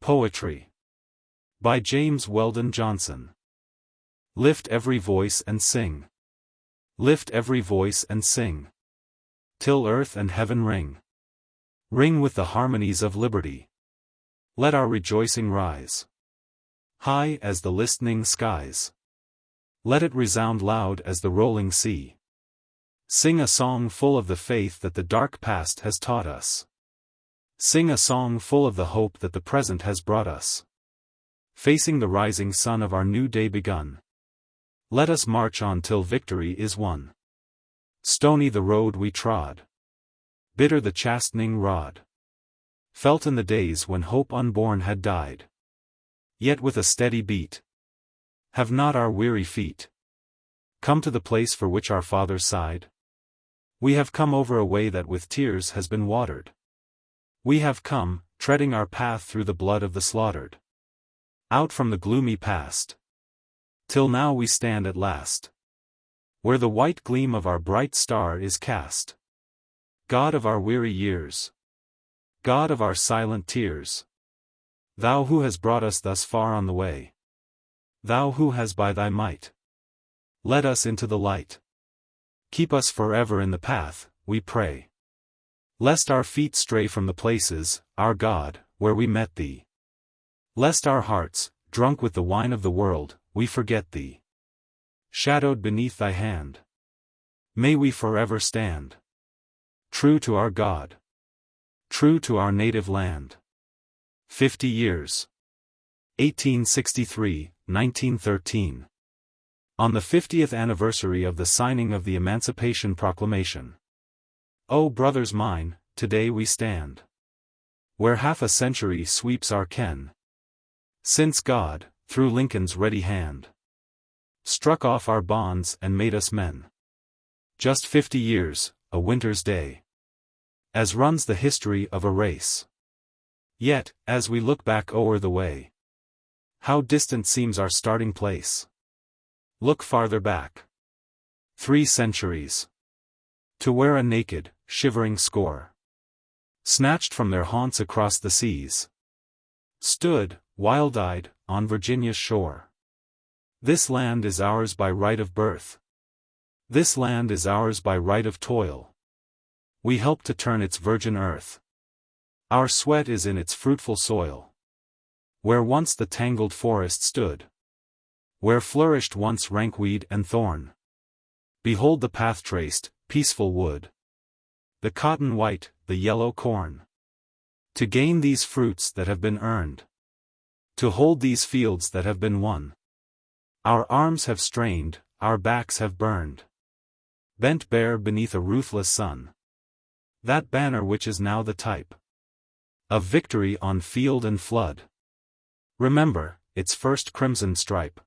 Poetry. By James Weldon Johnson. Lift every voice and sing. Lift every voice and sing. Till earth and heaven ring. Ring with the harmonies of liberty. Let our rejoicing rise high as the listening skies. Let it resound loud as the rolling sea. Sing a song full of the faith that the dark past has taught us. Sing a song full of the hope that the present has brought us. Facing the rising sun of our new day begun. Let us march on till victory is won. Stony the road we trod. Bitter the chastening rod. Felt in the days when hope unborn had died. Yet with a steady beat. Have not our weary feet come to the place for which our fathers sighed? We have come over a way that with tears has been watered. We have come, treading our path through the blood of the slaughtered. Out from the gloomy past. Till now we stand at last. Where the white gleam of our bright star is cast. God of our weary years. God of our silent tears. Thou who has brought us thus far on the way. Thou who has by thy might led us into the light. Keep us forever in the path, we pray. Lest our feet stray from the places, our God, where we met thee. Lest our hearts, drunk with the wine of the world, we forget thee. Shadowed beneath thy hand. May we forever stand. True to our God. True to our native land. 50 years. 1863-1913. On the 50th anniversary of the signing of the Emancipation Proclamation. O brothers mine, today we stand. Where half a century sweeps our ken. Since God, through Lincoln's ready hand, struck off our bonds and made us men. Just 50 years, a winter's day. As runs the history of a race. Yet, as we look back o'er the way, how distant seems our starting place. Look farther back. 3 centuries. To where a naked, shivering score, snatched from their haunts across the seas, stood, wild-eyed, on Virginia's shore. This land is ours by right of birth. This land is ours by right of toil. We help to turn its virgin earth. Our sweat is in its fruitful soil. Where once the tangled forest stood. Where flourished once rank weed and thorn. Behold the path traced, peaceful wood. The cotton white, the yellow corn. To gain these fruits that have been earned. To hold these fields that have been won. Our arms have strained, our backs have burned. Bent bare beneath a ruthless sun. That banner which is now the type of victory on field and flood. Remember, its first crimson stripe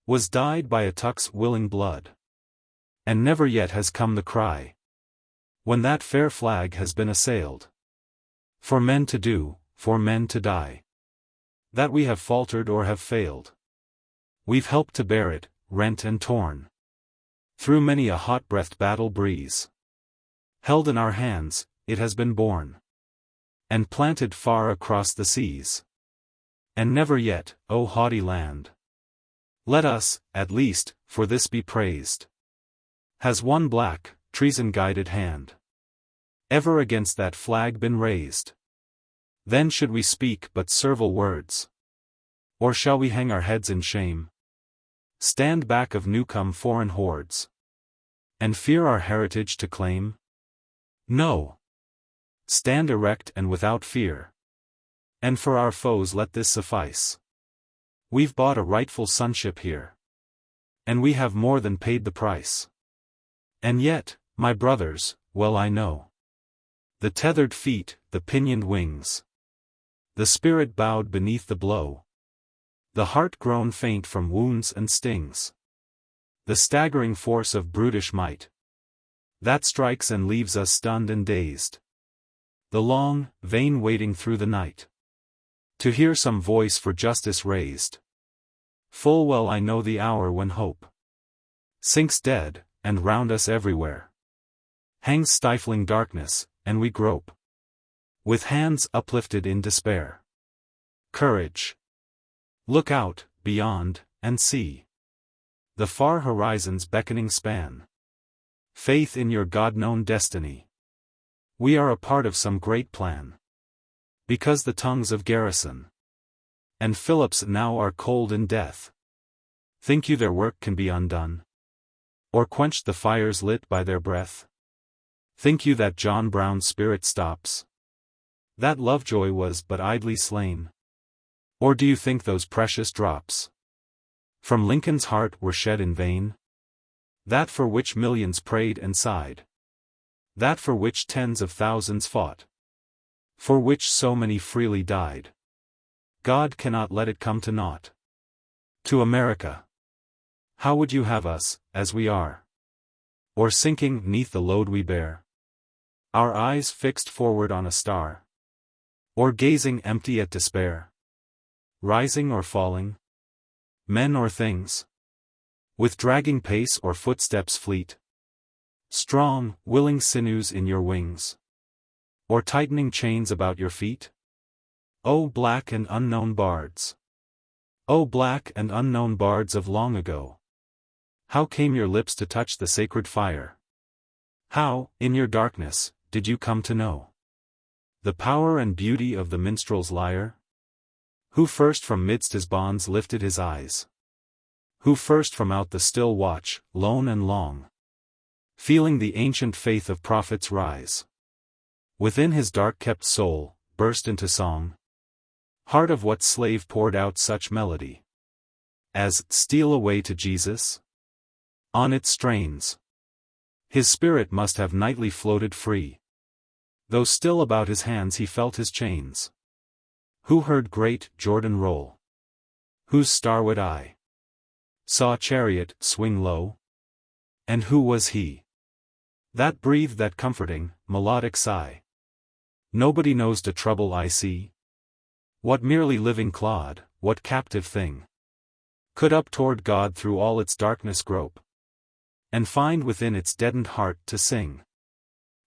was dyed by a tuck's willing blood. And never yet has come the cry, when that fair flag has been assailed, for men to do, for men to die, that we have faltered or have failed. We've helped to bear it, rent and torn, through many a hot-breathed battle breeze. Held in our hands, it has been borne, and planted far across the seas. And never yet, O haughty land, let us, at least, for this be praised, has one black, treason-guided hand ever against that flag been raised. Then should we speak but servile words? Or shall we hang our heads in shame? Stand back of new-come foreign hordes? And fear our heritage to claim? No. Stand erect and without fear. And for our foes let this suffice. We've bought a rightful sonship here. And we have more than paid the price. And yet, my brothers, well I know. The tethered feet, the pinioned wings. The spirit bowed beneath the blow. The heart grown faint from wounds and stings. The staggering force of brutish might. That strikes and leaves us stunned and dazed. The long, vain waiting through the night. To hear some voice for justice raised. Full well I know the hour when hope sinks dead, and round us everywhere hangs stifling darkness, and we grope with hands uplifted in despair. Courage. Look out, beyond, and see the far horizon's beckoning span. Faith in your God-known destiny. We are a part of some great plan. Because the tongues of Garrison and Phillips now are cold in death. Think you their work can be undone? Or quench the fires lit by their breath? Think you that John Brown's spirit stops? That Lovejoy was but idly slain? Or do you think those precious drops from Lincoln's heart were shed in vain? That for which millions prayed and sighed? That for which tens of thousands fought? For which so many freely died? God cannot let it come to naught. To America. How would you have us, as we are? Or sinking 'neath the load we bear? Our eyes fixed forward on a star? Or gazing empty at despair? Rising or falling? Men or things? With dragging pace or footsteps fleet? Strong, willing sinews in your wings? Or tightening chains about your feet? O black and unknown bards! O black and unknown bards of long ago! How came your lips to touch the sacred fire? How, in your darkness, did you come to know the power and beauty of the minstrel's lyre? Who first from midst his bonds lifted his eyes? Who first from out the still watch, lone and long, feeling the ancient faith of prophets rise, within his dark-kept soul, burst into song? Heart of what slave poured out such melody as "Steal Away to Jesus"? On its strains his spirit must have nightly floated free, though still about his hands he felt his chains. Who heard great Jordan roll? Whose starward eye saw a chariot swing low? And who was he that breathed that comforting, melodic sigh? Nobody knows the trouble I see. What merely living clod, what captive thing, could up toward God through all its darkness grope, and find within its deadened heart to sing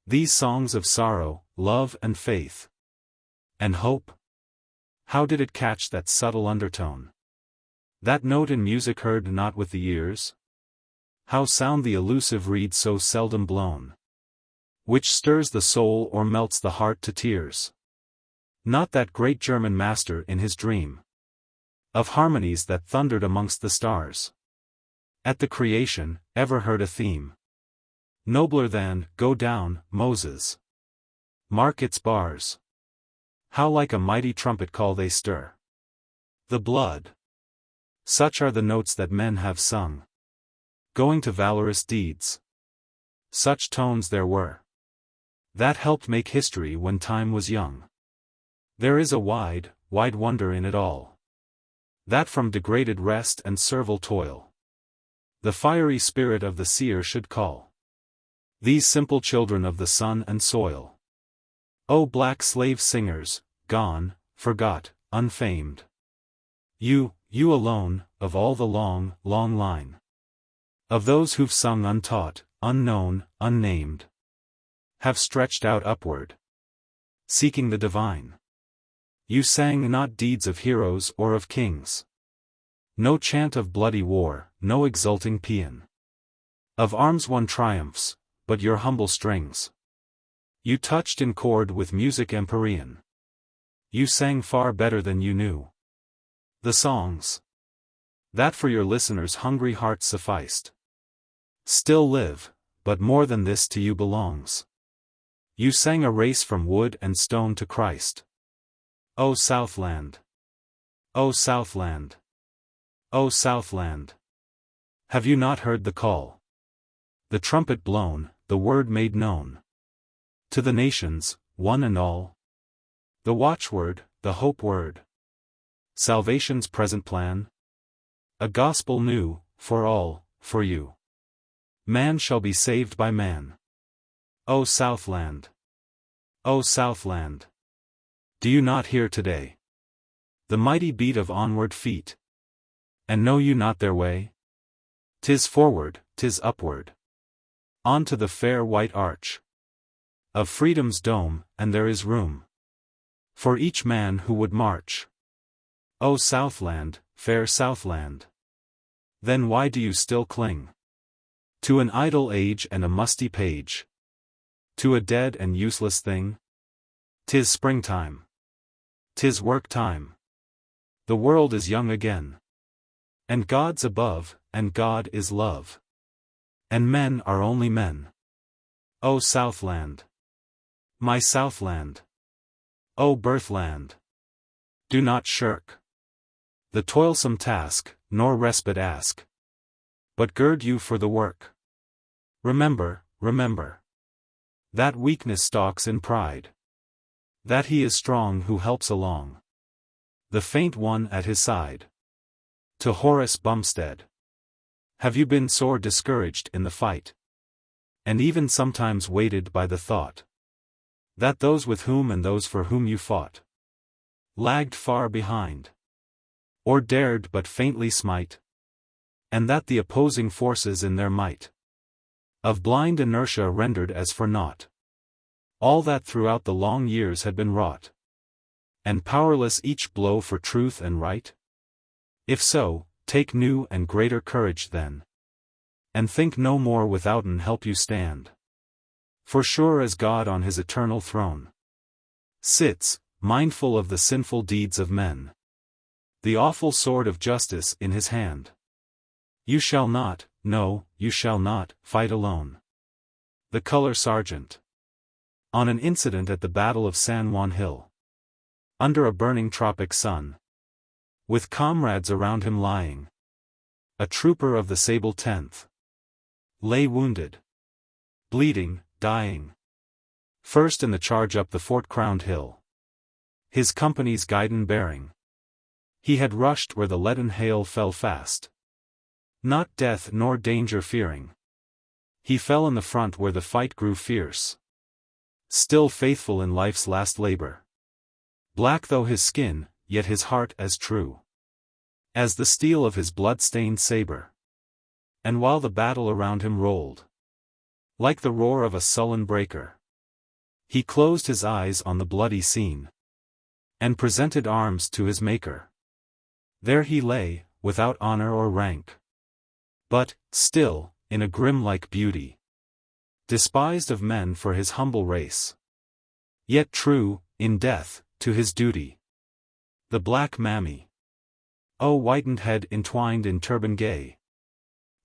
these songs of sorrow, love and faith, and hope? How did it catch that subtle undertone, that note in music heard not with the ears? How sound the elusive reed so seldom blown, which stirs the soul or melts the heart to tears? Not that great German master in his dream of harmonies that thundered amongst the stars at the creation, ever heard a theme nobler than "Go down, Moses"? Mark its bars. How like a mighty trumpet call they stir the blood. Such are the notes that men have sung, going to valorous deeds. Such tones there were that helped make history when time was young. There is a wide, wide wonder in it all, that from degraded rest and servile toil, the fiery spirit of the seer should call these simple children of the sun and soil. O black slave singers, gone, forgot, unfamed! You alone, of all the long, long line of those who've sung untaught, unknown, unnamed, have stretched out upward, seeking the divine. You sang not deeds of heroes or of kings, no chant of bloody war, no exulting paean of arms-won triumphs, but your humble strings you touched in chord with music empyrean. You sang far better than you knew the songs that for your listeners' hungry hearts sufficed. Still live, but more than this to you belongs. You sang a race from wood and stone to Christ. O Southland! O Southland! O Southland! Have you not heard the call? The trumpet blown, the word made known to the nations, one and all? The watchword, the hope word, salvation's present plan? A gospel new, for all, for you. Man shall be saved by man. O Southland! O Southland! Do you not hear today the mighty beat of onward feet? And know you not their way? 'Tis forward, 'tis upward, on to the fair white arch of freedom's dome, and there is room for each man who would march. O Southland, fair Southland! Then why do you still cling to an idle age and a musty page? To a dead and useless thing? 'Tis springtime. 'Tis work time. The world is young again. And God's above, and God is love. And men are only men. O Southland! My Southland! O birthland! Do not shirk the toilsome task, nor respite ask, but gird you for the work. Remember, remember, that weakness stalks in pride, that he is strong who helps along the faint one at his side. To Horace Bumstead. Have you been sore discouraged in the fight, and even sometimes weighted by the thought that those with whom and those for whom you fought lagged far behind, or dared but faintly smite, and that the opposing forces in their might of blind inertia rendered as for naught all that throughout the long years had been wrought, and powerless each blow for truth and right? If so, take new and greater courage then, and think no more withouten help you stand. For sure as God on his eternal throne sits, mindful of the sinful deeds of men, the awful sword of justice in his hand, you shall not, no, you shall not, fight alone. The Color Sergeant. On an incident at the Battle of San Juan Hill, under a burning tropic sun, with comrades around him lying, a trooper of the Sable 10th lay wounded, bleeding, dying, first in the charge up the fort-crowned hill, his company's guidon bearing. He had rushed where the leaden hail fell fast, not death nor danger fearing. He fell in the front where the fight grew fierce, still faithful in life's last labor. Black though his skin, yet his heart as true as the steel of his blood-stained saber. And while the battle around him rolled like the roar of a sullen breaker, he closed his eyes on the bloody scene, and presented arms to his Maker. There he lay, without honor or rank, but, still, in a grim-like beauty, despised of men for his humble race, yet true, in death, to his duty. The Black Mammy. O whitened head entwined in turban gay!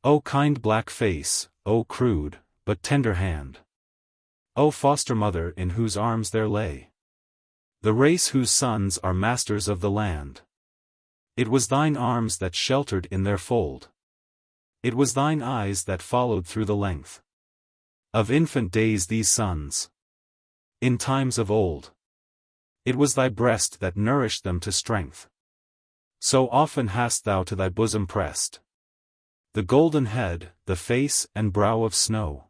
O kind black face, O crude, but tender hand! O foster mother in whose arms there lay the race whose sons are masters of the land! It was thine arms that sheltered in their fold. It was thine eyes that followed through the length of infant days these sons, in times of old. It was thy breast that nourished them to strength. So often hast thou to thy bosom pressed the golden head, the face and brow of snow.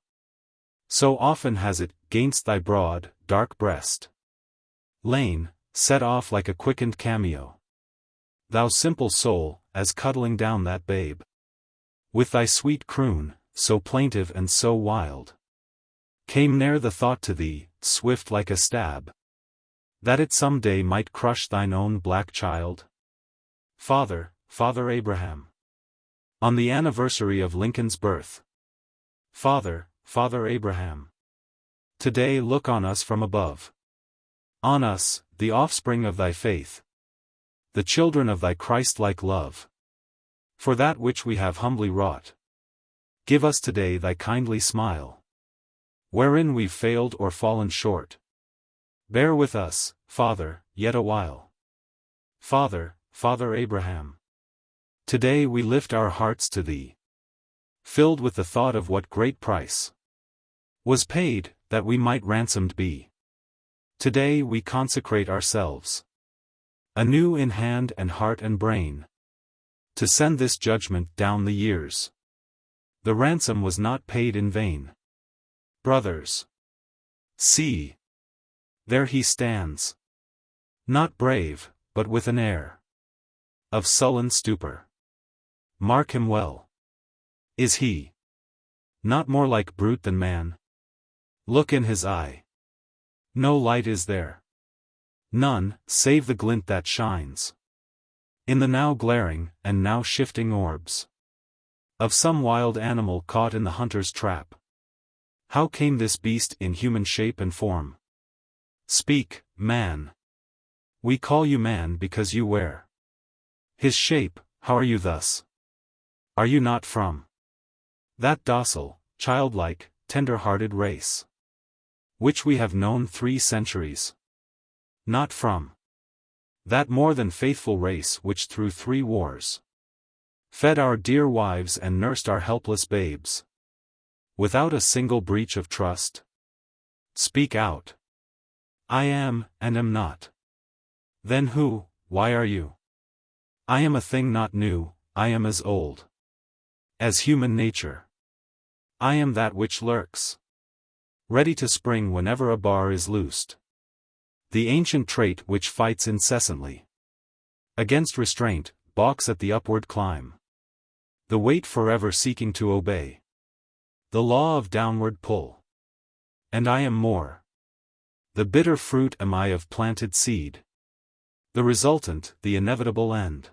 So often has it, 'gainst thy broad, dark breast, lain, set off like a quickened cameo. Thou simple soul, as cuddling down that babe, with thy sweet croon, so plaintive and so wild, came ne'er the thought to thee, swift like a stab, that it some day might crush thine own black child? Father, Father Abraham. On the anniversary of Lincoln's birth. Father, Father Abraham. Today look on us from above. On us, the offspring of thy faith, the children of thy Christ-like love. For that which we have humbly wrought, give us today thy kindly smile. Wherein we've failed or fallen short, bear with us, Father, yet a while. Father, Father Abraham. Today we lift our hearts to thee, filled with the thought of what great price was paid, that we might ransomed be. Today we consecrate ourselves, anew in hand and heart and brain, to send this judgment down the years. The ransom was not paid in vain. Brothers, see, there he stands, not brave, but with an air of sullen stupor. Mark him well. Is he not more like brute than man? Look in his eye. No light is there. None, save the glint that shines In the now glaring, and now shifting orbs of some wild animal caught in the hunter's trap. How came this beast in human shape and form? Speak, man. We call you man because you wear his shape. How are you thus? Are you not from that docile, childlike, tender-hearted race which we have known 3 centuries? Not from that more than faithful race which through 3 wars fed our dear wives and nursed our helpless babes without a single breach of trust? Speak out. I am, and am not. Then who, why are you? I am a thing not new, I am as old as human nature. I am that which lurks, ready to spring whenever a bar is loosed. The ancient trait which fights incessantly against restraint, balks at the upward climb. The weight forever seeking to obey the law of downward pull. And I am more. The bitter fruit am I of planted seed. The resultant, the inevitable end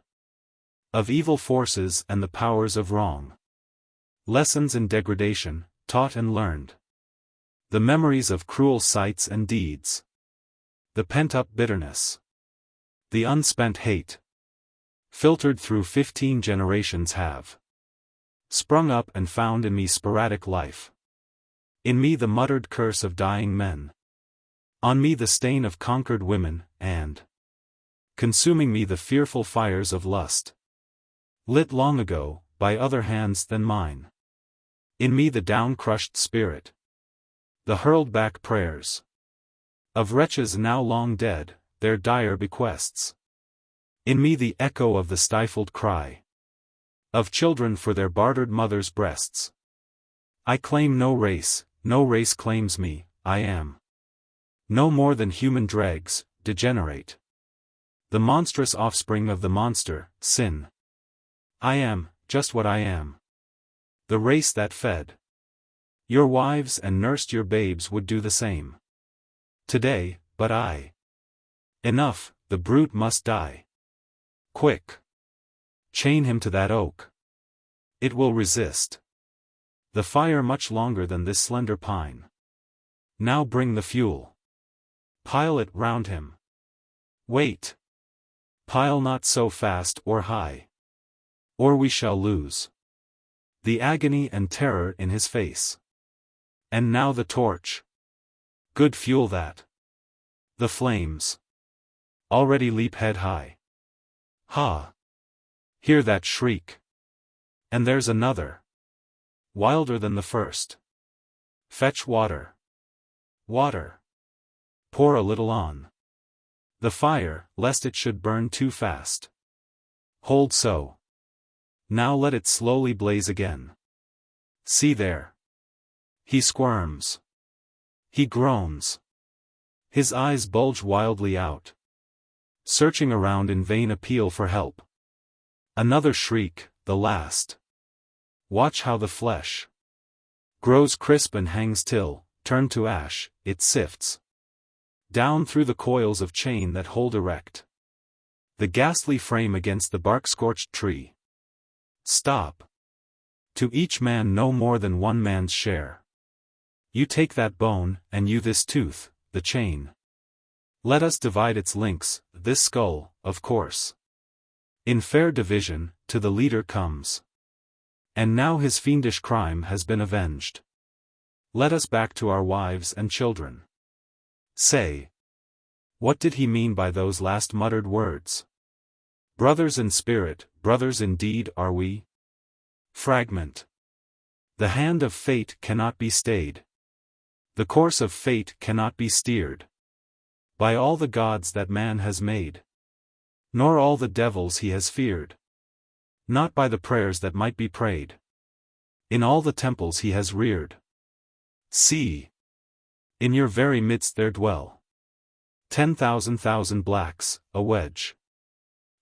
of evil forces and the powers of wrong. Lessons in degradation, taught and learned. The memories of cruel sights and deeds. The pent-up bitterness. The unspent hate. Filtered through 15 generations have sprung up and found in me sporadic life. In me the muttered curse of dying men. On me the stain of conquered women, and consuming me the fearful fires of lust. Lit long ago, by other hands than mine. In me the down-crushed spirit. The hurled-back prayers of wretches now long dead, their dire bequests. In me the echo of the stifled cry of children for their bartered mothers' breasts. I claim no race claims me. I am no more than human dregs, degenerate. The monstrous offspring of the monster, sin. I am, just what I am. The race that fed your wives and nursed your babes would do the same today, but I. Enough, the brute must die. Quick. Chain him to that oak. It will resist the fire much longer than this slender pine. Now bring the fuel. Pile it round him. Wait. Pile not so fast or high, or we shall lose the agony and terror in his face. And now the torch. Good fuel that. The flames already leap head high. Ha! Hear that shriek. And there's another, wilder than the first. Fetch water. Water. Pour a little on the fire, lest it should burn too fast. Hold so. Now let it slowly blaze again. See there. He squirms. He groans. His eyes bulge wildly out, searching around in vain appeal for help. Another shriek, the last. Watch how the flesh grows crisp and hangs till, turned to ash, it sifts down through the coils of chain that hold erect the ghastly frame against the bark-scorched tree. Stop. To each man no more than one man's share. You take that bone, and you this tooth, the chain. Let us divide its links, this skull, of course. In fair division, to the leader comes. And now his fiendish crime has been avenged. Let us back to our wives and children. Say. What did he mean by those last muttered words? Brothers in spirit, brothers indeed are we? Fragment. The hand of fate cannot be stayed. The course of fate cannot be steered by all the gods that man has made, nor all the devils he has feared. Not by the prayers that might be prayed in all the temples he has reared. See! In your very midst there dwell 10,000 blacks, a wedge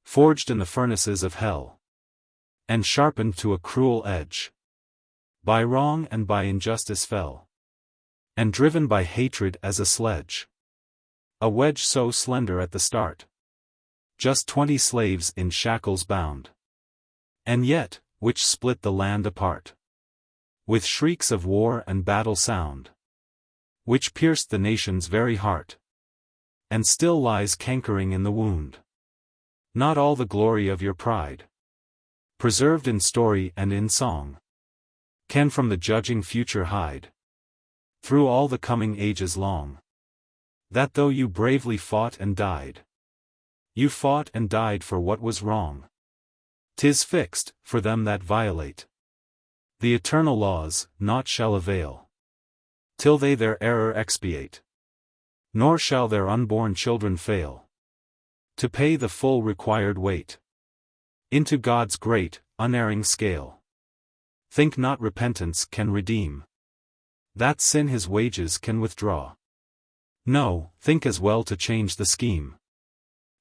forged in the furnaces of hell, and sharpened to a cruel edge by wrong and by injustice fell, and driven by hatred as a sledge. A wedge so slender at the start, just 20 slaves in shackles bound. And yet, which split the land apart. With shrieks of war and battle sound. Which pierced the nation's very heart. And still lies cankering in the wound. Not all the glory of your pride, preserved in story and in song, can from the judging future hide, through all the coming ages long, that though you bravely fought and died, you fought and died for what was wrong. 'Tis fixed, for them that violate the eternal laws, naught shall avail, till they their error expiate, nor shall their unborn children fail to pay the full required weight into God's great, unerring scale. Think not repentance can redeem that sin his wages can withdraw. No, think as well to change the scheme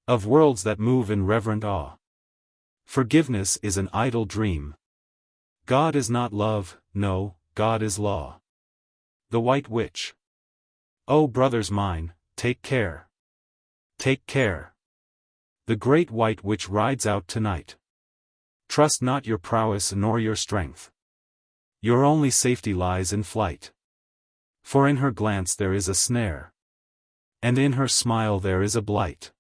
of worlds that move in reverent awe. Forgiveness is an idle dream. God is not love, no, God is law. The White Witch. O brothers mine, take care. Take care. The great White Witch rides out tonight. Trust not your prowess nor your strength. Your only safety lies in flight. For in her glance there is a snare, and in her smile there is a blight.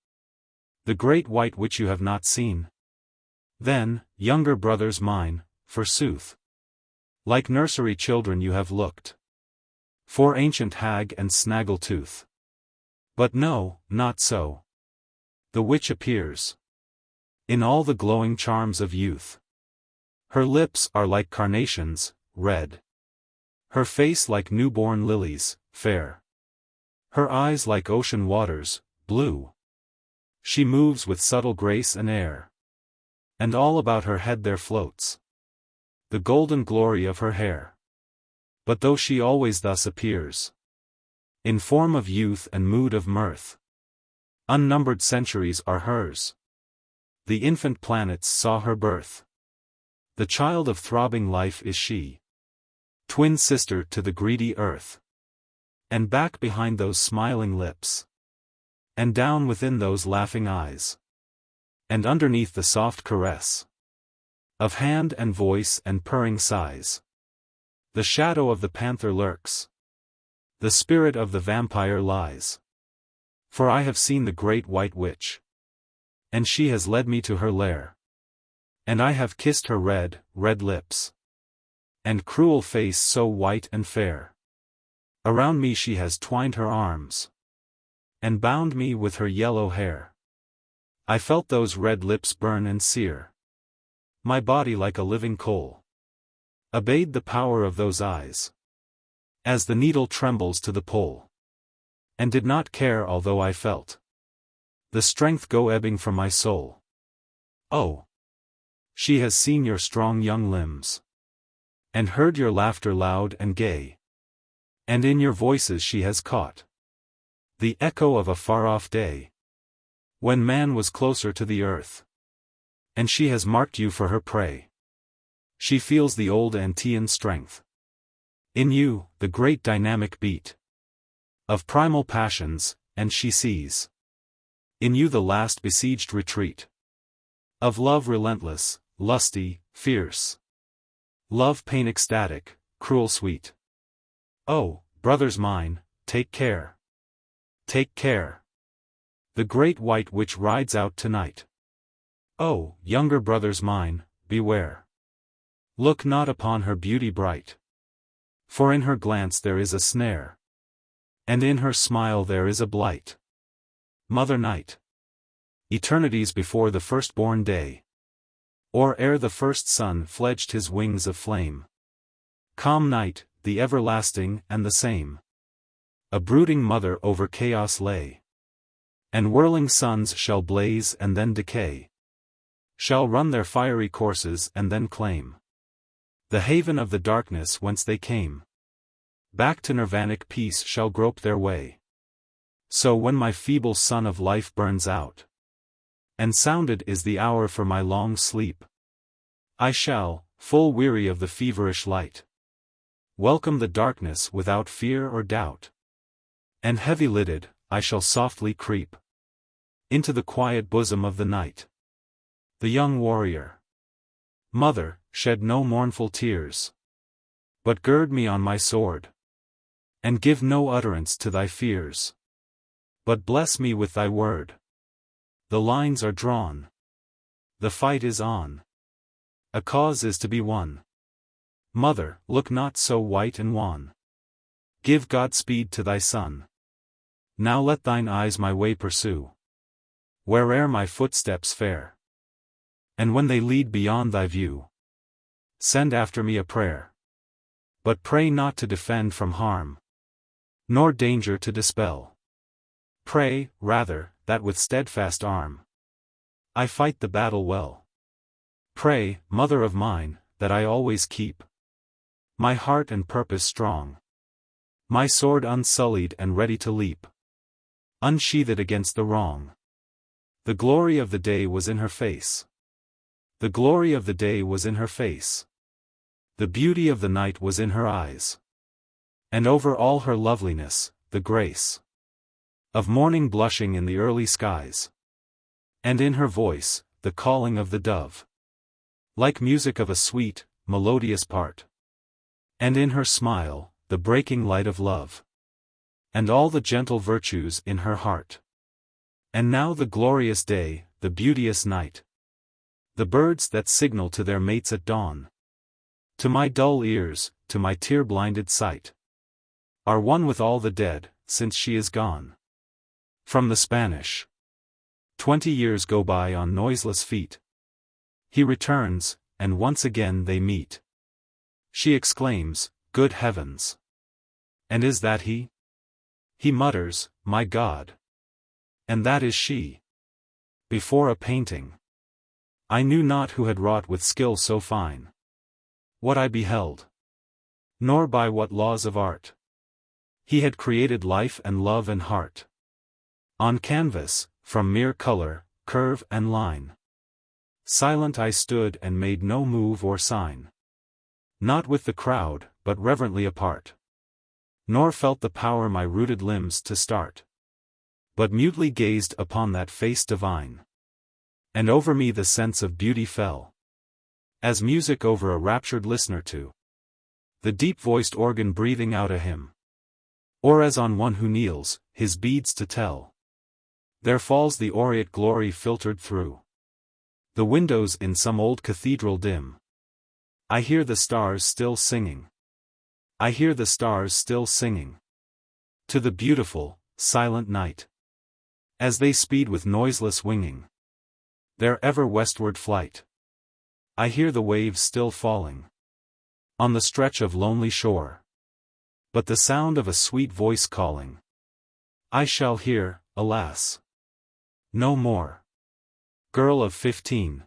The great White Witch you have not seen? Then, younger brothers mine, forsooth, like nursery children you have looked for ancient hag and snaggletooth. But no, not so. The witch appears in all the glowing charms of youth. Her lips are like carnations, red. Her face like newborn lilies, fair. Her eyes like ocean waters, blue. She moves with subtle grace and air. And all about her head there floats the golden glory of her hair. But though she always thus appears, in form of youth and mood of mirth, unnumbered centuries are hers. The infant planets saw her birth. The child of throbbing life is she, twin sister to the greedy earth. And back behind those smiling lips, and down within those laughing eyes, and underneath the soft caress of hand and voice and purring sighs, the shadow of the panther lurks, the spirit of the vampire lies. For I have seen the great White Witch, and she has led me to her lair, and I have kissed her red, red lips, and cruel face so white and fair. Around me she has twined her arms, and bound me with her yellow hair. I felt those red lips burn and sear my body like a living coal, obeyed the power of those eyes, as the needle trembles to the pole, and did not care although I felt the strength go ebbing from my soul. Oh! She has seen your strong young limbs, and heard your laughter loud and gay, and in your voices she has caught the echo of a far-off day, when man was closer to the earth, and she has marked you for her prey. She feels the old Antean strength in you, the great dynamic beat of primal passions, and she sees in you the last besieged retreat of love relentless, lusty, fierce. Love pain ecstatic, cruel sweet. Oh, brothers mine, take care. Take care. The great White Witch rides out tonight. Oh, younger brothers mine, beware. Look not upon her beauty bright, for in her glance there is a snare, and in her smile there is a blight. Mother Night. Eternities before the firstborn day, or ere the first sun fledged his wings of flame. Calm night, the everlasting and the same. A brooding mother over chaos lay, and whirling suns shall blaze and then decay, shall run their fiery courses and then claim the haven of the darkness whence they came. Back to nirvanic peace shall grope their way. So when my feeble sun of life burns out, and sounded is the hour for my long sleep, I shall, full weary of the feverish light, welcome the darkness without fear or doubt. And heavy-lidded, I shall softly creep into the quiet bosom of the night. The young warrior. Mother, shed no mournful tears, but gird me on my sword, and give no utterance to thy fears, but bless me with thy word. The lines are drawn. The fight is on. A cause is to be won. Mother, look not so white and wan. Give Godspeed to thy son. Now let thine eyes my way pursue, where'er my footsteps fare. And when they lead beyond thy view, send after me a prayer. But pray not to defend from harm, nor danger to dispel. Pray, rather, that with steadfast arm I fight the battle well. Pray, mother of mine, that I always keep my heart and purpose strong, my sword unsullied and ready to leap, unsheathed against the wrong. The glory of the day was in her face. The glory of the day was in her face. The beauty of the night was in her eyes. And over all her loveliness, the grace of morning blushing in the early skies. And in her voice, the calling of the dove, like music of a sweet, melodious part. And in her smile, the breaking light of love, and all the gentle virtues in her heart. And now the glorious day, the beauteous night, the birds that signal to their mates at dawn, to my dull ears, to my tear-blinded sight, are one with all the dead, since she is gone. From the Spanish. 20 years go by on noiseless feet. He returns, and once again they meet. She exclaims, "Good heavens! And is that he?" He mutters, "My God! And that is she." Before a painting, I knew not who had wrought with skill so fine what I beheld, nor by what laws of art he had created life and love and heart. On canvas, from mere color, curve and line, silent I stood and made no move or sign, not with the crowd, but reverently apart, nor felt the power my rooted limbs to start, but mutely gazed upon that face divine. And over me the sense of beauty fell, as music over a raptured listener to the deep-voiced organ breathing out a hymn, or as on one who kneels, his beads to tell. There falls the aureate glory filtered through the windows in some old cathedral dim. I hear the stars still singing. I hear the stars still singing to the beautiful, silent night, as they speed with noiseless winging their ever westward flight. I hear the waves still falling on the stretch of lonely shore, but the sound of a sweet voice calling I shall hear, alas, no more. Girl of 15.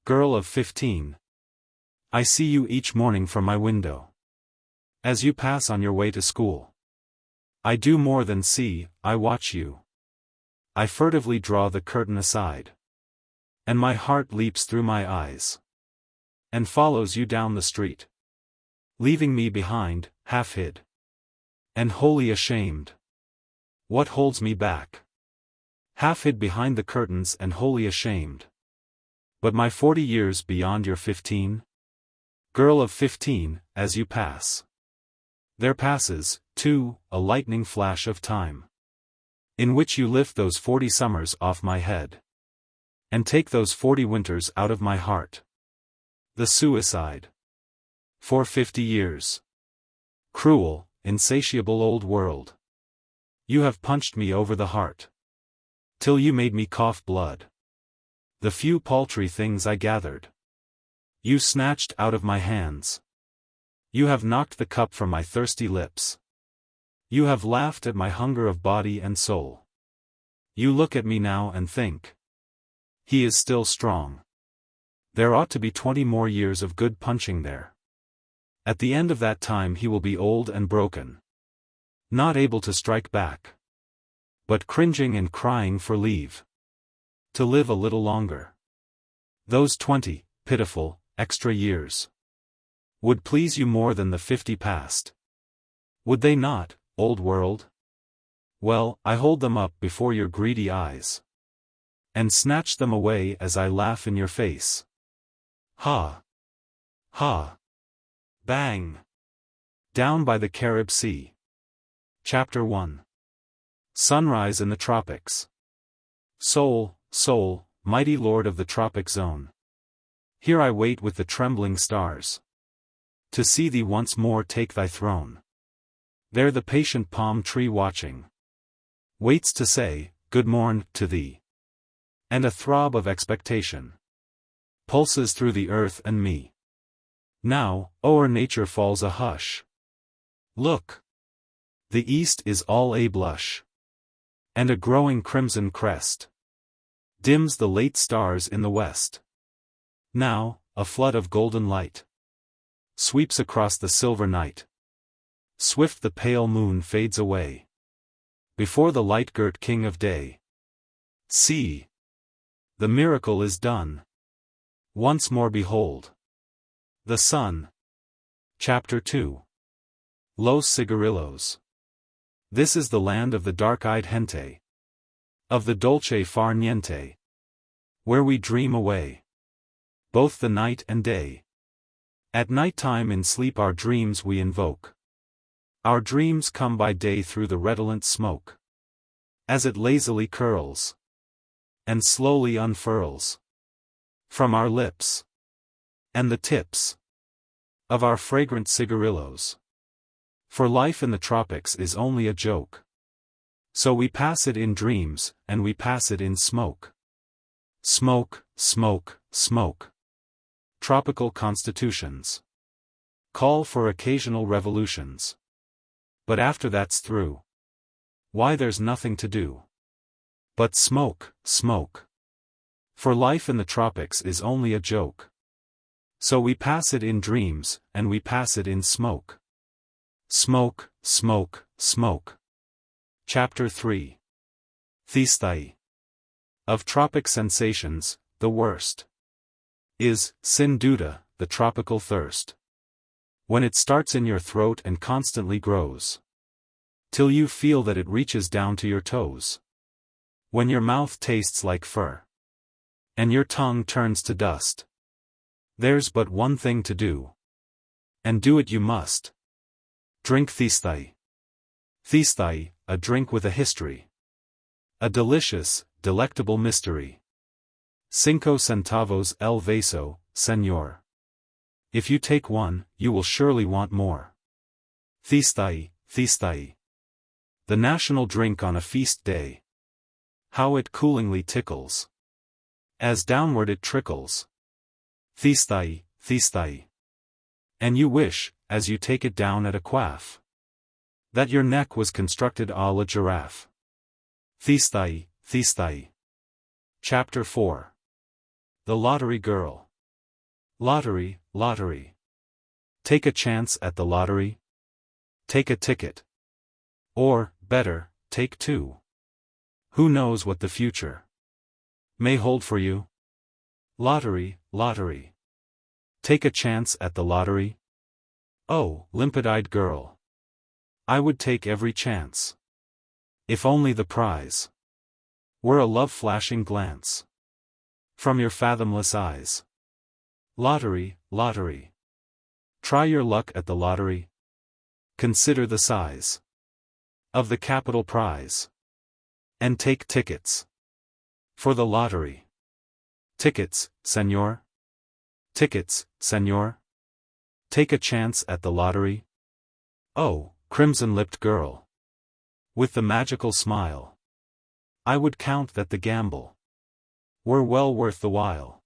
Girl of 15. I see you each morning from my window, as you pass on your way to school. I do more than see, I watch you. I furtively draw the curtain aside, and my heart leaps through my eyes, and follows you down the street, leaving me behind, half hid, and wholly ashamed. What holds me back? Half hid behind the curtains and wholly ashamed. But my 40 years beyond your 15? Girl of 15, as you pass, there passes, too, a lightning flash of time, in which you lift those 40 summers off my head, and take those 40 winters out of my heart. The suicide. For 50 years. Cruel, insatiable old world, you have punched me over the heart, till you made me cough blood. The few paltry things I gathered, you snatched out of my hands. You have knocked the cup from my thirsty lips. You have laughed at my hunger of body and soul. You look at me now and think, he is still strong. There ought to be 20 more years of good punching there. At the end of that time he will be old and broken, not able to strike back, but cringing and crying for leave to live a little longer. Those 20, pitiful, extra years would please you more than the 50 past. Would they not, old world? Well, I hold them up before your greedy eyes, and snatch them away as I laugh in your face. Ha! Ha! Bang! Down by the Carib Sea. Chapter 1. Sunrise in the Tropics. Soul, soul, mighty lord of the tropic zone. Here I wait with the trembling stars, to see thee once more take thy throne. There the patient palm tree watching waits to say, good morn, to thee. And a throb of expectation pulses through the earth and me. Now, o'er nature falls a hush. Look! The east is all a blush, and a growing crimson crest dims the late stars in the west. Now, a flood of golden light sweeps across the silver night. Swift the pale moon fades away before the light-girt king of day. See! The miracle is done. Once more behold the sun. Chapter 2. Los Cigarillos. This is the land of the dark-eyed gente, of the dolce far niente, where we dream away both the night and day. At night time in sleep our dreams we invoke. Our dreams come by day through the redolent smoke, as it lazily curls and slowly unfurls from our lips and the tips of our fragrant cigarillos. For life in the tropics is only a joke, so we pass it in dreams, and we pass it in smoke. Smoke, smoke, smoke. Tropical constitutions call for occasional revolutions. But after that's through, why there's nothing to do but smoke, smoke. For life in the tropics is only a joke, so we pass it in dreams, and we pass it in smoke. Smoke, smoke, smoke. Chapter 3. Theistai. Of tropic sensations, the worst is, sin duda, the tropical thirst. When it starts in your throat and constantly grows, till you feel that it reaches down to your toes. When your mouth tastes like fur, and your tongue turns to dust, there's but one thing to do, and do it you must. Drink theistai. Theistai, a drink with a history. A delicious, delectable mystery. 5 centavos el vaso, señor. If you take one, you will surely want more. Theistai, theistai. The national drink on a feast day. How it coolingly tickles, as downward it trickles. Theistai, theistai. And you wish, as you take it down at a quaff, that your neck was constructed a la giraffe. Theistai, theistai. Chapter 4. The Lottery Girl. Lottery, lottery. Take a chance at the lottery? Take a ticket. Or, better, take two. Who knows what the future may hold for you? Lottery, lottery. Take a chance at the lottery? Oh, limpid-eyed girl. I would take every chance, if only the prize were a love-flashing glance from your fathomless eyes. Lottery, lottery. Try your luck at the lottery. Consider the size of the capital prize, and take tickets for the lottery. Tickets, señor? Tickets, señor? Take a chance at the lottery? Oh, crimson-lipped girl, with the magical smile, I would count that the gamble were well worth the while.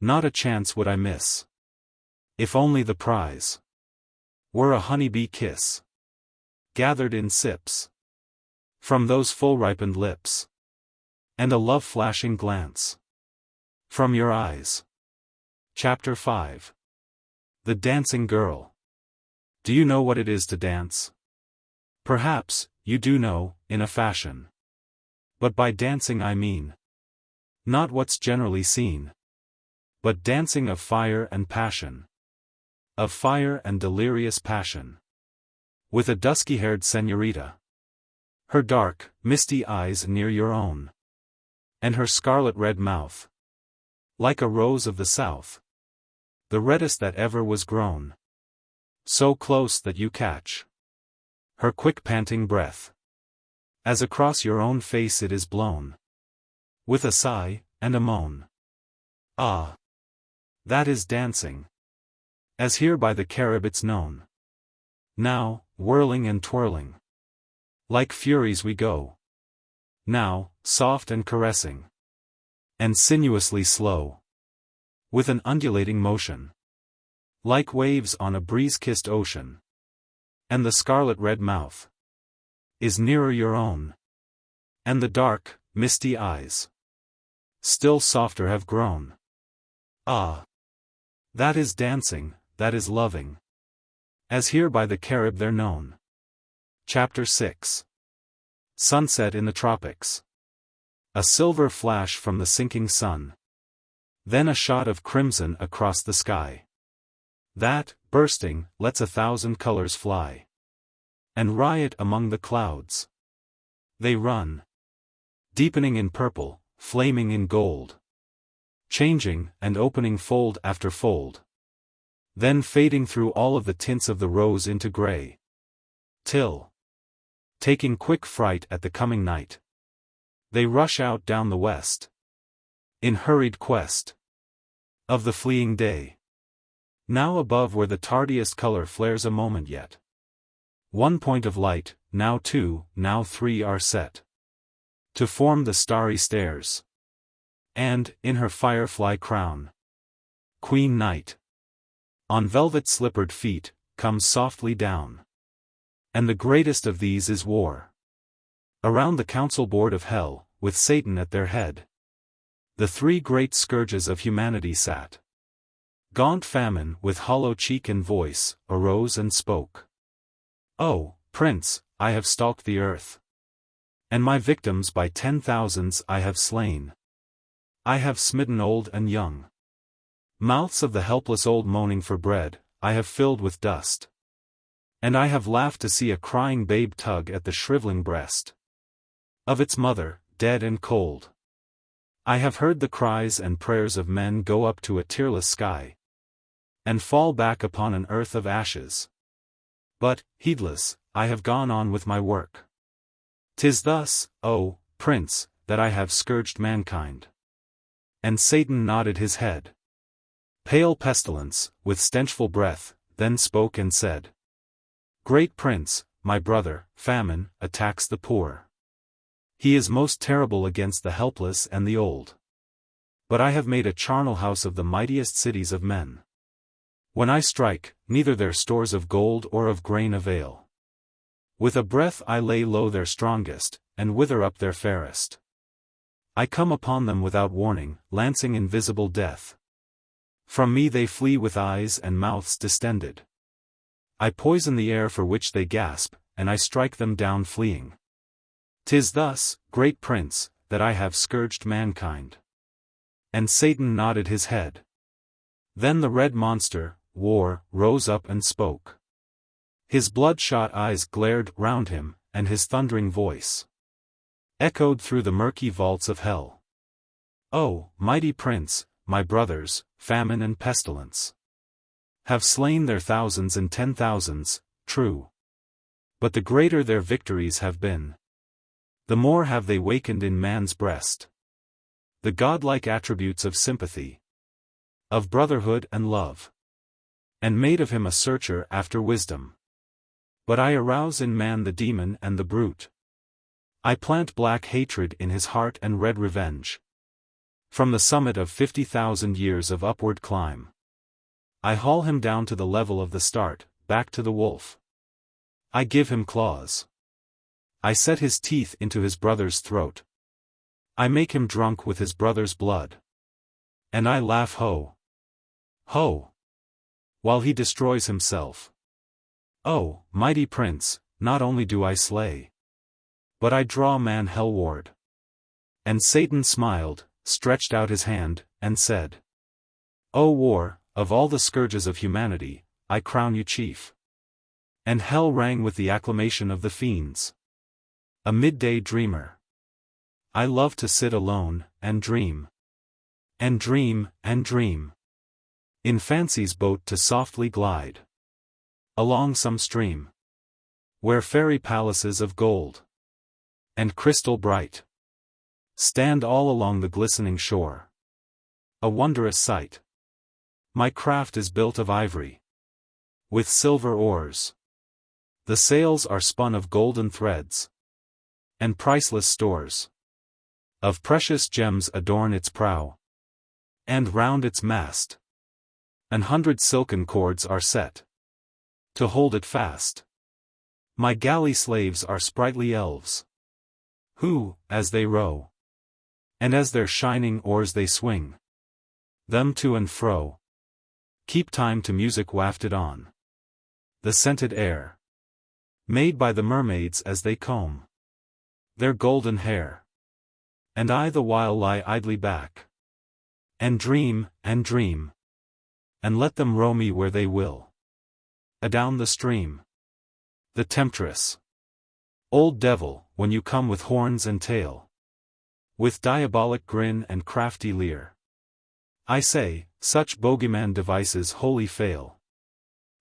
Not a chance would I miss, if only the prize were a honeybee kiss, gathered in sips from those full-ripened lips, and a love-flashing glance from your eyes. Chapter 5. The Dancing Girl. Do you know what it is to dance? Perhaps, you do know, in a fashion. But by dancing I mean not what's generally seen, but dancing of fire and passion. Of fire and delirious passion. With a dusky-haired señorita. Her dark, misty eyes near your own. And her scarlet red mouth, like a rose of the south, the reddest that ever was grown, so close that you catch her quick panting breath, as across your own face it is blown, with a sigh and a moan. Ah! That is dancing, as here by the Carib it's known. Now, whirling and twirling, like furies we go. Now, soft and caressing, and sinuously slow, with an undulating motion, like waves on a breeze-kissed ocean. And the scarlet red mouth is nearer your own, and the dark, misty eyes still softer have grown. Ah! That is dancing, that is loving, as here by the Carib they're known. Chapter 6. Sunset in the Tropics. A silver flash from the sinking sun, then a shot of crimson across the sky, that, bursting, lets 1,000 colors fly, and riot among the clouds. They run, deepening in purple, flaming in gold, changing and opening fold after fold, then fading through all of the tints of the rose into gray, till, taking quick fright at the coming night, they rush out down the west, in hurried quest of the fleeing day. Now above where the tardiest color flares a moment yet, one point of light, now two, now three are set, to form the starry stairs. And, in her firefly crown, Queen Night, on velvet-slippered feet, comes softly down. And the greatest of these is war. Around the council board of hell, with Satan at their head, the three great scourges of humanity sat. Gaunt Famine, with hollow cheek and voice, arose and spoke. "Oh, Prince, I have stalked the earth, and my victims by 10,000s I have slain. I have smitten old and young. Mouths of the helpless old moaning for bread, I have filled with dust. And I have laughed to see a crying babe tug at the shriveling breast of its mother, dead and cold. I have heard the cries and prayers of men go up to a tearless sky, and fall back upon an earth of ashes. But, heedless, I have gone on with my work. 'Tis thus, O Prince, that I have scourged mankind." And Satan nodded his head. Pale Pestilence, with stenchful breath, then spoke and said, "Great Prince, my brother, Famine, attacks the poor. He is most terrible against the helpless and the old. But I have made a charnel house of the mightiest cities of men. When I strike, neither their stores of gold or of grain avail. With a breath I lay low their strongest, and wither up their fairest. I come upon them without warning, lancing invisible death. From me they flee with eyes and mouths distended. I poison the air for which they gasp, and I strike them down fleeing. 'Tis thus, great Prince, that I have scourged mankind." And Satan nodded his head. Then the red monster, War, rose up and spoke. His bloodshot eyes glared round him, and his thundering voice echoed through the murky vaults of hell. "Oh, mighty Prince, my brothers, Famine and Pestilence, have slain their thousands and 10,000s, true. But the greater their victories have been, the more have they wakened in man's breast the godlike attributes of sympathy, of brotherhood and love, and made of him a searcher after wisdom. But I arouse in man the demon and the brute. I plant black hatred in his heart and red revenge. From the summit of 50,000 years of upward climb, I haul him down to the level of the start, back to the wolf. I give him claws. I set his teeth into his brother's throat. I make him drunk with his brother's blood. And I laugh ho! Ho! While he destroys himself. Oh, mighty Prince, not only do I slay, but I draw man hellward." And Satan smiled, stretched out his hand, and said, "O War, of all the scourges of humanity, I crown you chief." And hell rang with the acclamation of the fiends. A midday dreamer, I love to sit alone, and dream. And dream, and dream. In fancy's boat to softly glide. Along some stream. Where fairy palaces of gold. And crystal bright. Stand all along the glistening shore. A wondrous sight. My craft is built of ivory. With silver oars. The sails are spun of golden threads. And priceless stores. Of precious gems adorn its prow. And round its mast. 100 silken cords are set. To hold it fast. My galley slaves are sprightly elves. Who, as they row. And as their shining oars they swing. Them to and fro. Keep time to music wafted on. The scented air. Made by the mermaids as they comb. Their golden hair. And I the while lie idly back. And dream, and dream. And let them row me where they will. Adown the stream. The temptress. Old devil, when you come with horns and tail. With diabolic grin and crafty leer. I say, such bogeyman devices wholly fail.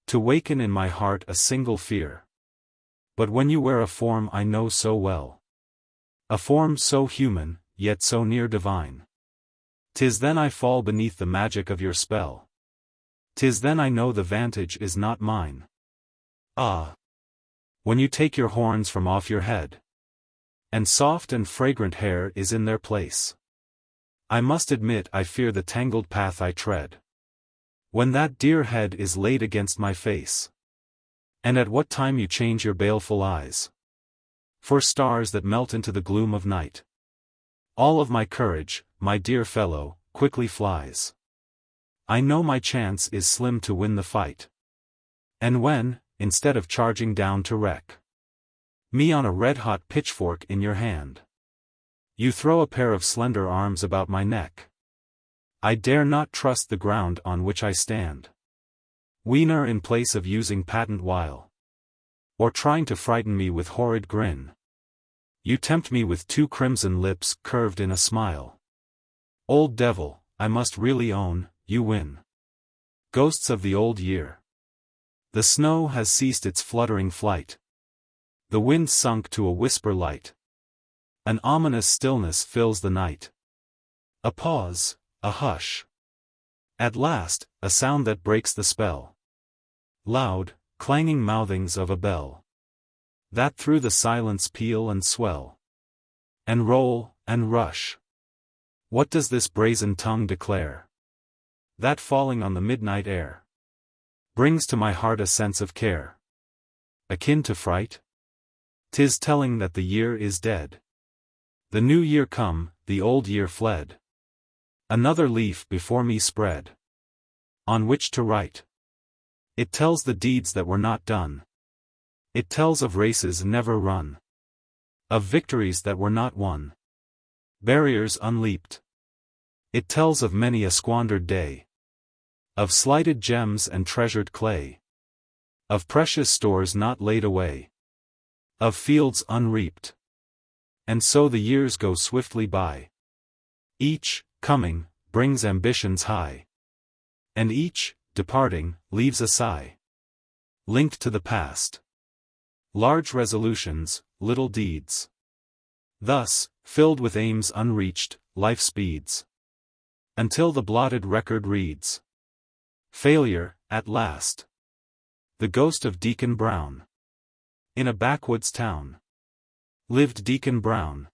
To waken in my heart a single fear. But when you wear a form I know so well. A form so human, yet so near divine. 'Tis then I fall beneath the magic of your spell. 'Tis then I know the vantage is not mine. Ah! When you take your horns from off your head. And soft and fragrant hair is in their place. I must admit I fear the tangled path I tread. When that dear head is laid against my face. And at what time you change your baleful eyes. For stars that melt into the gloom of night. All of my courage, my dear fellow, quickly flies. I know my chance is slim to win the fight. And when, instead of charging down to wreck me on a red-hot pitchfork in your hand, you throw a pair of slender arms about my neck, I dare not trust the ground on which I stand. Wiener in place of using patent wile. Or trying to frighten me with horrid grin. You tempt me with 2 crimson lips curved in a smile. Old devil, I must really own, you win. Ghosts of the old year. The snow has ceased its fluttering flight. The wind sunk to a whisper light. An ominous stillness fills the night. A pause, a hush. At last, a sound that breaks the spell. Loud, clanging mouthings of a bell. That through the silence peal and swell. And roll, and rush. What does this brazen tongue declare? That falling on the midnight air. Brings to my heart a sense of care. Akin to fright? 'Tis telling that the year is dead. The new year come, the old year fled. Another leaf before me spread. On which to write. It tells the deeds that were not done. It tells of races never run. Of victories that were not won. Barriers unleaped. It tells of many a squandered day. Of slighted gems and treasured clay. Of precious stores not laid away. Of fields unreaped. And so the years go swiftly by. Each, coming, brings ambitions high. And each, departing, leaves a sigh. Linked to the past. Large resolutions, little deeds. Thus, filled with aims unreached, life speeds. Until the blotted record reads. Failure, at last. The ghost of Deacon Brown. In a backwoods town. Lived Deacon Brown.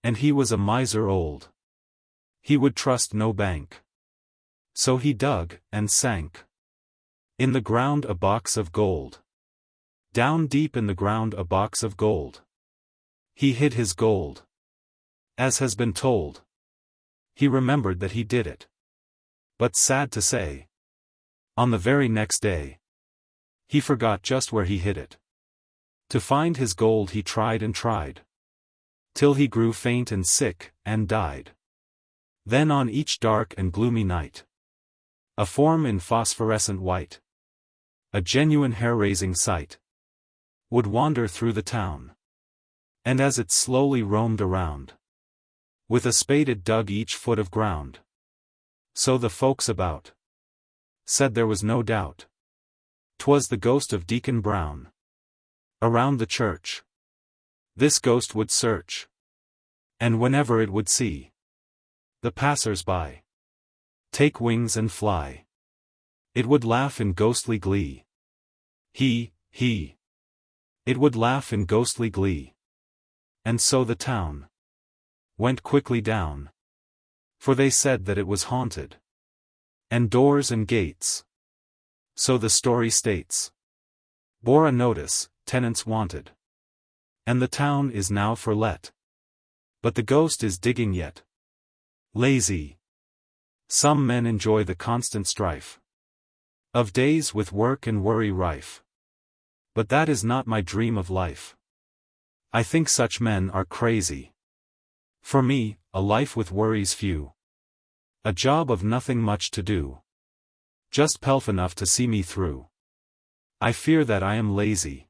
And he was a miser old. He would trust no bank. So he dug, and sank. In the ground a box of gold. Down deep in the ground a box of gold. He hid his gold. As has been told. He remembered that he did it. But sad to say. On the very next day. He forgot just where he hid it. To find his gold he tried and tried. Till he grew faint and sick, and died. Then on each dark and gloomy night. A form in phosphorescent white. A genuine hair-raising sight. Would wander through the town. And as it slowly roamed around. With a spade it dug each foot of ground. So the folks about said there was no doubt 'twas the ghost of Deacon Brown. Around the church this ghost would search, and whenever it would see the passers-by take wings and fly, it would laugh in ghostly glee. He. It would laugh in ghostly glee. And so the town went quickly down, for they said that it was haunted, and doors and gates, so the story states, bore a notice, tenants wanted, and the town is now for let. But the ghost is digging yet. Lazy. Some men enjoy the constant strife of days with work and worry rife. But that is not my dream of life. I think such men are crazy. For me, a life with worries few. A job of nothing much to do. Just pelf enough to see me through. I fear that I am lazy.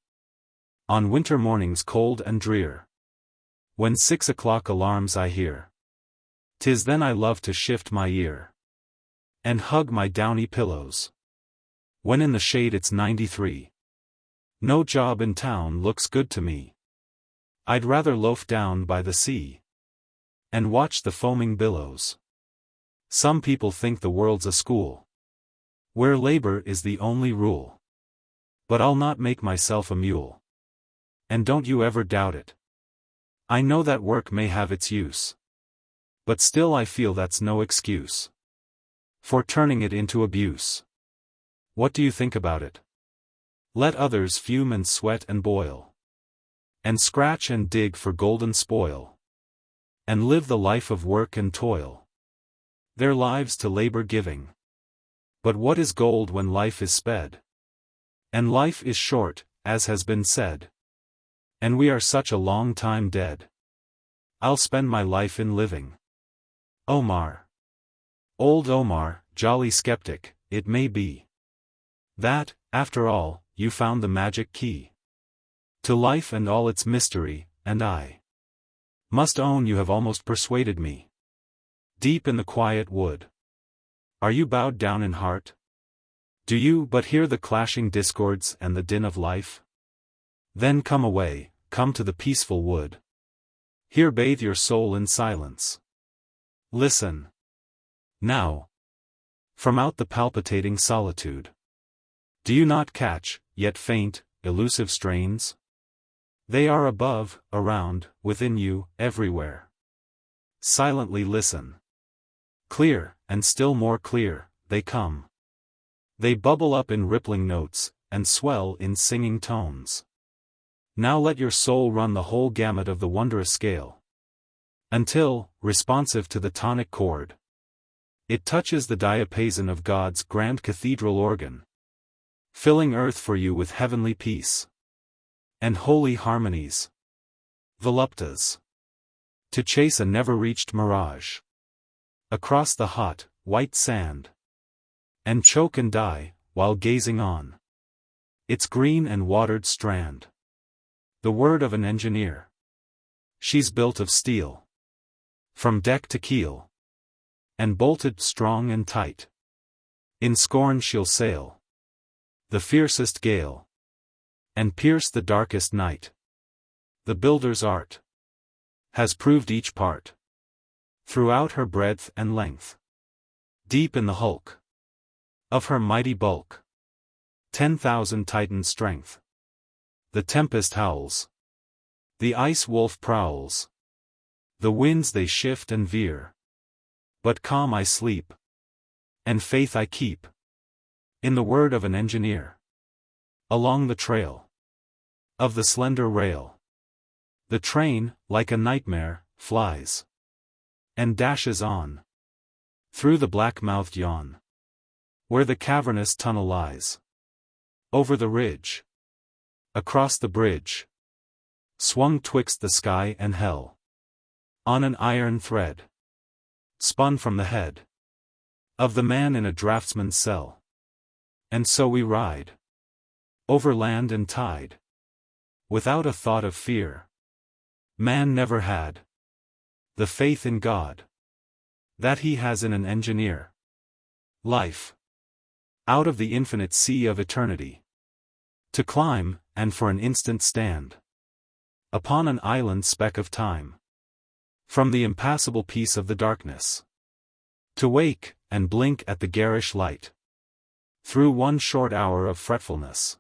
On winter mornings cold and drear, when 6 o'clock alarms I hear, 'tis then I love to shift my ear and hug my downy pillows. When in the shade it's 93. No job in town looks good to me. I'd rather loaf down by the sea and watch the foaming billows. Some people think the world's a school where labor is the only rule. But I'll not make myself a mule. And don't you ever doubt it. I know that work may have its use, but still I feel that's no excuse for turning it into abuse. What do you think about it? Let others fume and sweat and boil, and scratch and dig for golden spoil, and live the life of work and toil, their lives to labor giving. But what is gold when life is sped? And life is short, as has been said. And we are such a long time dead. I'll spend my life in living. Omar. Old Omar, jolly skeptic, it may be that, after all, you found the magic key to life and all its mystery, and I must own you have almost persuaded me. Deep in the quiet wood, are you bowed down in heart? Do you but hear the clashing discords and the din of life? Then come away, come to the peaceful wood. Here bathe your soul in silence. Listen now, from out the palpitating solitude. Do you not catch, yet faint, elusive strains? They are above, around, within you, everywhere. Silently listen. Clear, and still more clear, they come. They bubble up in rippling notes, and swell in singing tones. Now let your soul run the whole gamut of the wondrous scale, until, responsive to the tonic chord, it touches the diapason of God's grand cathedral organ, filling earth for you with heavenly peace and holy harmonies. Voluptas. To chase a never-reached mirage across the hot, white sand, and choke and die, while gazing on its green and watered strand. The word of an engineer. She's built of steel, from deck to keel, and bolted strong and tight. In scorn she'll sail the fiercest gale, and pierce the darkest night. The builder's art has proved each part throughout her breadth and length. Deep in the hulk of her mighty bulk, 10,000 Titan strength. The tempest howls, the ice wolf prowls, the winds they shift and veer. But calm I sleep, and faith I keep in the word of an engineer. Along the trail of the slender rail, the train, like a nightmare, flies and dashes on through the black-mouthed yawn, where the cavernous tunnel lies. Over the ridge, across the bridge, swung twixt the sky and hell, on an iron thread, spun from the head of the man in a draftsman's cell. And so we ride over land and tide, without a thought of fear. Man never had the faith in God that he has in an engineer. Life. Out of the infinite sea of eternity. To climb, and for an instant stand upon an island speck of time. From the impassable peace of the darkness. To wake, and blink at the garish light. Through one short hour of fretfulness.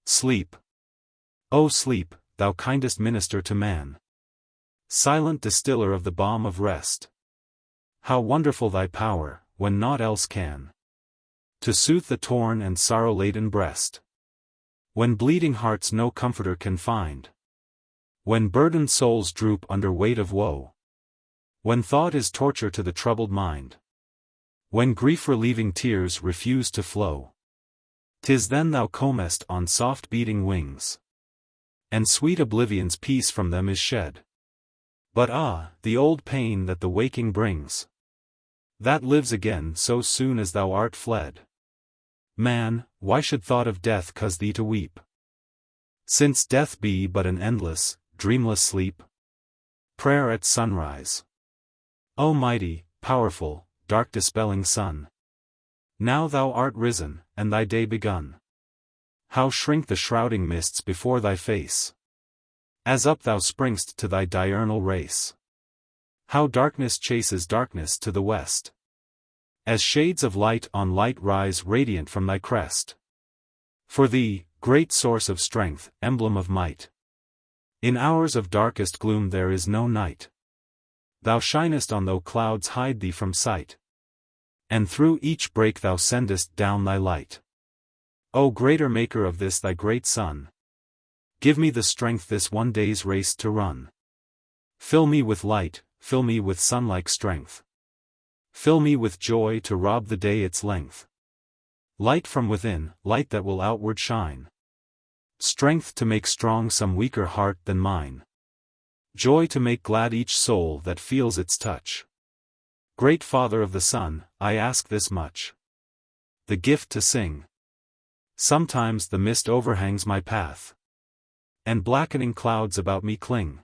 Sleep. O sleep, thou kindest minister to man. Silent distiller of the balm of rest. How wonderful thy power, when naught else can. To soothe the torn and sorrow-laden breast. When bleeding hearts no comforter can find. When burdened souls droop under weight of woe. When thought is torture to the troubled mind. When grief-relieving tears refuse to flow. 'Tis then thou comest on soft beating wings. And sweet oblivion's peace from them is shed. But ah, the old pain that the waking brings. That lives again so soon as thou art fled. Man, why should thought of death cause thee to weep? Since death be but an endless, dreamless sleep. Prayer at sunrise. O mighty, powerful, dark-dispelling sun. Now thou art risen, and thy day begun. How shrink the shrouding mists before thy face, as up thou spring'st to thy diurnal race. How darkness chases darkness to the west, as shades of light on light rise radiant from thy crest. For thee, great source of strength, emblem of might, in hours of darkest gloom there is no night. Thou shinest on though clouds hide thee from sight, and through each break thou sendest down thy light. O greater maker of this thy great sun, give me the strength this one day's race to run. Fill me with light, fill me with sun-like strength. Fill me with joy to rob the day its length. Light from within, light that will outward shine. Strength to make strong some weaker heart than mine. Joy to make glad each soul that feels its touch. Great Father of the sun, I ask this much. The gift to sing. Sometimes the mist overhangs my path, and blackening clouds about me cling.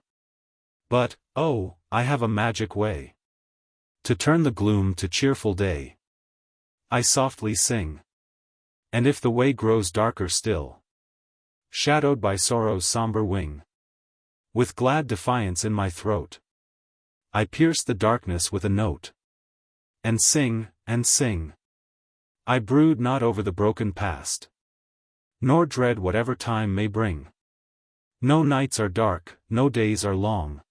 But, oh, I have a magic way to turn the gloom to cheerful day. I softly sing. And if the way grows darker still, shadowed by sorrow's somber wing, with glad defiance in my throat, I pierce the darkness with a note, and sing, and sing. I brood not over the broken past, nor dread whatever time may bring. No nights are dark, no days are long,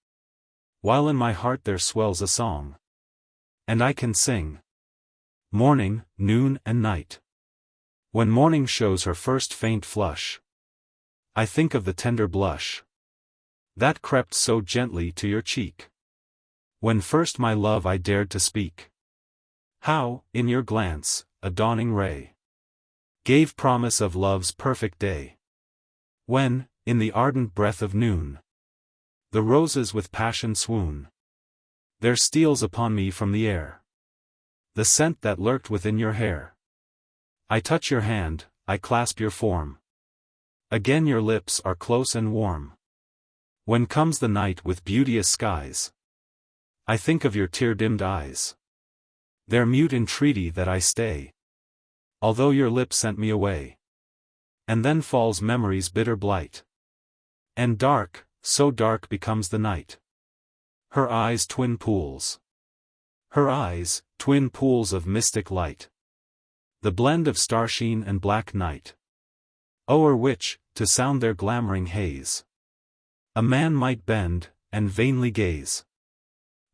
while in my heart there swells a song. And I can sing morning, noon and night. When morning shows her first faint flush, I think of the tender blush that crept so gently to your cheek, when first my love I dared to speak. How, in your glance, a dawning ray gave promise of love's perfect day. When, in the ardent breath of noon, the roses with passion swoon, there steals upon me from the air the scent that lurked within your hair. I touch your hand, I clasp your form. Again your lips are close and warm. When comes the night with beauteous skies, I think of your tear-dimmed eyes, their mute entreaty that I stay, although your lips sent me away. And then falls memory's bitter blight, and dark, so dark becomes the night. Her eyes twin pools. Her eyes, twin pools of mystic light. The blend of starsheen and black night. O'er which, to sound their glamoring haze, a man might bend, and vainly gaze.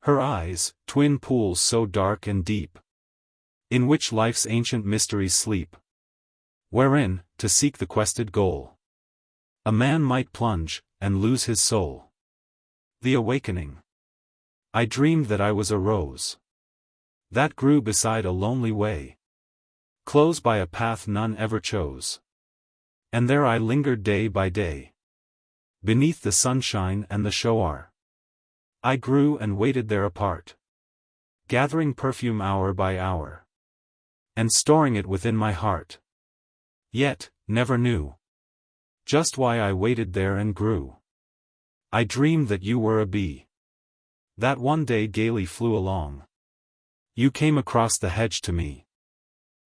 Her eyes, twin pools so dark and deep, in which life's ancient mysteries sleep, wherein, to seek the quested goal, a man might plunge, and lose his soul. The awakening. I dreamed that I was a rose that grew beside a lonely way, close by a path none ever chose. And there I lingered day by day, beneath the sunshine and the shower. I grew and waited there apart, gathering perfume hour by hour, and storing it within my heart. Yet, never knew just why I waited there and grew. I dreamed that you were a bee that one day gaily flew along. You came across the hedge to me,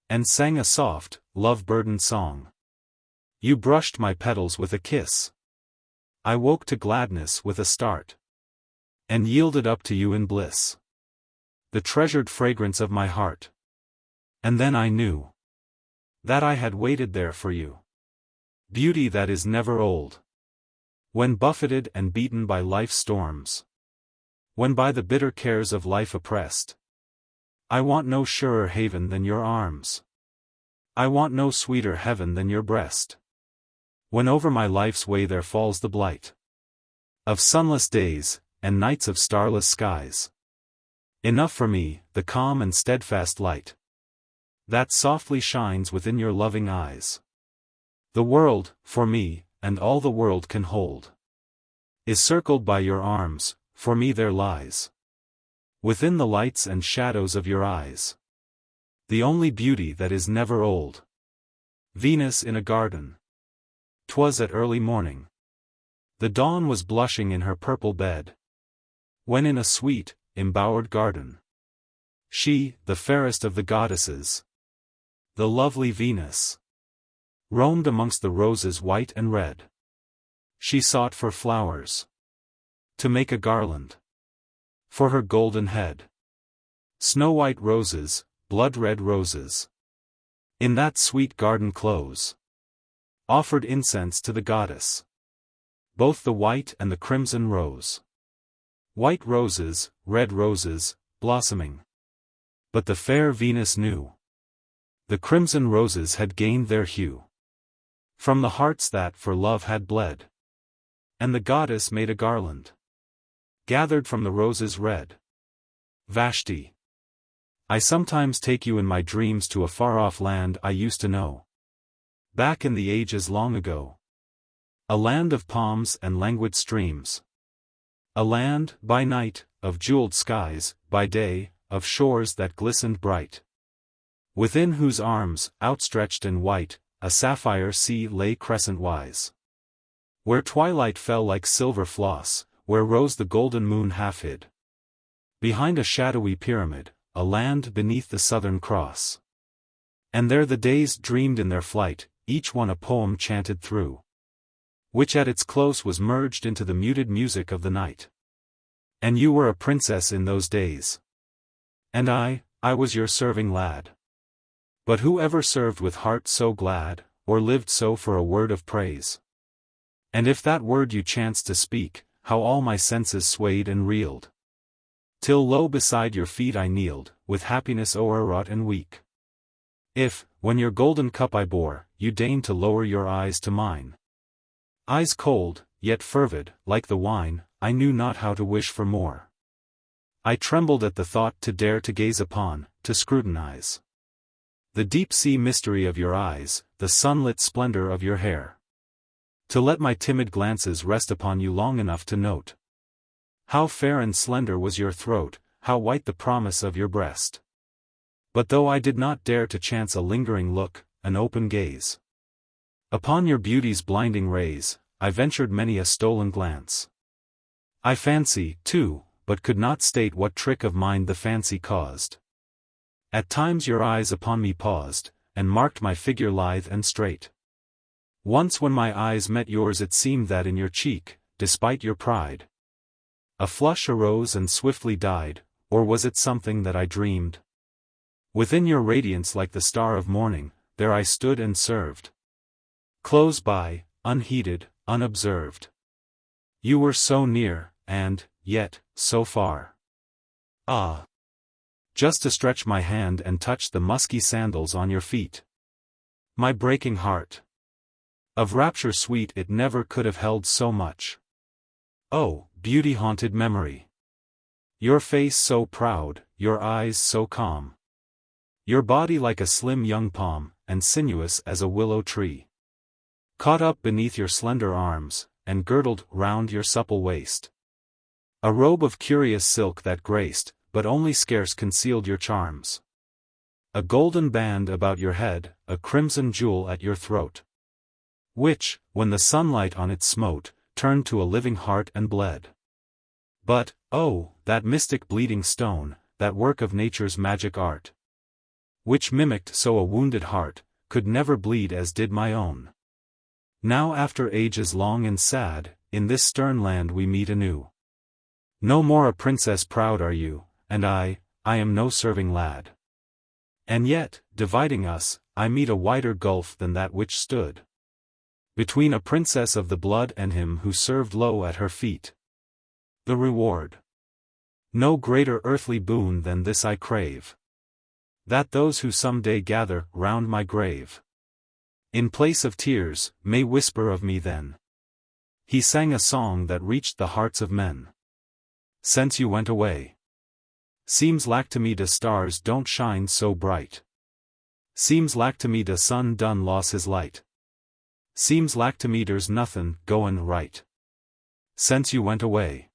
and sang a soft, love-burdened song. You brushed my petals with a kiss. I woke to gladness with a start, and yielded up to you in bliss, the treasured fragrance of my heart. And then I knew that I had waited there for you. Beauty that is never old. When buffeted and beaten by life's storms, when by the bitter cares of life oppressed, I want no surer haven than your arms. I want no sweeter heaven than your breast. When over my life's way there falls the blight of sunless days, and nights of starless skies, enough for me, the calm and steadfast light that softly shines within your loving eyes. The world, for me, and all the world can hold, is circled by your arms. For me there lies, within the lights and shadows of your eyes, the only beauty that is never old. Venus in a garden. 'Twas at early morning. The dawn was blushing in her purple bed, when in a sweet, embowered garden, she, the fairest of the goddesses, the lovely Venus, roamed amongst the roses white and red. She sought for flowers to make a garland for her golden head. Snow-white roses, blood-red roses, in that sweet garden close, offered incense to the goddess, both the white and the crimson rose. White roses, red roses, blossoming. But the fair Venus knew the crimson roses had gained their hue from the hearts that for love had bled, and the goddess made a garland gathered from the roses red. Vashti, I sometimes take you in my dreams to a far-off land I used to know, back in the ages long ago. A land of palms and languid streams. A land, by night, of jeweled skies, by day, of shores that glistened bright. Within whose arms, outstretched and white, a sapphire sea lay crescent-wise. Where twilight fell like silver floss, where rose the golden moon half-hid behind a shadowy pyramid, a land beneath the southern cross. And there the days dreamed in their flight, each one a poem chanted through, which at its close was merged into the muted music of the night. And you were a princess in those days. And I was your serving lad. But who ever served with heart so glad, or lived so for a word of praise? And if that word you chanced to speak, how all my senses swayed and reeled, till low beside your feet I kneeled, with happiness o'erwrought and weak. If, when your golden cup I bore, you deigned to lower your eyes to mine, eyes cold, yet fervid, like the wine, I knew not how to wish for more. I trembled at the thought to dare to gaze upon, to scrutinize the deep-sea mystery of your eyes, the sunlit splendor of your hair. To let my timid glances rest upon you long enough to note how fair and slender was your throat, how white the promise of your breast. But though I did not dare to chance a lingering look, an open gaze upon your beauty's blinding rays, I ventured many a stolen glance. I fancy, too, but could not state what trick of mind the fancy caused. At times your eyes upon me paused, and marked my figure lithe and straight. Once when my eyes met yours it seemed that in your cheek, despite your pride, a flush arose and swiftly died, or was it something that I dreamed? Within your radiance like the star of morning, there I stood and served. Close by, unheeded, unobserved. You were so near, and, yet, so far. Ah! Just to stretch my hand and touch the musky sandals on your feet. My breaking heart, of rapture sweet it never could have held so much. Oh, beauty-haunted memory! Your face so proud, your eyes so calm. Your body like a slim young palm, and sinuous as a willow tree. Caught up beneath your slender arms, and girdled round your supple waist. A robe of curious silk that graced, but only scarce concealed your charms. A golden band about your head, a crimson jewel at your throat, which, when the sunlight on it smote, turned to a living heart and bled. But, oh, that mystic bleeding stone, that work of nature's magic art, which mimicked so a wounded heart, could never bleed as did my own. Now after ages long and sad, in this stern land we meet anew. No more a princess proud are you, and I am no serving lad. And yet, dividing us, I meet a wider gulf than that which stood between a princess of the blood and him who served low at her feet. The reward. No greater earthly boon than this I crave, that those who some day gather round my grave, in place of tears, may whisper of me then, he sang a song that reached the hearts of men. Since you went away, seems like to me the stars don't shine so bright. Seems like to me the sun done lost his light. Seems like to me there's nothin' goin' right, since you went away.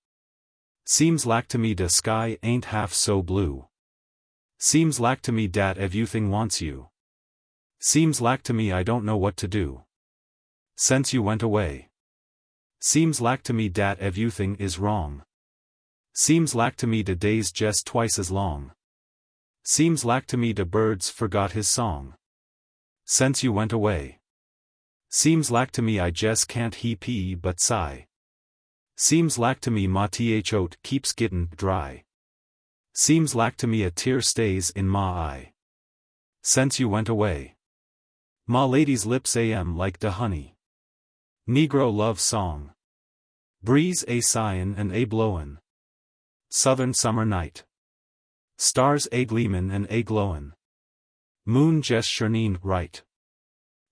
Seems like to me the sky ain't half so blue. Seems like to me dat everything wants you. Seems like to me I don't know what to do, since you went away. Seems like to me dat everything is wrong. Seems like to me the days just twice as long. Seems like to me the birds forgot his song, since you went away. Seems like to me I just can't heap but sigh. Seems like to me my throat keeps gettin' dry. Seems like to me a tear stays in my eye, since you went away. My lady's lips am like the honey. Negro love song. Breeze a sighin' and a blowin'. Southern summer night. Stars a gleamin' and a glowin'. Moon just shining right.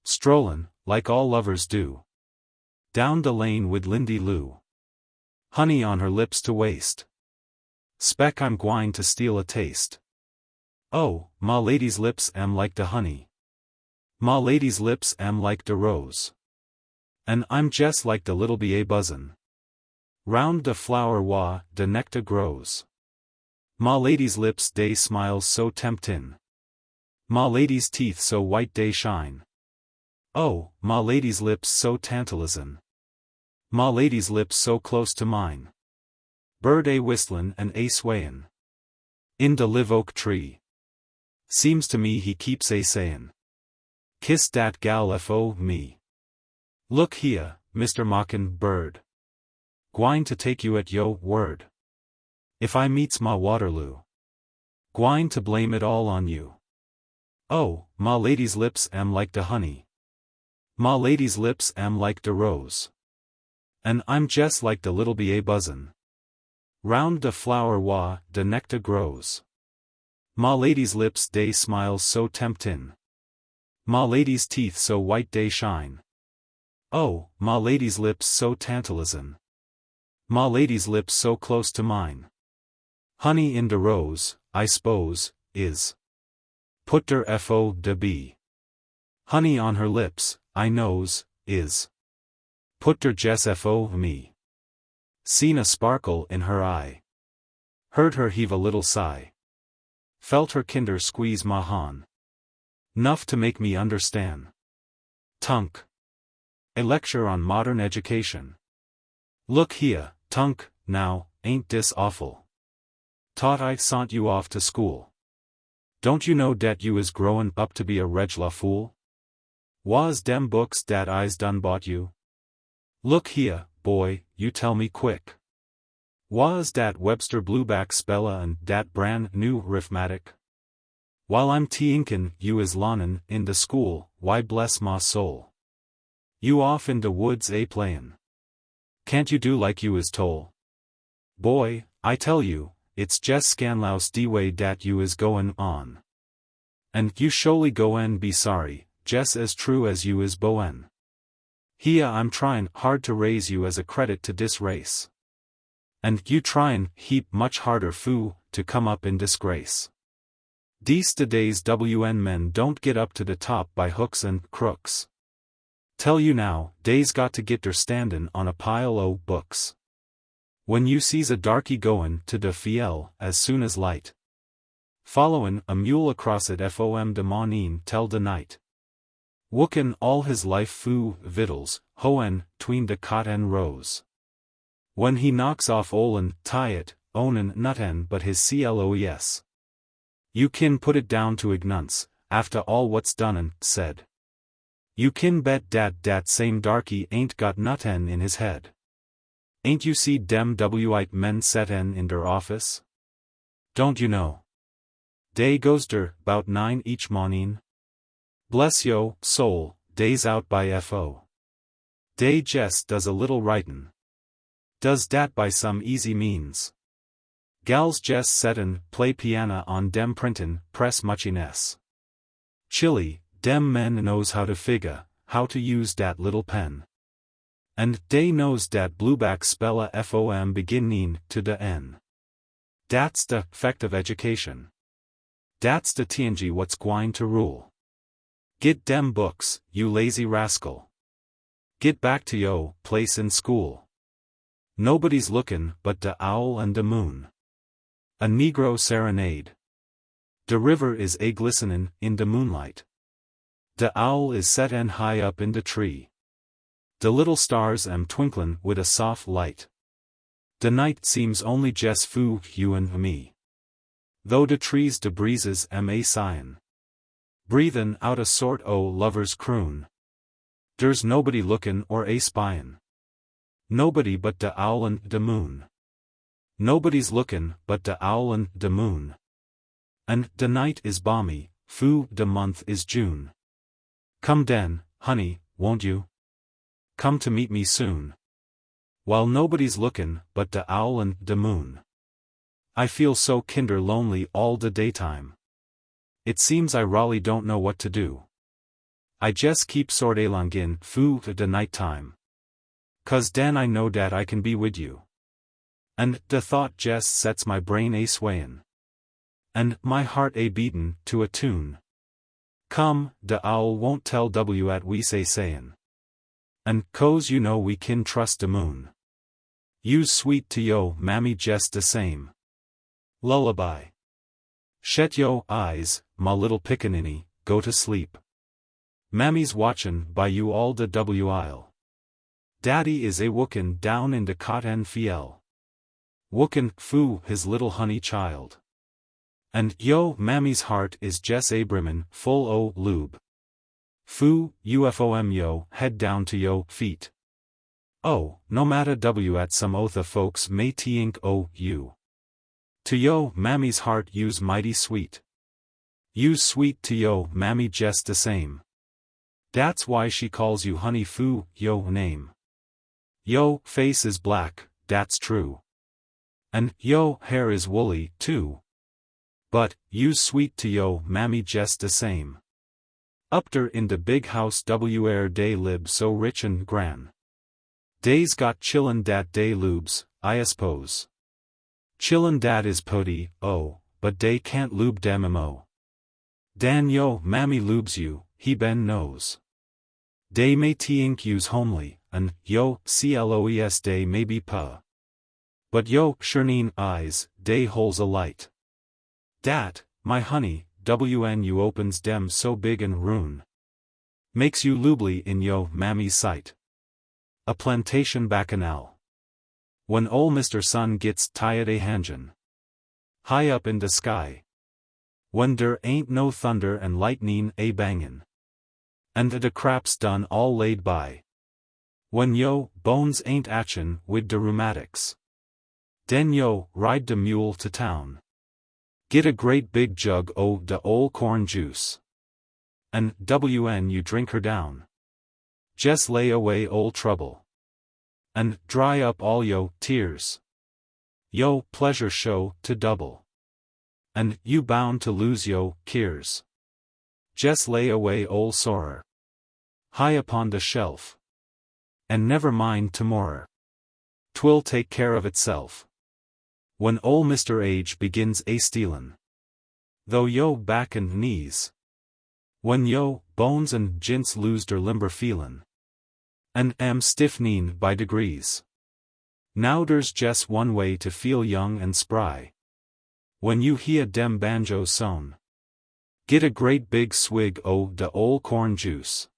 Strollin', like all lovers do, down the lane with Lindy Lou. Honey on her lips to waste. Speck I'm gwine to steal a taste. Oh, my lady's lips am like the honey. My lady's lips am like the rose. And I'm just like the little bee a buzzin'. Round the flower wa the nectar grows. My lady's lips they smiles so temptin'. My lady's teeth so white they shine. Oh, my lady's lips so tantalizin'. My lady's lips so close to mine. Bird a whistlin' and a swayin'. In the live oak tree. Seems to me he keeps a sayin'. Kiss dat gal fo me. Look here, Mr. Mockin' Bird. Gwine to take you at yo word. If I meets ma Waterloo, gwine to blame it all on you. Oh, ma lady's lips am like the honey. My lady's lips am like the rose. And I'm just like the little bee a buzzin'. Round the flower wa the nectar grows. My lady's lips they smiles so temptin'. My lady's teeth so white they shine. Oh, my lady's lips so tantalizin'. My lady's lips so close to mine. Honey in the rose, I s'pose, is put der fo de bee. Honey on her lips, I knows, is put der jes fo me. Seen a sparkle in her eye. Heard her heave a little sigh. Felt her kinder squeeze ma han. Nuff to make me understand. Tunk. A lecture on modern education. Look here, Tunk, now, ain't dis awful? Taught I sont you off to school. Don't you know dat you is growin' up to be a reg'lar fool? Was dem books dat I's done bought you? Look here, boy, you tell me quick. Was dat Webster Blueback Spella and dat brand new Rifmatic? While I'm tinkin' you is lonin' in the school, why bless my soul. You off in the woods a playin'. Can't you do like you is tole? Boy, I tell you, it's just scanlouse de way dat you is goin' on. And you sho'ly goin' be sorry, jes as true as you is boen. Here I'm tryin' hard to raise you as a credit to dis race. And you tryin' heap much harder foo, to come up in disgrace. Dese de days WN men don't get up to the top by hooks and crooks. Tell you now, dey's got to get der standin' on a pile o' books. When you sees a darky goin' to de fiel as soon as light, followin' a mule across it fom de mornin' tell de night. Wookin' all his life foo, vittles, hoen, tween de cot and rose. When he knocks off Olin, tie it, onen nutten but his cloes. You kin put it down to ignunce, after all what's done and said. You kin bet dat same darky ain't got nutten in his head. Ain't you see dem white men set'n in der office? Don't you know? Dey goes der, 'bout 9 each morning. Bless yo, soul, dey's out by fo. Dey jest does a little writin'. Does dat by some easy means. Gals jest set'n, play piano on dem printin', press muchiness. Chilly, dem men knows how to figure, how to use dat little pen. And dey knows dat blueback spella fom beginning to de n. Dat's de effect of education. Dat's de TNG what's gwine to rule. Get dem books, you lazy rascal. Get back to yo place in school. Nobody's lookin' but de owl and de moon. A Negro serenade. De river is a glistenin' in de moonlight. De owl is set'n high up in de tree. De little stars am twinklin' wid a soft light. De night seems only jes' fu you and me. Though de trees de breezes am a sighin'. Breathin' out a sort o' lover's croon. Der's nobody lookin' or a spyin'. Nobody but de owl and de moon. Nobody's lookin' but de owl and de moon. And de night is balmy, fu de month is June. Come den, honey, won't you? Come to meet me soon. While nobody's lookin' but de owl and de moon. I feel so kinder lonely all de daytime. It seems I rolly don't know what to do. I jes keep sort alongin' fu de night time. 'Cause den I know dat I can be wid you. And de thought jes sets my brain a swayin'. And my heart a beatin' to a tune. Come, de owl won't tell w at we sayin'. And 'cause you know we kin trust de moon. You's sweet to yo mammy jes de same. Lullaby. Shet yo eyes, ma little pickaninny, go to sleep. Mammy's watchin' by you all de while. Daddy is a wookin' down in de cot en fiel. Wookin' fu his little honey child. And yo mammy's heart is jes a brimmin' full o' lube. Fu, ufom yo head down to yo feet. Oh, no matter w at some other folks may tink o you. To yo mammy's heart you's mighty sweet. You's sweet to yo mammy jes the same. Dat's why she calls you honey fu yo name. Yo face is black, dat's true. And yo hair is woolly too. But you's sweet to yo mammy jes the same. Up der in de big house where dey lib so rich and gran. Dey's got chillin' dat dey lubes, I suppose. Chillin' dat is putty, oh, but dey can't lube dem mo. Dan yo mammy lubes you, he ben knows. Dey may tink you's homely, and yo cloes dey may be puh. But yo churneen eyes, dey holes a light. Dat, my honey, when you opens dem so big and roon. Makes you lubely in yo mammy's sight. A plantation bacchanal. When ol' Mr. Sun gets tired a hangin'. High up in the sky. When der ain't no thunder and lightnin' a bangin'. And de crap's done all laid by. When yo bones ain't atchin' wid de rheumatics. Den yo ride de mule to town. Get a great big jug o' de ol' corn juice. And when you drink her down. Jes lay away ol' trouble. And dry up all yo tears. Yo pleasure show to double. And you bound to lose yo keers. Jes lay away ol' sorrer. High upon the shelf. And never mind tomorrer. 'Twill take care of itself. When ol' Mr. Age begins a stealin'. Though yo back and knees. When yo bones and jints lose der limber feelin'. And am stiffening by degrees. Now der's jes one way to feel young and spry. When you hear dem banjos sewn. Get a great big swig o' de ol' corn juice.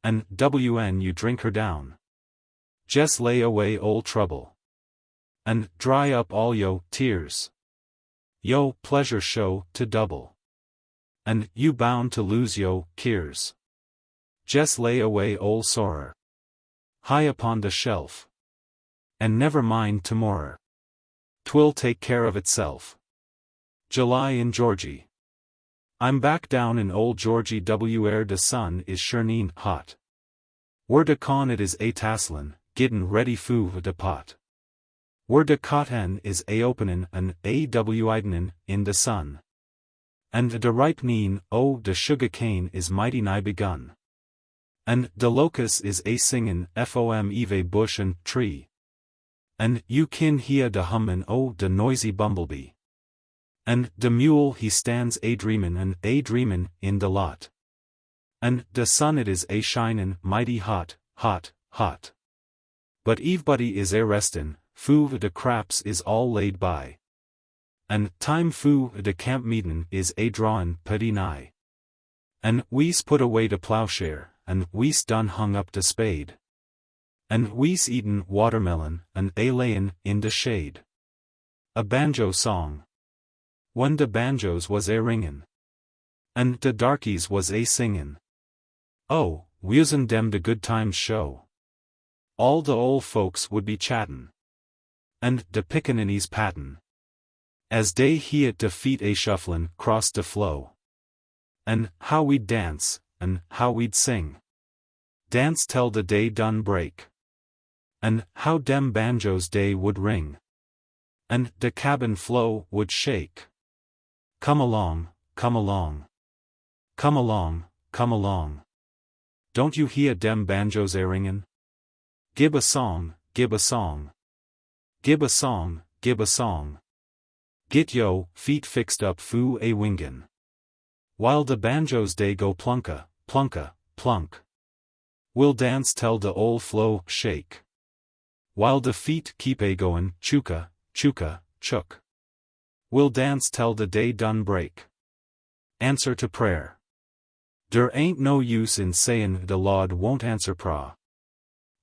And when you drink her down. Jes lay away ol' trouble. and dry up all yo tears. Yo pleasure show to double. And you bound to lose yo cares. Jes lay away ol' sorrer. High upon the shelf. And never mind tomorrer. 'Twill take care of itself. July in Georgie. I'm back down in old Georgie where de sun is sure hot. Where de con it is a tasselin, gittin' ready fu de pot. Where de cotton is a openin' and a widenin' in de sun. And de ripenin' o de sugar cane is mighty nigh begun. And de locust is a singin' fom eve bush and tree. And you kin hear de hummin' o de noisy bumblebee. And de mule he stands a dreamin' in de lot. And de sun it is a shinin' mighty hot, hot, hot. But everybody is a restin', fu de craps is all laid by. And time fu de camp meetin' is a drawin' putty nigh. And we's put away de plowshare, and we's done hung up de spade. And we's eatin' watermelon, and a layin' in de shade. A banjo song. When de banjos was a ringin'. And de darkies was a singin'. Oh, where'n dem de good times show. All de ol' folks would be chattin'. And de pickaninnies pattin'. As dey hear de feet a shufflin' cross de flow. And how we'd dance, and how we'd sing. Dance till the day done break. And how dem banjos day would ring. And de cabin floor would shake. Come along, come along. Come along, come along. Don't you hear dem banjos a ringin'? Gib a song, gib a song. Gib a song, gib a song. Git yo feet fixed up fu a wingin'. While de banjos dey go plunka, plunka, plunk. We'll dance till de ol' flow shake. While de feet keep a goin' chuka, chuka, chuk. We'll dance till the day done break. Answer to prayer. Der ain't no use in sayin' de Lord won't answer pra.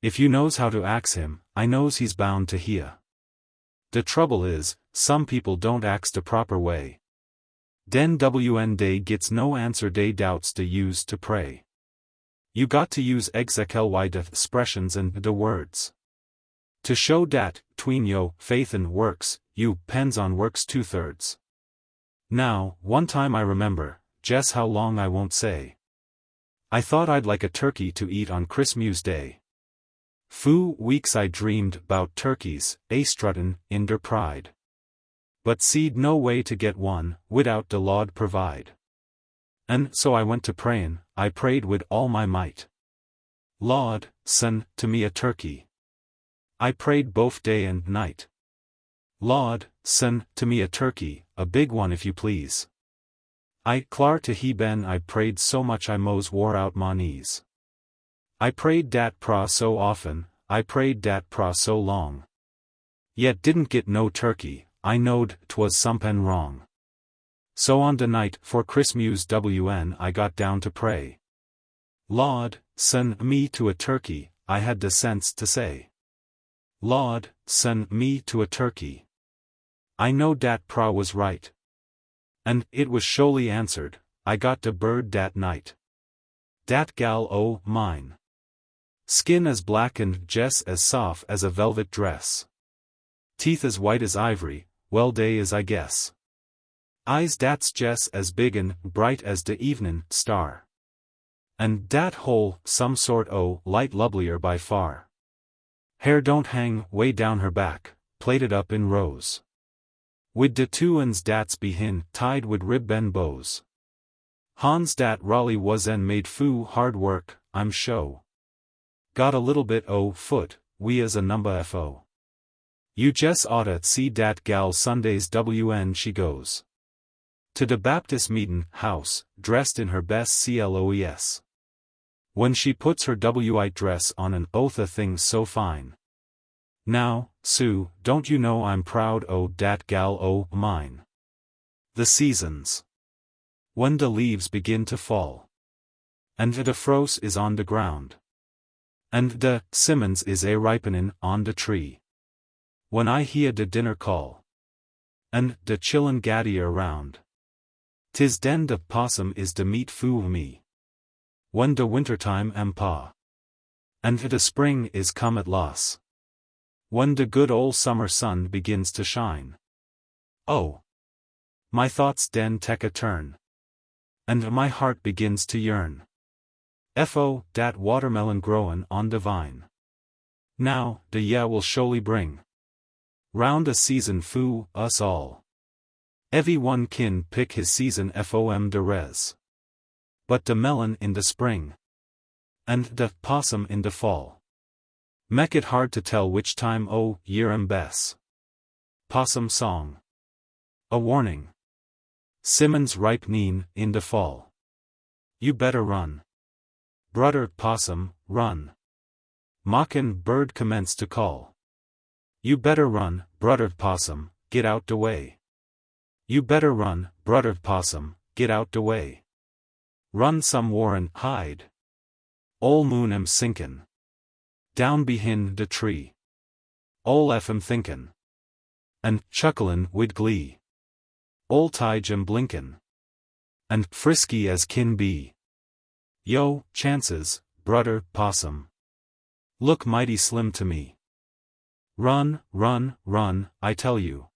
If you knows how to ax him, I knows he's bound to hear. De trouble is, some people don't ax de proper way. Den wn dey gits no answer dey doubts to use to pray. You got to use exactly de expressions and de words. To show dat, tween yo, faith and works, you pens on works 2/3. Now, one time I remember, jes how long I won't say. I thought I'd like a turkey to eat on Christmas Day. Fu weeks I dreamed 'bout turkeys, a struttin' in der pride. But seed no way to get one, widout de Lord provide. And so I went to prayin', I prayed wid all my might. Lord, send to me a turkey. I prayed both day and night. Lord, send to me a turkey, a big one if you please. I clar to he ben I prayed so much I mos wore out my knees. I prayed dat pra so often, I prayed dat pra so long. Yet didn't get no turkey, I knowed 'twas somepen wrong. So on de night for Christmas I got down to pray. Lord, send me to a turkey, I had the sense to say. Lord, send me to a turkey. I know dat pra was right. And it was surely answered, I got de bird dat night. Dat gal o' mine. Skin as black and jes as soft as a velvet dress. Teeth as white as ivory, well day as I guess. Eyes dat's jes as big and bright as de evenin' star. And dat whole, some sort o' light lovelier by far. Hair don't hang way down her back, plaited up in rows. Wid de two ends dat's behin tied wid ribbon bows. Hans dat Raleigh was en made fu hard work, I'm sho. Got a little bit o' foot, we as a number fo. You jes oughta see dat gal Sundays when she goes to de Baptist meetin' house, dressed in her best clothes. When she puts her white dress on an oath a thing's so fine. Now, Sue, don't you know I'm proud o' dat gal o' mine. The seasons. When de leaves begin to fall. And de frost is on de ground. And de simmons is a ripenin' on de tree. When I hear de dinner call, and de chillin' gaddy around, 'tis den de possum is de meat foo me. When de wintertime am pa, and de spring is come at loss. When de good ol' summer sun begins to shine. Oh, my thoughts den take a turn, and my heart begins to yearn. Fo, dat watermelon growin' on de vine. Now, de year will surely bring round a season foo us all. Every one kin pick his season fom de res. But de melon in de spring, and de possum in de fall, mek it hard to tell which time o' year am best. Possum song. A warning. Simmons ripening in de fall. You better run, brudder possum, run. Mockin' bird commenced to call. You better run, brudder possum, get out de way. You better run, brudder possum, get out de way. Run somewhere and hide. Ol' moon am sinkin' down behind de tree. Ol' am thinkin' and chucklin' wid glee. Ol' tige am blinkin' and frisky as kin be. Yo, chances, brudder possum, look mighty slim to me. Run, run, run, I tell you.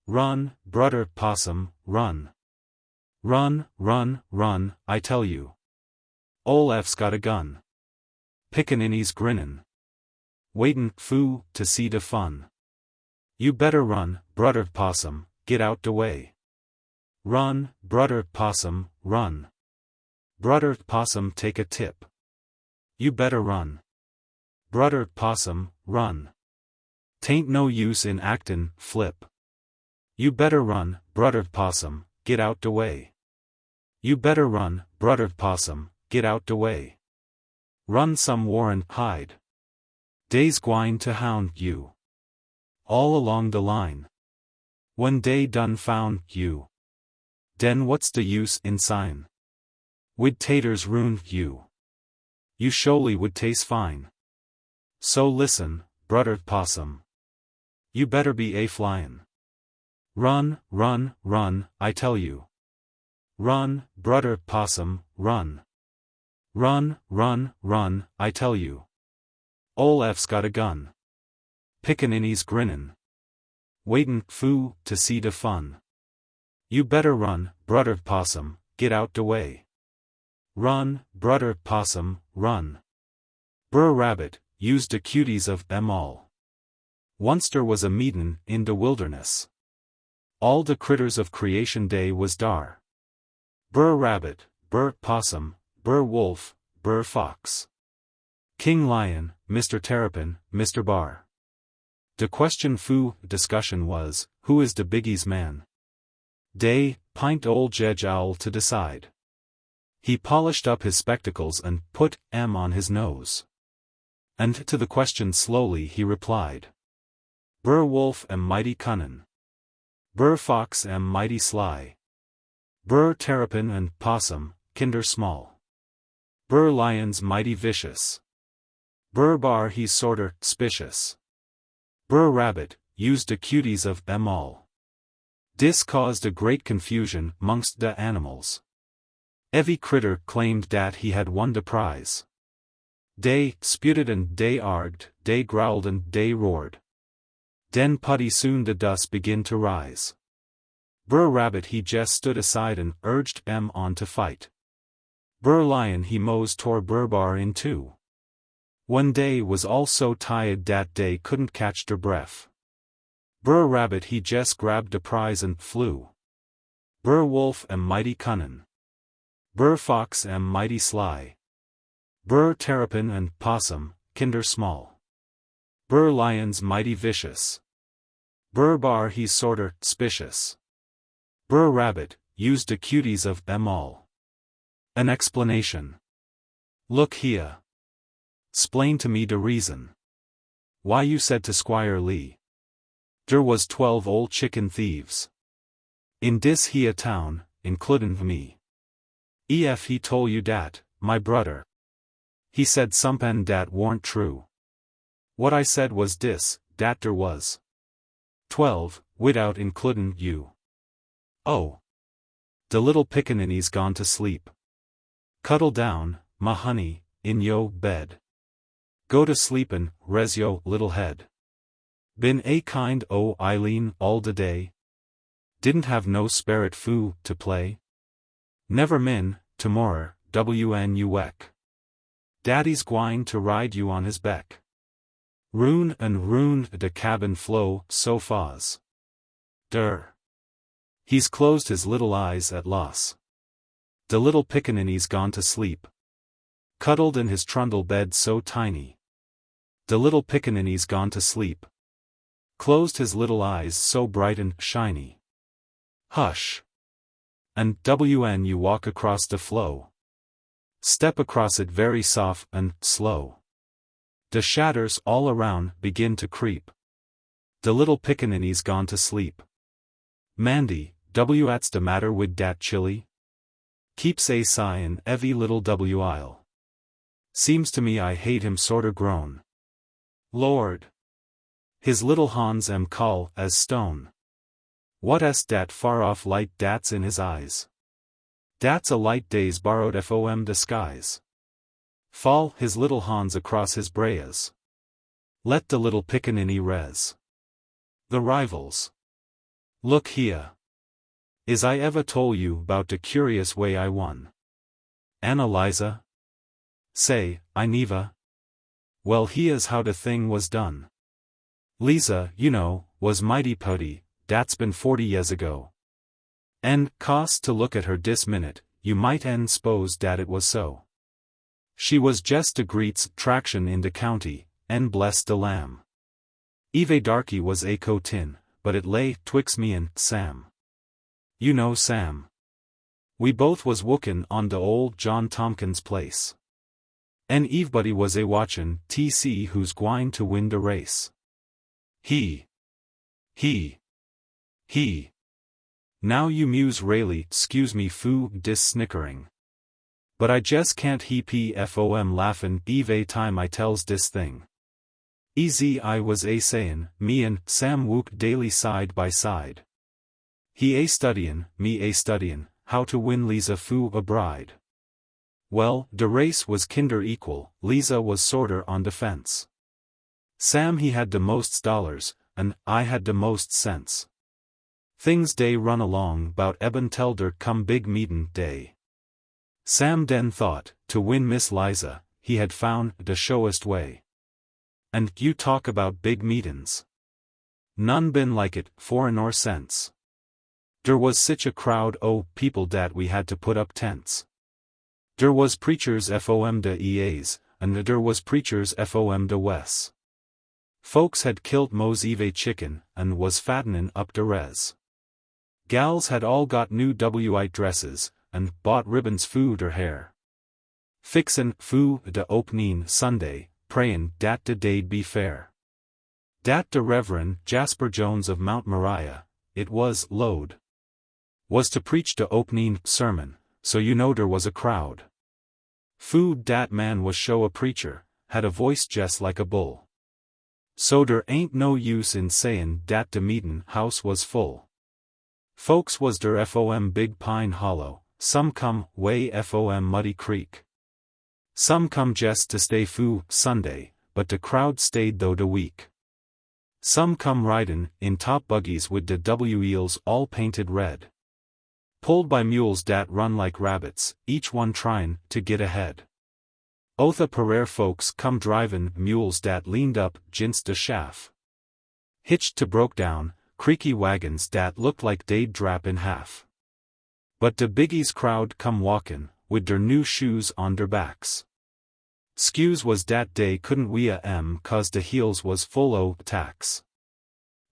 Run, brudder possum, run. Run, run, run, I tell you. Ol' F's got a gun. Pickaninny's grinnin', waitin' foo to see de fun. You better run, brudder possum, get out de way. Run, brudder possum, run. Brudder possum take a tip. You better run, brudder possum, run. 'Tain't no use in actin' flip. You better run, brudder possum, get out de way. You better run, brudder possum, get out de way. Run somewhere and hide. Dey's gwine to hound you all along de line. When dey done found you, den what's de use in sign? Wid taters ruin you. You surely would taste fine. So listen, brudder possum. You better be a flyin'. Run, run, run, I tell you. Run, brudder possum, run. Run, run, run, I tell you. Ol' F's got a gun. Pickaninny's grinnin', waitin' foo to see de fun. You better run, brudder possum, get out de way. Run, brudder possum, run. Brer Rabbit used de cuties of them all. Once was a meetin' in de wilderness. All de critters of creation day was dar. Brer Rabbit, Brer Possum, Brer Wolf, Brer Fox, King Lion, Mr. Terrapin, Mr. Bar. De question foo discussion was, who is de biggest man? Dey pint ol' Jedge Owl to decide. He polished up his spectacles and put M on his nose. And to the question slowly he replied. Brer Wolf am mighty cunnin'. Brer Fox am mighty sly. Brer Terrapin and Possum, kinder small. Brer Lion's mighty vicious. Brer Bar he's sorter spicious. Brer Rabbit used de cuties of them all. Dis caused a great confusion mongst de animals. Every critter claimed dat he had won de prize. Dey sputed and dey argued, dey growled and dey roared. Den putty soon de dust begin to rise. Brer Rabbit he jest stood aside and urged em on to fight. Brer Lion he mosed tore Brer Bar in two. One day was all so tired dat dey couldn't catch der breath. Brer Rabbit he jest grabbed de prize and flew. Brer Wolf am mighty cunnin'. Brer Fox am mighty sly. Brer Terrapin and Possum, kinder small. Brer Lion's mighty vicious. Brer Bar he's sorter spicious. Brer Rabbit used de cuties of them all. An explanation. Look here. 'Splain to me de reason why you said to Squire Lee der was 12 old chicken thieves in dis here town, includin' me. Ef he tole you dat, my brudder, he said somepen dat warn't true. What I said was dis, dat der was 12, Widout includin' you. Oh. De little pickaninny's gone to sleep. Cuddle down, ma honey, in yo bed. Go to sleepin', res yo little head. Been a kind o' Eileen all de day. Didn't have no sperrit foo to play. Never min, tomorrer, wn you weck. Daddy's gwine to ride you on his beck. Roon and roon de cabin flow so faz. He's closed his little eyes at loss. De little pickaninny's gone to sleep. Cuddled in his trundle bed so tiny. De little pickaninny's gone to sleep. Closed his little eyes so bright and shiny. Hush. And when you walk across the flow. Step across it very soft and slow. De shadders all around begin to creep. De little pickaninny's gone to sleep. Mandy, what's de matter wid dat chilly? Keeps a sighin' evy little while. Seems to me I hate him sorter grown. Lord. His little Hans am call as stone. What est dat far off light dat's in his eyes? Dat's a light day's borrowed from the skies. Fall his little Hans across his brayas. Let the little pickaninny res. The rivals. Look here. Is I ever tole you 'bout de curious way I won? Annalisa? Say, I neva. Well, here's how de thing was done. Lisa, you know, was mighty putty, dat's been 40 years ago. And, cost to look at her dis minute, you might en s'pose dat it was so. She was jest de greats traction in de county, en bless de lamb. Eve Darky was a cotin, but it lay twixt me and Sam. You know Sam. We both was wookin' on de old John Tompkins place. En everybody was a watchin' TC who's gwine to win de race. He. Now you muse rayly, 'scuse me foo dis snickering. But I jest can't fom laughin' eve time I tells dis thing. Easy I was a sayin', me and Sam wook daily side by side. He a studyin', me a studyin', how to win Lisa foo a bride. Well, de race was kinder equal, Lisa was sorter on de fence. Sam he had de most dollars, and I had de most sense. Things dey run along 'bout eben tell der come big meetin' day. Sam den thought, to win Miss Liza, he had found de showest way. And you talk about big meetin's. None been like it, foreign or sense. Der was sich a crowd o' people dat we had to put up tents. Der was preachers from de EAs, and der was preachers from de Wes. Folks had killed Mo's Eve chicken, and was fattenin' up de res. Gals had all got new white dresses, and bought ribbons foo der hair. Fixin' foo de opening Sunday, prayin' dat de day'd be fair. Dat de Reverend Jasper Jones of Mount Moriah, it was, load. Was to preach de opening sermon, so you know der was a crowd. Foo dat man was show a preacher, had a voice jest like a bull. So der ain't no use in sayin' dat de meetin' house was full. Folks was der from Big Pine Hollow, some come way from Muddy Creek. Some come jest to stay foo Sunday, but de crowd stayed though de week. Some come ridin' in top buggies wid de wheels all painted red. Pulled by mules dat run like rabbits, each one tryin' to git ahead. Otha Pereire folks come drivin' mules dat leaned up jinst de shaft. Hitched to broke down, creaky wagons dat looked like dey'd drap in half. But de biggies crowd come walkin', wid der new shoes on der backs. 'Scuse was dat day couldn't we cause de heels was full o' tacks.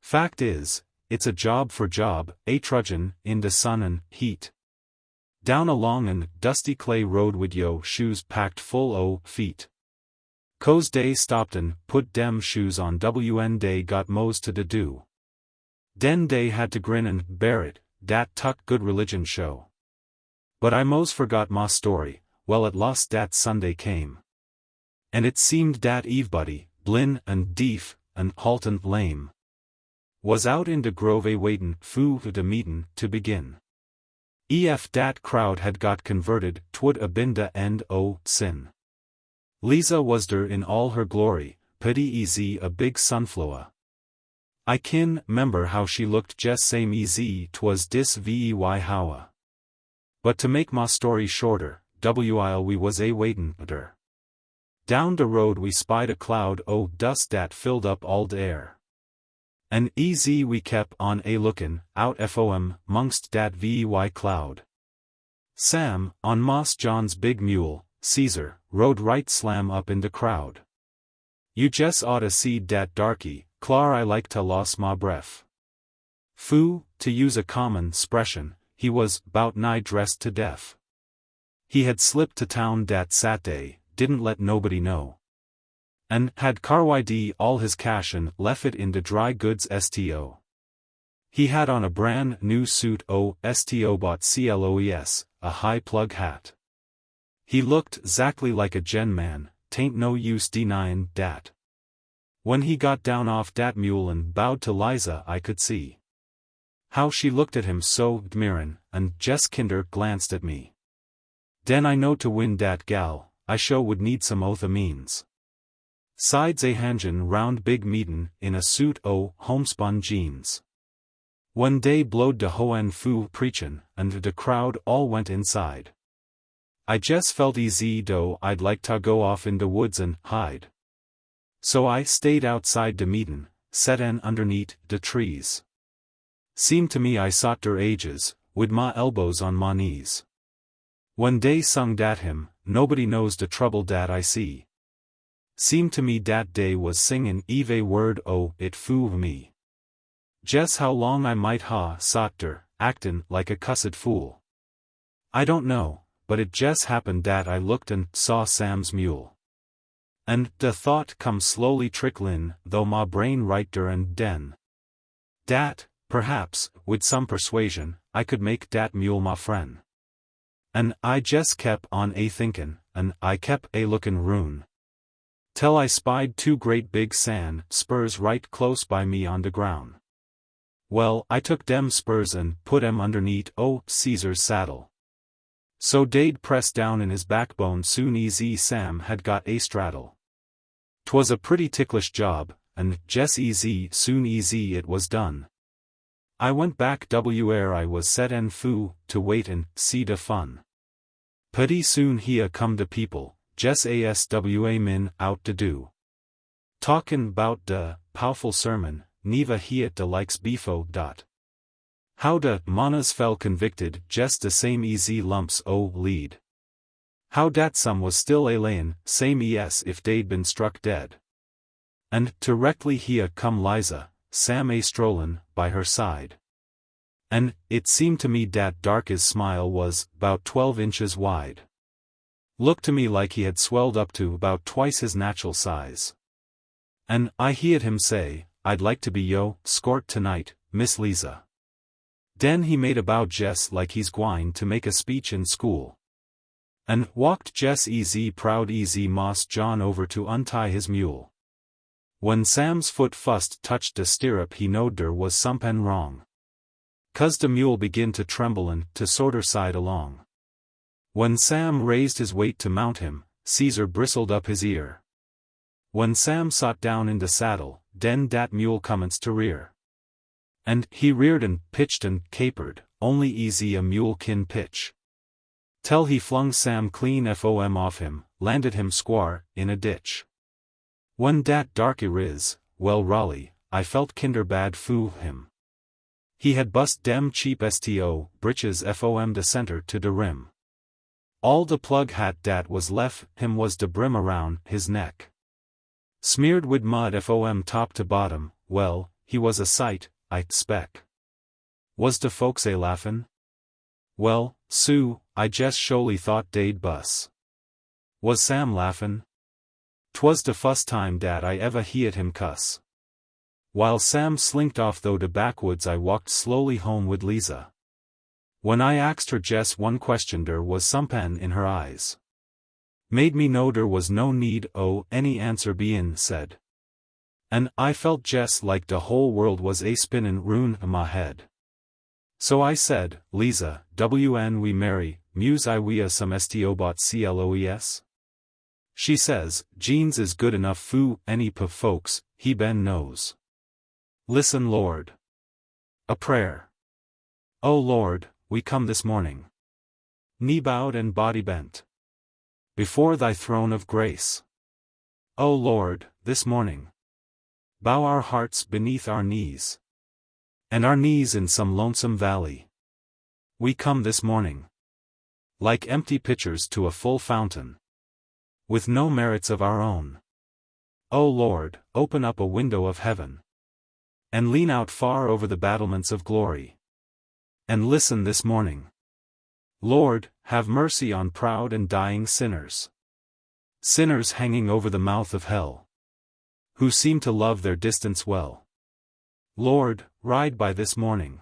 Fact is, it's a job for job, a trudgin' in de sun and heat. Down along an dusty clay road wid yo shoes packed full o' feet. 'Cause dey stopped and put dem shoes on when dey got mos to de do. Den dey had to grin and bear it, dat tuck good religion show. But I mos forgot ma story, well at last dat Sunday came. And it seemed dat everybody, blin and deef, and haltin' lame. Was out in de grove a waitin' fu de meetin' to begin. Ef dat crowd had got converted, 'twould a been de end o' sin. Liza was der in all her glory, pity easy a big sunflower. I kin 'member how she looked jes same easy 'twas dis vey howa. But to make ma story shorter, while we was a waitin' der. Down de road we spied a cloud o' dust dat filled up all de air. And easy we kep on a lookin' out fom 'mongst dat vey cloud. Sam, on Moss John's big mule, Caesar, rode right slam up in de crowd. You jes oughta seed dat darky, clar I like ta loss ma breath. Fu, to use a common 'spression, he was 'bout nigh dressed to death. He had slipped to town dat Saturday, didn't let nobody know. And had carwid all his cash and left it in de dry goods sto. He had on a brand new suit o sto bought cloes, a high plug hat. He looked zactly like a gentleman, tain't no use denyin' dat. When he got down off dat mule and bowed to Liza I could see how she looked at him so admirin', and jes kinder glanced at me. Den I know to win dat gal, I sho would need some other means. Sides a hanjin' round big meetin' in a suit o' homespun jeans. One day blowed de hoen fu preachin', and de crowd all went inside. I jes felt easy dough I'd like ta go off in de woods and hide. So I stayed outside de meetin', settin' underneath de trees. Seemed to me I sought der ages, wid ma elbows on ma knees. When day sung dat hymn, nobody knows de trouble dat I see. Seemed to me dat day was singin' eve word o' it fu me. Jes how long I might ha sought der, actin' like a cussed fool. I don't know, but it jes happened dat I looked and saw Sam's mule. And de thought come slowly tricklin', though ma brain right der and den. Dat, perhaps, wid some persuasion, I could make dat mule ma friend. And I jes kep on a thinkin', and I kep a lookin' roon. Till I spied two great big sand spurs right close by me on de ground. Well, I took dem spurs and put 'em underneath o' Caesar's saddle. So dey'd press down in his backbone soon easy Sam had got a straddle. 'Twas a pretty ticklish job, and jes easy soon easy it was done. I went back where I was set en fu, to wait and see de fun. Putty soon he come de people, jes aswa min out to do. Talkin' 'bout de powerful sermon, neva hiet de likes befo dot. How de manas fell convicted jes de same easy lumps o lead. How dat some was still a layin', same if dey'd been struck dead. And directly he come Liza, Sam a strollin' by her side. And it seemed to me dat dark's smile was 'bout 12 inches wide. Looked to me like he had swelled up to 'bout twice his natural size. And I heard him say, I'd like to be yo' skort tonight, Miss Liza. Den he made a bow jes like he's gwine to make a speech in school. And walked jes easy proud easy Moss John over to untie his mule. When Sam's foot fust touched de stirrup he knowed der was somepen wrong. 'Cause de mule begin to tremble and to sorter side along. When Sam raised his weight to mount him, Caesar bristled up his ear. When Sam sot down in de saddle, den dat mule commenced to rear. And he reared and pitched and capered, only easy a mule kin pitch. Till he flung Sam clean fom off him, landed him squar, in a ditch. When dat darky riz, well Raleigh, I felt kinder bad fu him. He had bust dem cheap sto britches fom de center to de rim. All de plug hat dat was lef him was de brim around his neck. Smeared wid mud fom top to bottom, well, he was a sight, I spec. Was de folks a laughin'? Well, Sue, I jes sholy thought dey'd bus. Was Sam laughin'? 'Twas de fust time dat I ever heerd him cuss. While Sam slinked off through de backwoods I walked slowly home with Liza. When I asked her jes one question der was somepen in her eyes. Made me know der was no need o' any answer bein' said. And I felt just like the whole world was a spinnin' round my head. So I said, Lisa, when we marry, muse I we a some stobot cloes? She says, jeans is good enough foo any p folks, he ben knows. Listen Lord. A prayer. O Lord, we come this morning, knee bowed and body bent, before thy throne of grace. O Lord, this morning, bow our hearts beneath our knees, and our knees in some lonesome valley. We come this morning, like empty pitchers to a full fountain, with no merits of our own. O Lord, open up a window of heaven, and lean out far over the battlements of glory, and listen this morning. Lord, have mercy on proud and dying sinners, sinners hanging over the mouth of hell, who seem to love their distance well. Lord, ride by this morning,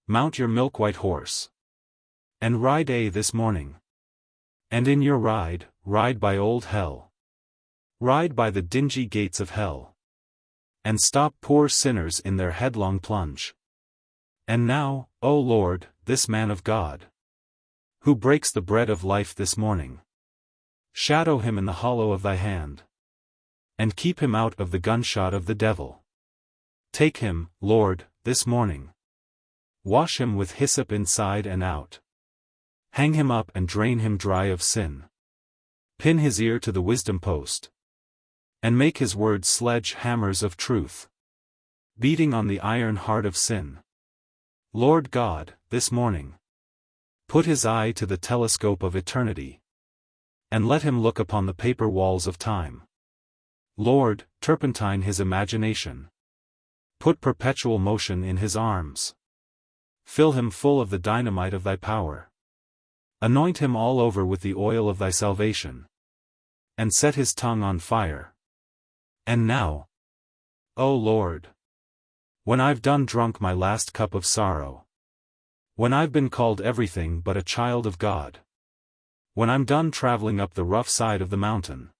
mount your milk-white horse, and ride this morning, and in your ride, ride by old hell, ride by the dingy gates of hell, and stop poor sinners in their headlong plunge. And now, O Lord, this man of God, who breaks the bread of life this morning, shadow him in the hollow of thy hand, and keep him out of the gunshot of the devil. Take him, Lord, this morning. Wash him with hyssop inside and out. Hang him up and drain him dry of sin. Pin his ear to the wisdom post, and make his words sledge-hammers of truth, beating on the iron heart of sin. Lord God, this morning, put his eye to the telescope of eternity, and let him look upon the paper walls of time. Lord, turpentine his imagination. Put perpetual motion in his arms. Fill him full of the dynamite of thy power. Anoint him all over with the oil of thy salvation, and set his tongue on fire. And now, O Lord, when I've done drunk my last cup of sorrow, when I've been called everything but a child of God, when I'm done traveling up the rough side of the mountain,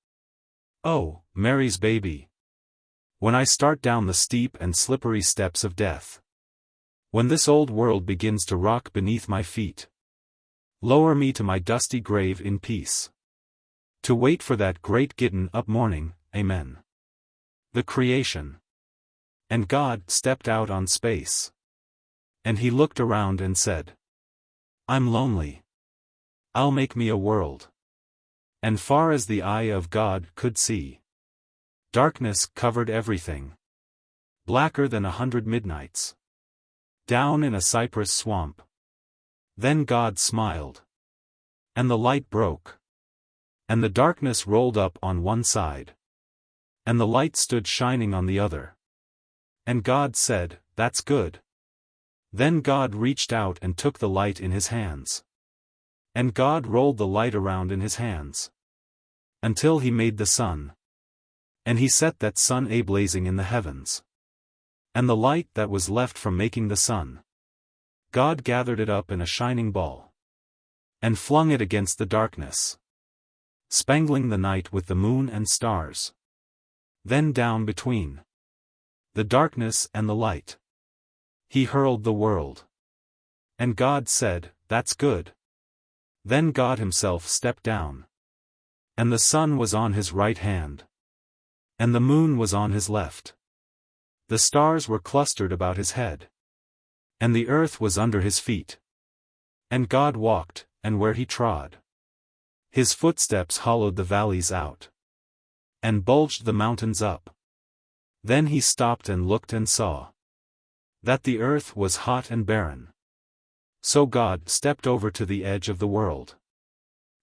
oh, Mary's baby, when I start down the steep and slippery steps of death, when this old world begins to rock beneath my feet, lower me to my dusty grave in peace, to wait for that great gettin' up morning. Amen. The creation. And God stepped out on space, and he looked around and said, I'm lonely. I'll make me a world. And far as the eye of God could see, darkness covered everything, blacker than 100 midnights, down in a cypress swamp. Then God smiled, and the light broke, and the darkness rolled up on one side, and the light stood shining on the other. And God said, that's good. Then God reached out and took the light in his hands, and God rolled the light around in his hands, until he made the sun. And he set that sun ablazing in the heavens. And the light that was left from making the sun, God gathered it up in a shining ball, and flung it against the darkness, spangling the night with the moon and stars. Then down between the darkness and the light, he hurled the world. And God said, that's good. Then God himself stepped down, and the sun was on his right hand, and the moon was on his left. The stars were clustered about his head, and the earth was under his feet. And God walked, and where he trod, his footsteps hollowed the valleys out, and bulged the mountains up. Then he stopped and looked and saw that the earth was hot and barren. So God stepped over to the edge of the world,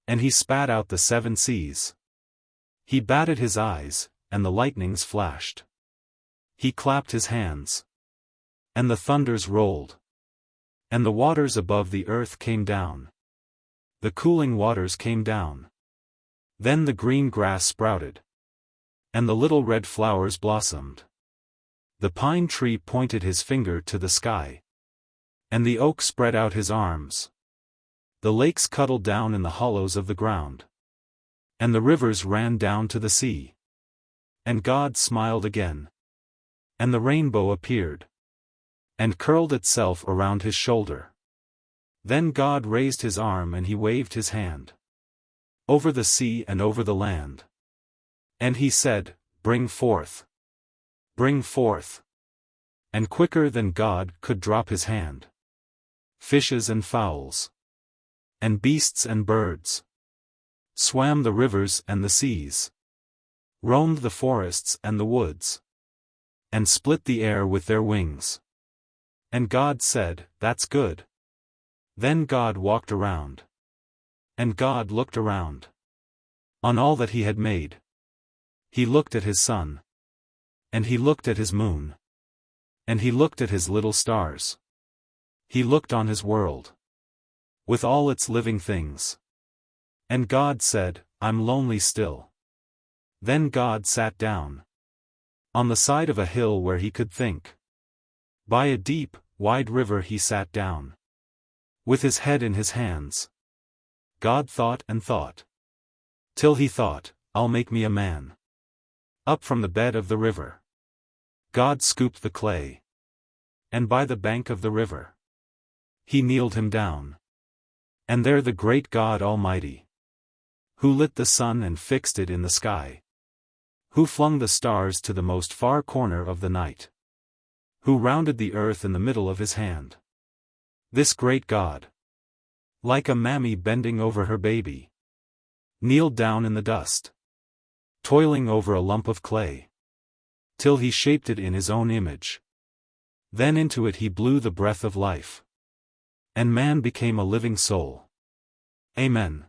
and he spat out the 7 seas. He batted his eyes, and the lightnings flashed. He clapped his hands, and the thunders rolled, and the waters above the earth came down. The cooling waters came down. Then the green grass sprouted, and the little red flowers blossomed. The pine tree pointed his finger to the sky, and the oak spread out his arms. The lakes cuddled down in the hollows of the ground, and the rivers ran down to the sea. And God smiled again. And the rainbow appeared. And curled itself around his shoulder. Then God raised his arm and he waved his hand. Over the sea and over the land. And he said, "Bring forth. Bring forth." And quicker than God could drop his hand. Fishes and fowls. And beasts and birds. Swam the rivers and the seas. Roamed the forests and the woods. And split the air with their wings. And God said, "That's good." Then God walked around. And God looked around. On all that he had made. He looked at his sun. And he looked at his moon. And he looked at his little stars. He looked on his world. With all its living things. And God said, "I'm lonely still." Then God sat down. On the side of a hill where he could think. By a deep, wide river he sat down. With his head in his hands. God thought and thought. Till he thought, "I'll make me a man." Up from the bed of the river. God scooped the clay. And by the bank of the river. He kneeled him down. And there the great God Almighty. Who lit the sun and fixed it in the sky. Who flung the stars to the most far corner of the night. Who rounded the earth in the middle of his hand. This great God. Like a mammy bending over her baby. Kneeled down in the dust. Toiling over a lump of clay. Till he shaped it in his own image. Then into it he blew the breath of life. And man became a living soul. Amen.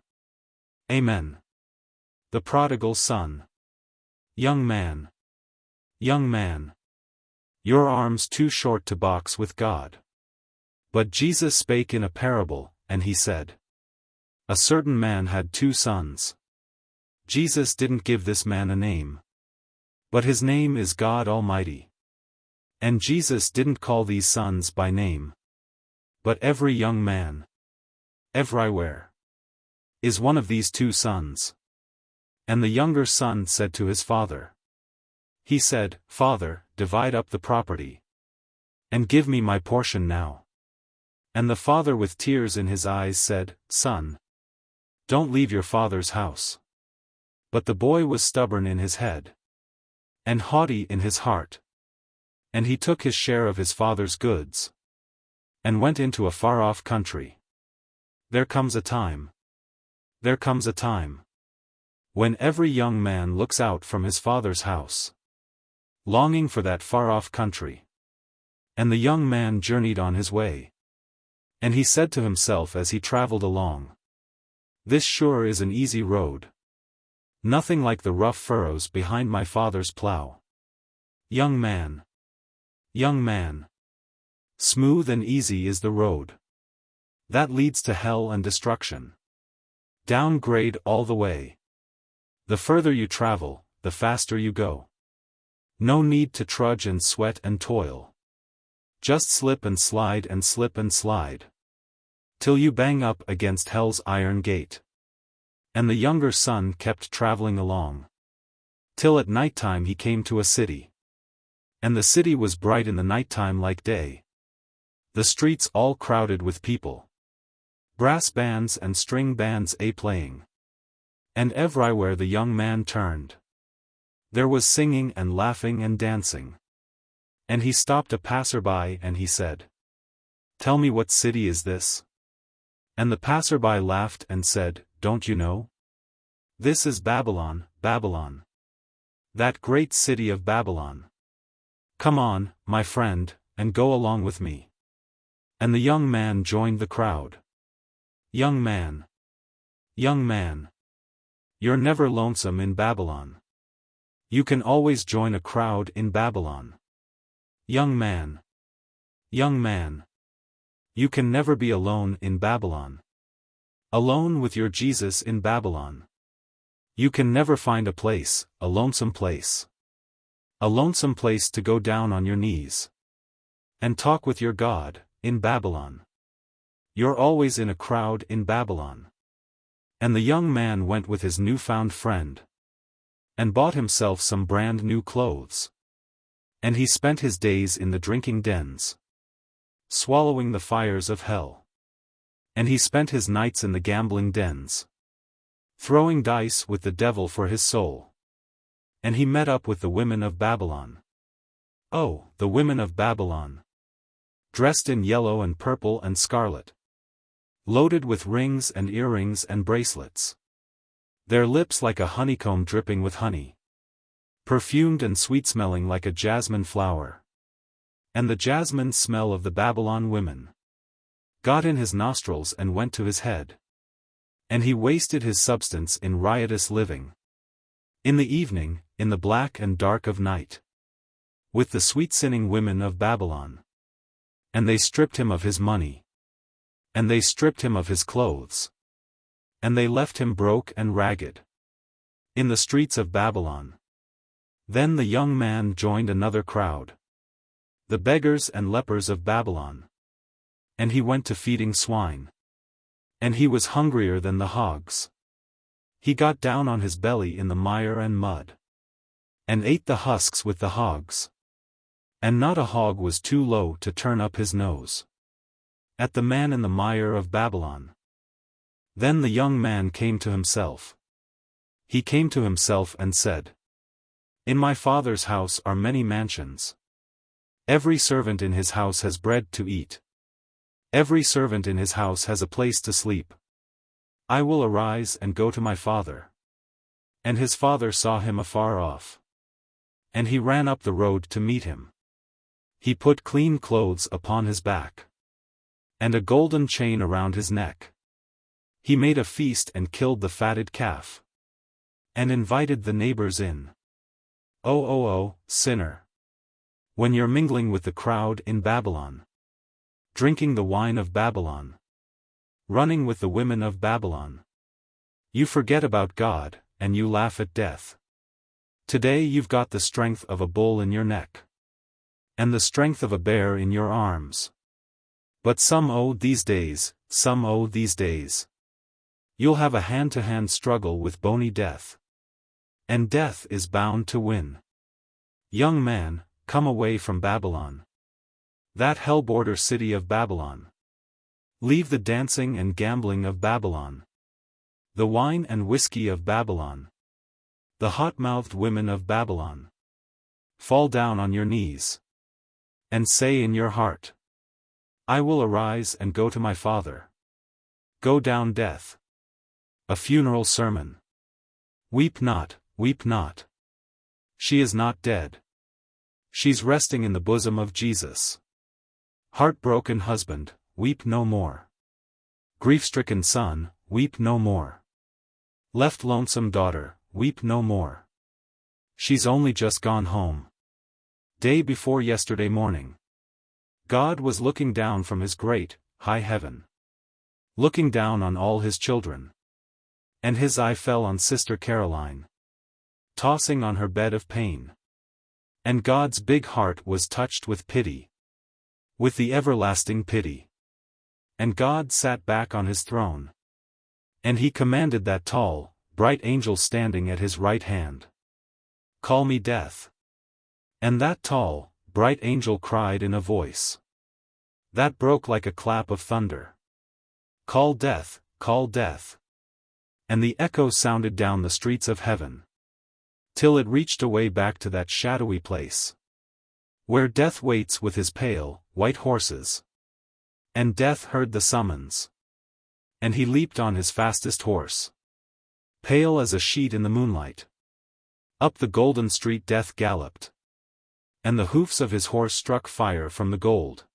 Amen. The prodigal son. Young man. Young man. Your arm's too short to box with God. But Jesus spake in a parable, and he said. A certain man had 2 sons. Jesus didn't give this man a name. But his name is God Almighty. And Jesus didn't call these sons by name. But every young man. Everywhere. Is one of these 2 sons. And the younger son said to his father. He said, "Father, divide up the property. And give me my portion now." And the father with tears in his eyes said, "Son. Don't leave your father's house." But the boy was stubborn in his head. And haughty in his heart. And he took his share of his father's goods. And went into a far-off country. There comes a time. There comes a time. When every young man looks out from his father's house. Longing for that far-off country. And the young man journeyed on his way. And he said to himself as he traveled along. This sure is an easy road. Nothing like the rough furrows behind my father's plow. Young man. Young man. Smooth and easy is the road. That leads to hell and destruction. Downgrade all the way. The further you travel, the faster you go. No need to trudge and sweat and toil. Just slip and slide and slip and slide. Till you bang up against hell's iron gate. And the younger son kept traveling along. Till at nighttime he came to a city. And the city was bright in the nighttime like day. The streets all crowded with people. Brass bands and string bands playing. And everywhere the young man turned. There was singing and laughing and dancing. And he stopped a passerby and he said, "Tell me, what city is this?" And the passerby laughed and said, "Don't you know? This is Babylon, Babylon. That great city of Babylon. Come on, my friend, and go along with me." And the young man joined the crowd. Young man. Young man. You're never lonesome in Babylon. You can always join a crowd in Babylon. Young man. Young man. You can never be alone in Babylon. Alone with your Jesus in Babylon. You can never find a place, a lonesome place. A lonesome place to go down on your knees. And talk with your God, in Babylon. You're always in a crowd in Babylon. And the young man went with his newfound friend. and bought himself some brand new clothes. And he spent his days in the drinking dens, swallowing the fires of hell. And he spent his nights in the gambling dens, throwing dice with the devil for his soul. And he met up with the women of Babylon. Oh, the women of Babylon! Dressed in yellow and purple and scarlet, loaded with rings and earrings and bracelets. Their lips like a honeycomb dripping with honey, perfumed and sweet-smelling like a jasmine flower. And the jasmine smell of the Babylon women got in his nostrils and went to his head. And he wasted his substance in riotous living. In the evening, in the black and dark of night, with the sweet-sinning women of Babylon. And they stripped him of his money. And they stripped him of his clothes. And they left him broke and ragged in the streets of Babylon. Then the young man joined another crowd, the beggars and lepers of Babylon. And he went to feeding swine. And he was hungrier than the hogs. He got down on his belly in the mire and mud, and ate the husks with the hogs. And not a hog was too low to turn up his nose at the man in the mire of Babylon. Then the young man came to himself. He came to himself and said, "In my father's house are many mansions. Every servant in his house has bread to eat. Every servant in his house has a place to sleep. I will arise and go to my father." And his father saw him afar off. And he ran up the road to meet him. He put clean clothes upon his back, and a golden chain around his neck. He made a feast and killed the fatted calf, and invited the neighbors in. Oh, sinner! When you're mingling with the crowd in Babylon, drinking the wine of Babylon, running with the women of Babylon, you forget about God, and you laugh at death. Today you've got the strength of a bull in your neck, and the strength of a bear in your arms. But some these days, you'll have a hand-to-hand struggle with bony death. And death is bound to win. Young man, come away from Babylon, that hell-border city of Babylon. Leave the dancing and gambling of Babylon, the wine and whiskey of Babylon, the hot-mouthed women of Babylon. Fall down on your knees, and say in your heart, "I will arise and go to my father." Go down, death. A funeral sermon. Weep not, weep not. She is not dead. She's resting in the bosom of Jesus. Heartbroken husband, weep no more. Grief-stricken son, weep no more. Left lonesome daughter, weep no more. She's only just gone home. Day before yesterday morning, God was looking down from his great, high heaven, looking down on all his children. And his eye fell on Sister Caroline, tossing on her bed of pain. And God's big heart was touched with pity, with the everlasting pity. And God sat back on his throne, and he commanded that tall, bright angel standing at his right hand, "Call me death." And that tall, bright angel cried in a voice that broke like a clap of thunder, "Call death, call death." And the echo sounded down the streets of heaven, till it reached away back to that shadowy place, where death waits with his pale, white horses. And death heard the summons, and he leaped on his fastest horse, pale as a sheet in the moonlight. Up the golden street death galloped, and the hoofs of his horse struck fire from the gold.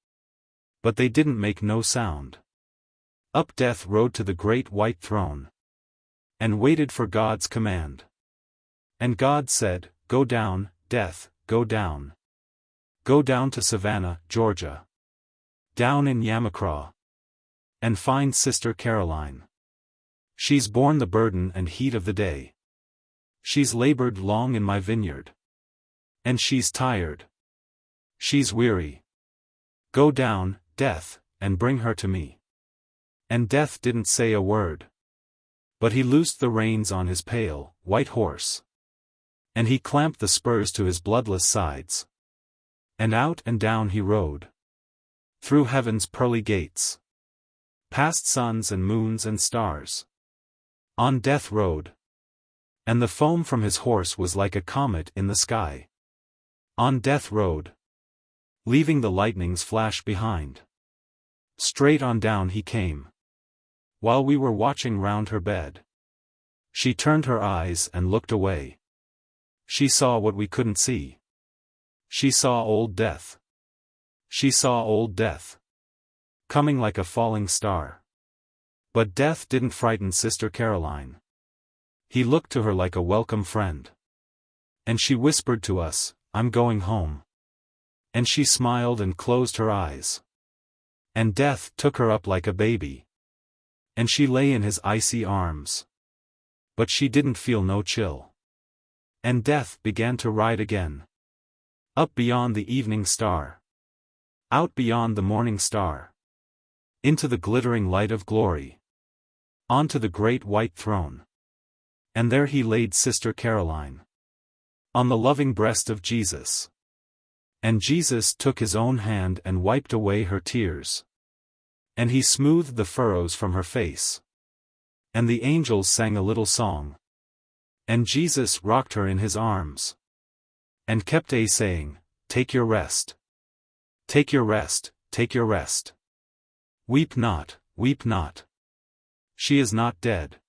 But they didn't make no sound. Up death rode to the great white throne, and waited for God's command. And God said, "Go down, death, go down. Go down to Savannah, Georgia. Down in Yamacraw. And find Sister Caroline. She's borne the burden and heat of the day. She's labored long in my vineyard. And she's tired. She's weary. Go down, death, and bring her to me." And death didn't say a word, but he loosed the reins on his pale, white horse, And he clamped the spurs to his bloodless sides. And out and down he rode. Through heaven's pearly gates. Past suns and moons and stars. On death rode. And the foam from his horse was like a comet in the sky. On death rode. Leaving the lightning's flash behind. Straight on down he came. While we were watching round her bed. She turned her eyes and looked away. She saw what we couldn't see. She saw old death. She saw old death. Coming like a falling star. But death didn't frighten Sister Caroline. He looked to her like a welcome friend. And she whispered to us, "I'm going home." And she smiled and closed her eyes. And death took her up like a baby. And she lay in his icy arms. But she didn't feel no chill. And death began to ride again. Up beyond the evening star. Out beyond the morning star. Into the glittering light of glory. Onto the great white throne. And there he laid Sister Caroline. On the loving breast of Jesus. And Jesus took his own hand and wiped away her tears. And he smoothed the furrows from her face. And the angels sang a little song. And Jesus rocked her in his arms. And kept saying, "Take your rest. Take your rest, take your rest. Weep not, weep not. She is not dead.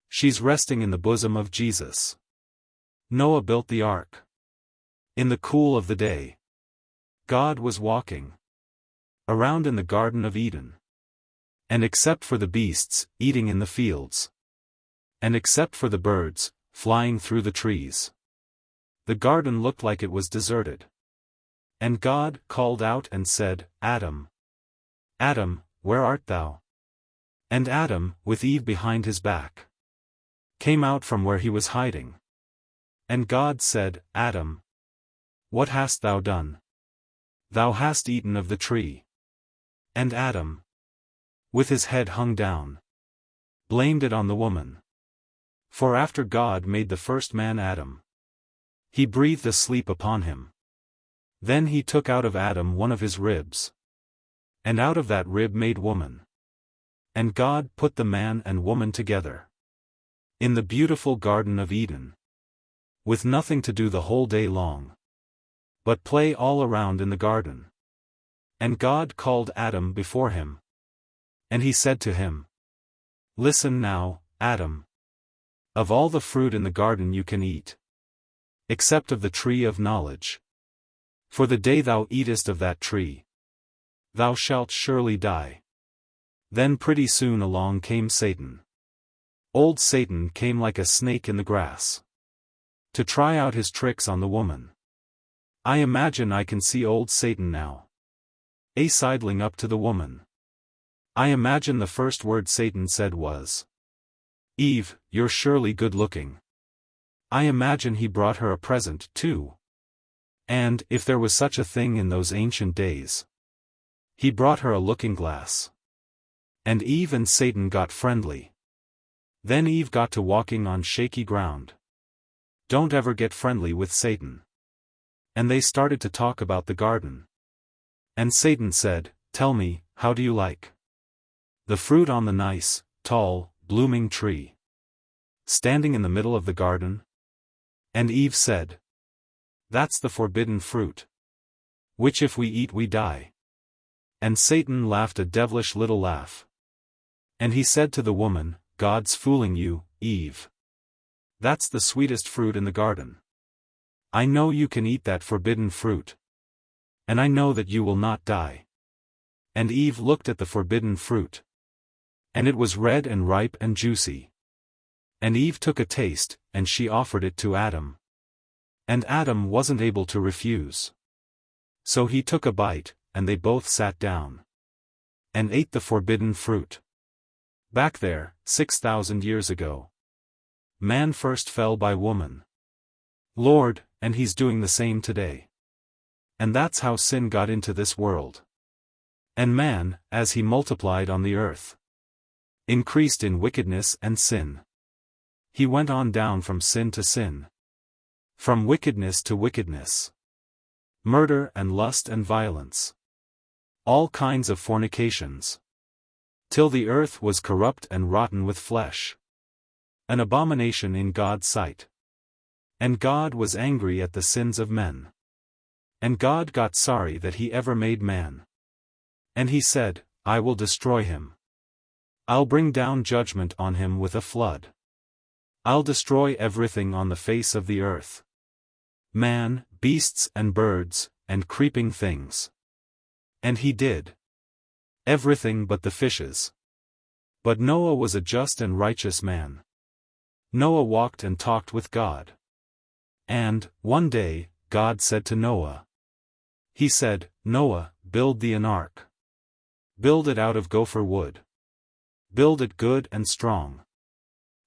She's resting in the bosom of Jesus." Noah built the ark. In the cool of the day. God was walking around in the Garden of Eden. And except for the beasts, eating in the fields. And except for the birds, flying through the trees. The garden looked like it was deserted. And God called out and said, "Adam. Adam, where art thou?" And Adam, with Eve behind his back, came out from where he was hiding. And God said, "Adam, what hast thou done? Thou hast eaten of the tree." And Adam, with his head hung down, blamed it on the woman. For after God made the first man Adam, he breathed a sleep upon him. Then he took out of Adam one of his ribs. And out of that rib made woman. And God put the man and woman together. In the beautiful Garden of Eden. With nothing to do the whole day long. But play all around in the garden. And God called Adam before him. And he said to him, "Listen now, Adam. Of all the fruit in the garden you can eat. Except of the tree of knowledge. For the day thou eatest of that tree, thou shalt surely die." Then pretty soon along came Satan. Old Satan came like a snake in the grass. To try out his tricks on the woman. I imagine I can see old Satan now. Sidling up to the woman. I imagine the first word Satan said was, "Eve, you're surely good looking." I imagine he brought her a present, too. And, if there was such a thing in those ancient days, he brought her a looking-glass. And Eve and Satan got friendly. Then Eve got to walking on shaky ground. Don't ever get friendly with Satan. And they started to talk about the garden. And Satan said, "Tell me, how do you like the fruit on the nice, tall, blooming tree standing in the middle of the garden?" And Eve said, "That's the forbidden fruit, which if we eat we die." And Satan laughed a devilish little laugh. And he said to the woman, "God's fooling you, Eve. That's the sweetest fruit in the garden. I know you can eat that forbidden fruit. And I know that you will not die." And Eve looked at the forbidden fruit. And it was red and ripe and juicy. And Eve took a taste, and she offered it to Adam. And Adam wasn't able to refuse. So he took a bite, and they both sat down. And ate the forbidden fruit. Back there, 6,000 years ago. Man first fell by woman. Lord, and he's doing the same today. And that's how sin got into this world. And man, as he multiplied on the earth, increased in wickedness and sin. He went on down from sin to sin. From wickedness to wickedness. Murder and lust and violence. All kinds of fornications. Till the earth was corrupt and rotten with flesh. An abomination in God's sight. And God was angry at the sins of men. And God got sorry that he ever made man. And he said, I will destroy him. I'll bring down judgment on him with a flood. I'll destroy everything on the face of the earth. Man, beasts and birds, and creeping things. And he did. Everything but the fishes. But Noah was a just and righteous man. Noah walked and talked with God. And, one day, God said to Noah. He said, Noah, build thee an ark. Build it out of gopher wood. Build it good and strong.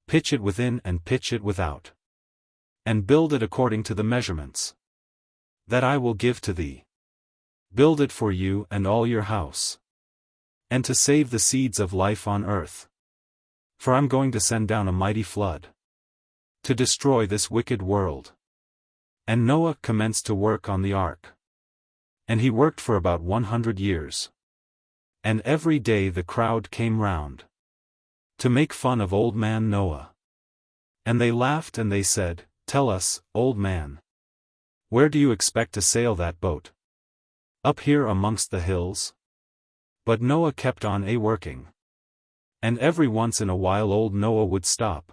Pitch it within and pitch it without. And build it according to the measurements that I will give to thee. Build it for you and all your house. And to save the seeds of life on earth. For I'm going to send down a mighty flood. To destroy this wicked world. And Noah commenced to work on the ark. And he worked for about 100 years. And every day the crowd came round. To make fun of old man Noah. And they laughed and they said, Tell us, old man. Where do you expect to sail that boat? Up here amongst the hills? But Noah kept on working. And every once in a while old Noah would stop.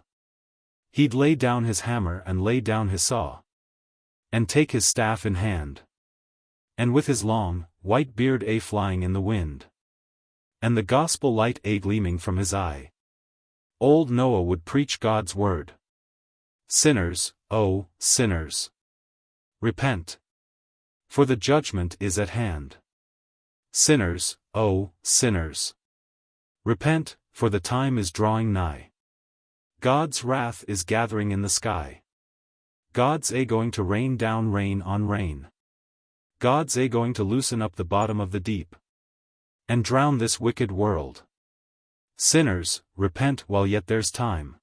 He'd lay down his hammer and lay down his saw. And take his staff in hand. And with his long, white beard flying in the wind. And the gospel light gleaming from his eye. Old Noah would preach God's word. Sinners, oh, sinners. Repent. For the judgment is at hand. Sinners, oh, sinners. Repent, for the time is drawing nigh. God's wrath is gathering in the sky. God's going to rain down rain on rain. God's going to loosen up the bottom of the deep. And drown this wicked world. Sinners, repent while yet there's time.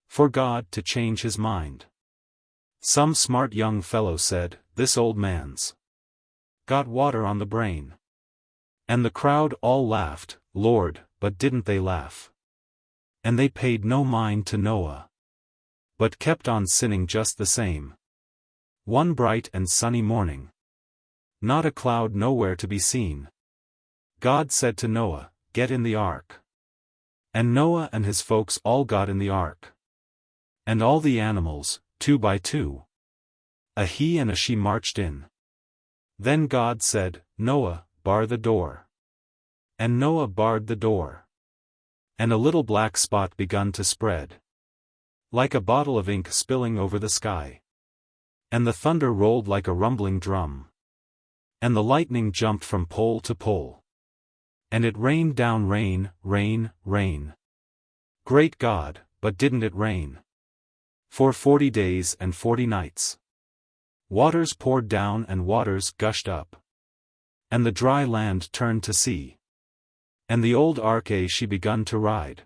For God to change his mind. Some smart young fellow said, This old man's got water on the brain. And the crowd all laughed, Lord, but didn't they laugh? And they paid no mind to Noah. But kept on sinning just the same. One bright and sunny morning. Not a cloud nowhere to be seen. God said to Noah, Get in the ark. And Noah and his folks all got in the ark. And all the animals, 2 by 2. A he and a she marched in. Then God said, Noah, bar the door. And Noah barred the door. And a little black spot begun to spread. Like a bottle of ink spilling over the sky. And the thunder rolled like a rumbling drum. And the lightning jumped from pole to pole. And it rained down rain, rain, rain. Great God, but didn't it rain? For 40 days and 40 nights. Waters poured down and waters gushed up. And the dry land turned to sea. And the old ark she begun to ride.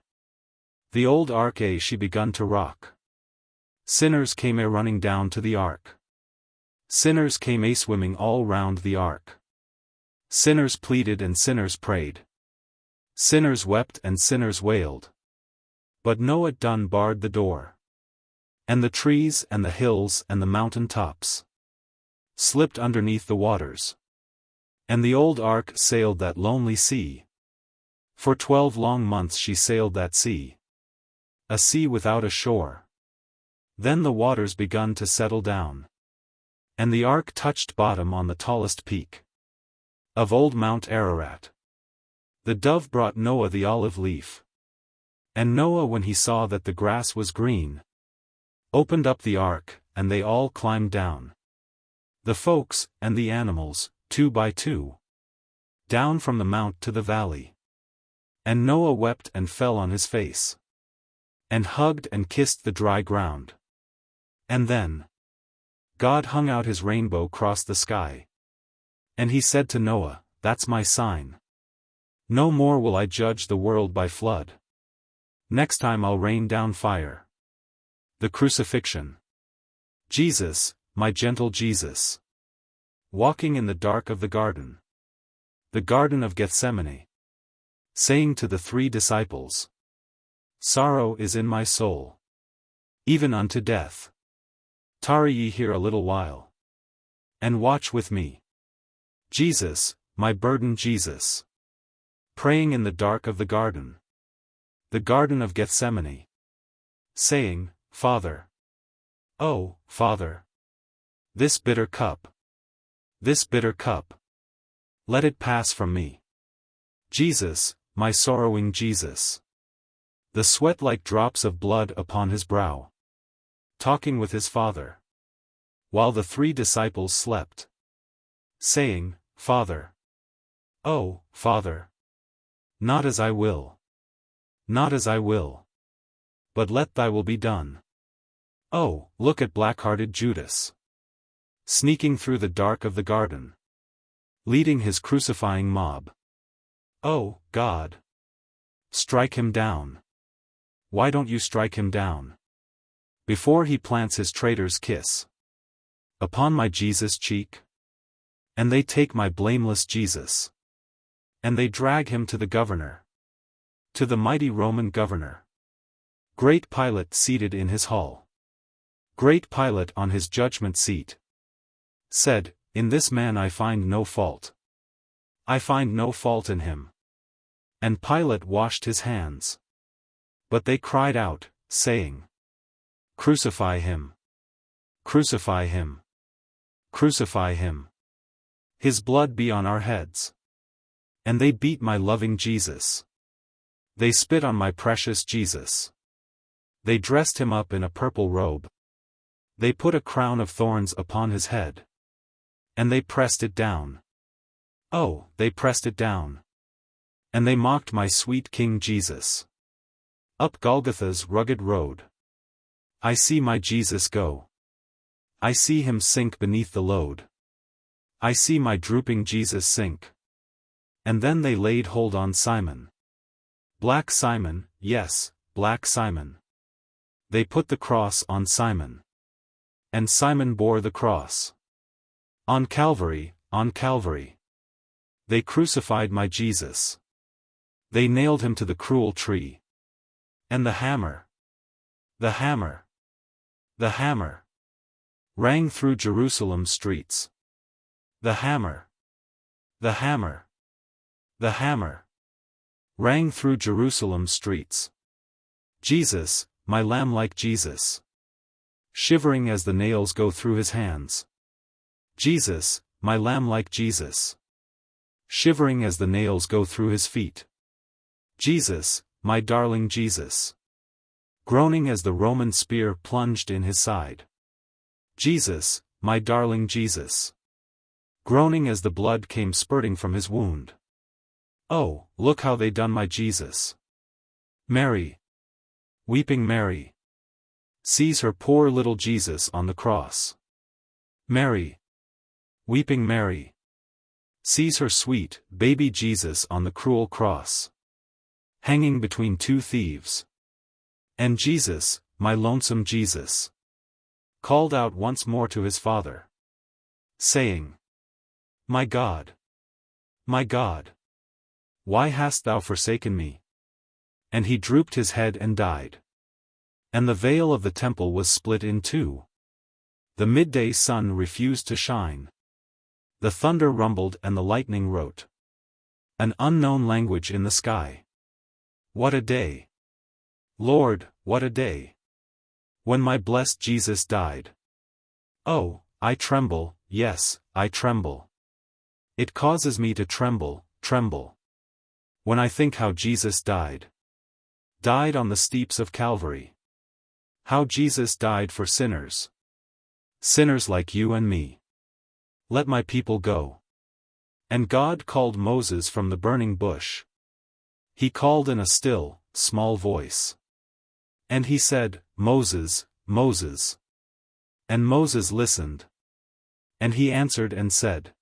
The old ark she begun to rock. Sinners came running down to the ark. Sinners came swimming all round the ark. Sinners pleaded and sinners prayed. Sinners wept and sinners wailed. But Noah done barred the door. And the trees and the hills and the mountain tops slipped underneath the waters. And the old ark sailed that lonely sea. For 12 long months she sailed that sea. A sea without a shore. Then the waters begun to settle down. And the ark touched bottom on the tallest peak of old Mount Ararat. The dove brought Noah the olive leaf. And Noah, when he saw that the grass was green, opened up the ark, and they all climbed down. The folks, and the animals, 2 by 2. Down from the mount to the valley. And Noah wept and fell on his face. And hugged and kissed the dry ground. And then God hung out his rainbow across the sky. And he said to Noah, That's my sign. No more will I judge the world by flood. Next time I'll rain down fire. The crucifixion. Jesus, my gentle Jesus. Walking in the dark of the Garden of Gethsemane. Saying to the 3 disciples, sorrow is in my soul, even unto death. Tarry ye here a little while, and watch with me. Jesus, my burden Jesus. Praying in the dark of the Garden of Gethsemane. Saying, Father, oh, Father, this bitter cup, let it pass from me. Jesus, my sorrowing Jesus. The sweat like drops of blood upon his brow. Talking with his Father, while the 3 disciples slept. Saying, Father, oh, Father, not as I will, but let thy will be done. Oh, look at black-hearted Judas, sneaking through the dark of the garden, leading his crucifying mob. Oh, God, strike him down. Why don't you strike him down? Before he plants his traitor's kiss upon my Jesus' cheek? And they take my blameless Jesus, and they drag him to the governor, to the mighty Roman governor. Great Pilate seated in his hall. Great Pilate on his judgment seat said, in this man I find no fault. I find no fault in him. And Pilate washed his hands. But they cried out, saying, crucify him! Crucify him! Crucify him! His blood be on our heads. And they beat my loving Jesus. They spit on my precious Jesus. They dressed him up in a purple robe. They put a crown of thorns upon his head. And they pressed it down. Oh, they pressed it down. And they mocked my sweet King Jesus. Up Golgotha's rugged road I see my Jesus go. I see him sink beneath the load. I see my drooping Jesus sink. And then they laid hold on Simon. Black Simon, yes, Black Simon. They put the cross on Simon. And Simon bore the cross. On Calvary, they crucified my Jesus. They nailed him to the cruel tree. And the hammer, rang through Jerusalem's streets. The hammer, rang through Jerusalem's streets. Jesus, my lamb-like Jesus, shivering as the nails go through his hands. Jesus, my lamb-like Jesus, shivering as the nails go through his feet. Jesus, my darling Jesus, groaning as the Roman spear plunged in his side. Jesus, my darling Jesus, groaning as the blood came spurting from his wound. Oh, look how they done my Jesus. Mary, weeping Mary, sees her poor little Jesus on the cross. Mary, weeping Mary, sees her sweet, baby Jesus on the cruel cross, hanging between 2 thieves. And Jesus, my lonesome Jesus, called out once more to his Father, saying, my God, why hast thou forsaken me? And he drooped his head and died. And the veil of the temple was split in 2. The midday sun refused to shine. The thunder rumbled and the lightning wrote an unknown language in the sky. What a day! Lord, what a day! When my blessed Jesus died. Oh, I tremble, yes, I tremble. It causes me to tremble, when I think how Jesus died. Died on the steeps of Calvary. How Jesus died for sinners. Sinners like you and me. Let my people go. And God called Moses from the burning bush. He called in a still, small voice. And he said, Moses, Moses. And Moses listened. And he answered and said,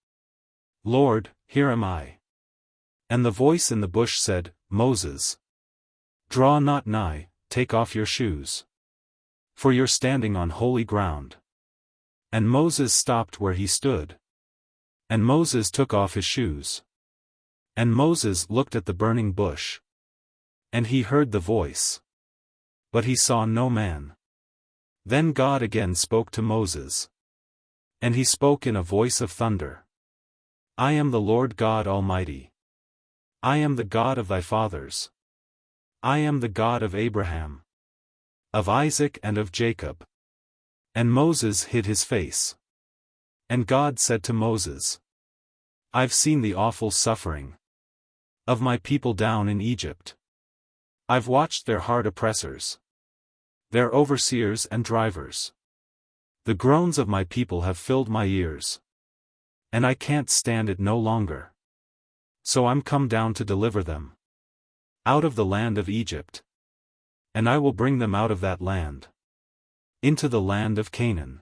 Lord, here am I. And the voice in the bush said, Moses, draw not nigh, take off your shoes. For you're standing on holy ground. And Moses stopped where he stood. And Moses took off his shoes. And Moses looked at the burning bush. And he heard the voice. But he saw no man. Then God again spoke to Moses. And he spoke in a voice of thunder. I am the Lord God Almighty. I am the God of thy fathers. I am the God of Abraham, of Isaac and of Jacob. And Moses hid his face. And God said to Moses, I've seen the awful suffering of my people down in Egypt. I've watched their hard oppressors, their overseers and drivers. The groans of my people have filled my ears. And I can't stand it no longer. So I'm come down to deliver them out of the land of Egypt. And I will bring them out of that land into the land of Canaan.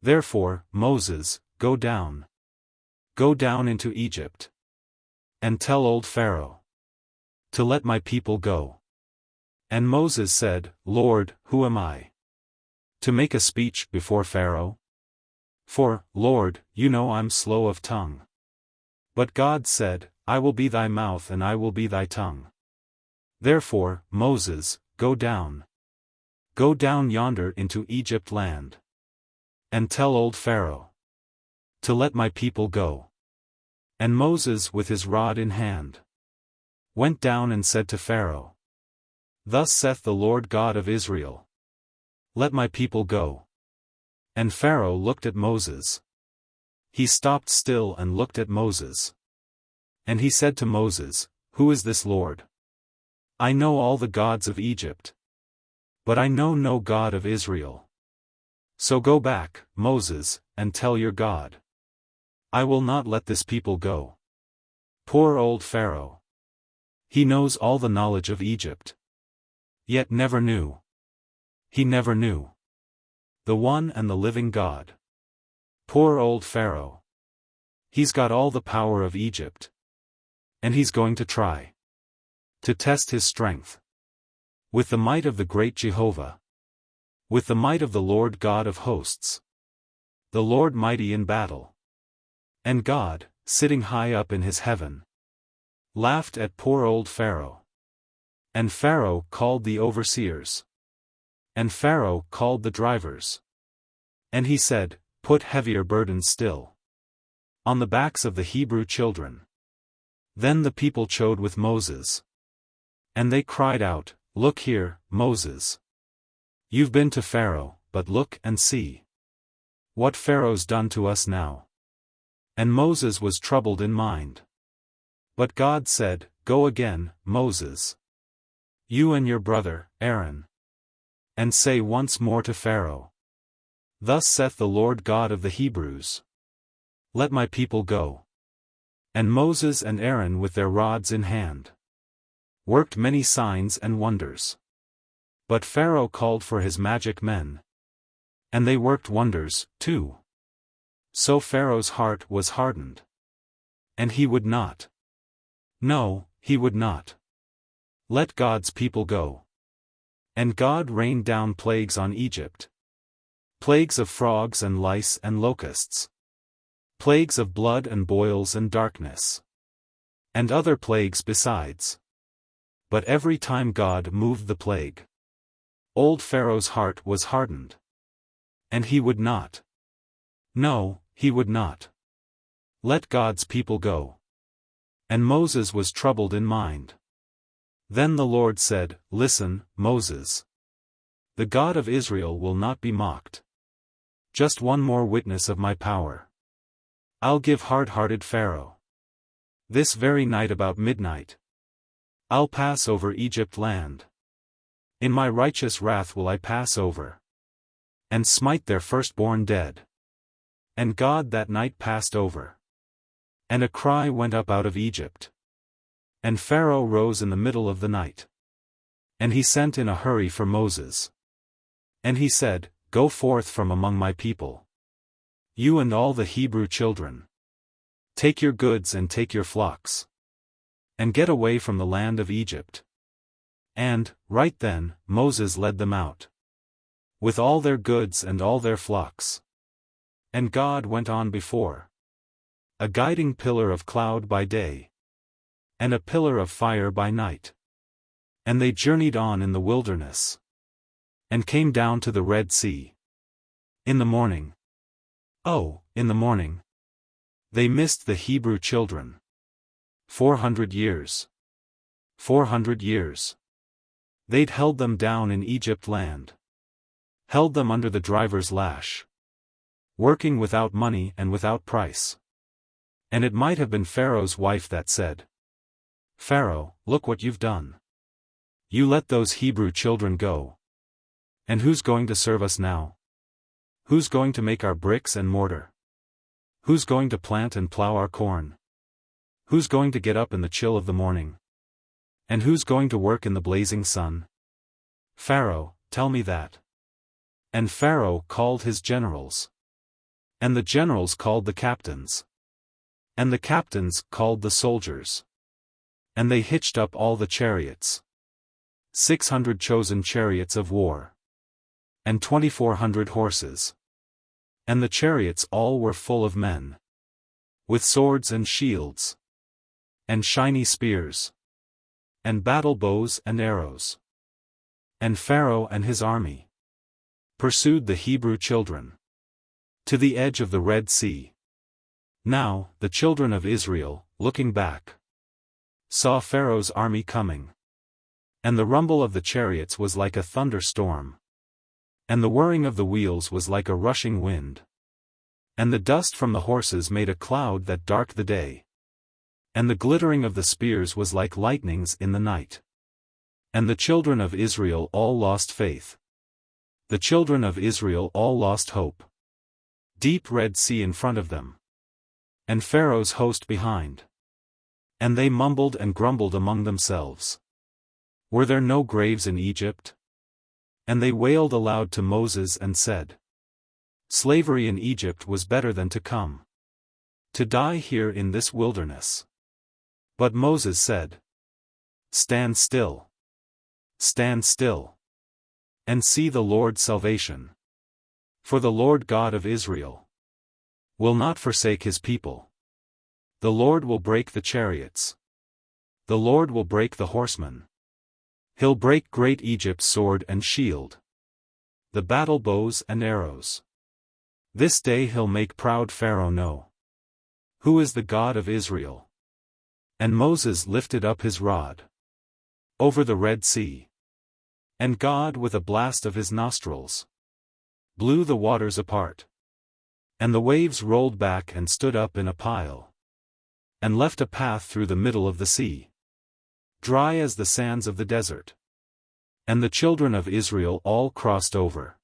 Therefore, Moses, go down into Egypt, and tell old Pharaoh to let my people go. And Moses said, Lord, who am I to make a speech before Pharaoh? For, Lord, you know I'm slow of tongue. But God said, I will be thy mouth and I will be thy tongue. Therefore, Moses, go down yonder into Egypt land. And tell old Pharaoh to let my people go. And Moses with his rod in hand went down and said to Pharaoh, Thus saith the Lord God of Israel, Let my people go. And Pharaoh looked at Moses. He stopped still and looked at Moses. And he said to Moses, Who is this Lord? I know all the gods of Egypt, but I know no God of Israel. So go back, Moses, and tell your God, I will not let this people go. Poor old Pharaoh. He knows all the knowledge of Egypt. Yet never knew. He never knew the one and the living God. Poor old Pharaoh. He's got all the power of Egypt. And he's going to try to test his strength with the might of the great Jehovah, with the might of the Lord God of hosts, the Lord mighty in battle. And God, sitting high up in his heaven, laughed at poor old Pharaoh. And Pharaoh called the overseers. And Pharaoh called the drivers. And he said, Put heavier burdens still on the backs of the Hebrew children. Then the people chode with Moses. And they cried out, Look here, Moses. You've been to Pharaoh, but look and see what Pharaoh's done to us now. And Moses was troubled in mind. But God said, Go again, Moses, you and your brother, Aaron, and say once more to Pharaoh, Thus saith the Lord God of the Hebrews, Let my people go. And Moses and Aaron with their rods in hand worked many signs and wonders. But Pharaoh called for his magic men. And they worked wonders, too. So Pharaoh's heart was hardened. And he would not. No, he would not let God's people go. And God rained down plagues on Egypt. Plagues of frogs and lice and locusts. Plagues of blood and boils and darkness. And other plagues besides. But every time God moved the plague, old Pharaoh's heart was hardened. And he would not. No, he would not let God's people go. And Moses was troubled in mind. Then the Lord said, Listen, Moses. The God of Israel will not be mocked. Just one more witness of my power. I'll give hard-hearted Pharaoh. This very night about midnight, I'll pass over Egypt land. In my righteous wrath will I pass over, and smite their firstborn dead. And God that night passed over. And a cry went up out of Egypt. And Pharaoh rose in the middle of the night. And he sent in a hurry for Moses. And he said, Go forth from among my people, you and all the Hebrew children. Take your goods and take your flocks, and get away from the land of Egypt. And, right then, Moses led them out, with all their goods and all their flocks. And God went on before, a guiding pillar of cloud by day, and a pillar of fire by night. And they journeyed on in the wilderness, and came down to the Red Sea. In the morning, oh, in the morning, they missed the Hebrew children. 400 years. 400 years. They'd held them down in Egypt land. Held them under the driver's lash. Working without money and without price. And it might have been Pharaoh's wife that said, "Pharaoh, look what you've done. You let those Hebrew children go. And who's going to serve us now? Who's going to make our bricks and mortar? Who's going to plant and plow our corn? Who's going to get up in the chill of the morning? And who's going to work in the blazing sun? Pharaoh, tell me that." And Pharaoh called his generals. And the generals called the captains. And the captains called the soldiers. And they hitched up all the chariots. 600 chosen chariots of war. And 2,400 horses. And the chariots all were full of men. With swords and shields. And shiny spears. And battle bows and arrows. And Pharaoh and his army pursued the Hebrew children to the edge of the Red Sea. Now, the children of Israel, looking back, saw Pharaoh's army coming. And the rumble of the chariots was like a thunderstorm. And the whirring of the wheels was like a rushing wind. And the dust from the horses made a cloud that darkened the day. And the glittering of the spears was like lightnings in the night. And the children of Israel all lost faith. The children of Israel all lost hope. Deep Red Sea in front of them. And Pharaoh's host behind. And they mumbled and grumbled among themselves. Were there no graves in Egypt? And they wailed aloud to Moses and said, "Slavery in Egypt was better than to come to die here in this wilderness." But Moses said, "Stand still. Stand still. And see the Lord's salvation. For the Lord God of Israel will not forsake his people. The Lord will break the chariots. The Lord will break the horsemen. He'll break great Egypt's sword and shield. The battle bows and arrows. This day he'll make proud Pharaoh know who is the God of Israel." And Moses lifted up his rod over the Red Sea. And God with a blast of his nostrils blew the waters apart. And the waves rolled back and stood up in a pile. And left a path through the middle of the sea, dry as the sands of the desert. And the children of Israel all crossed over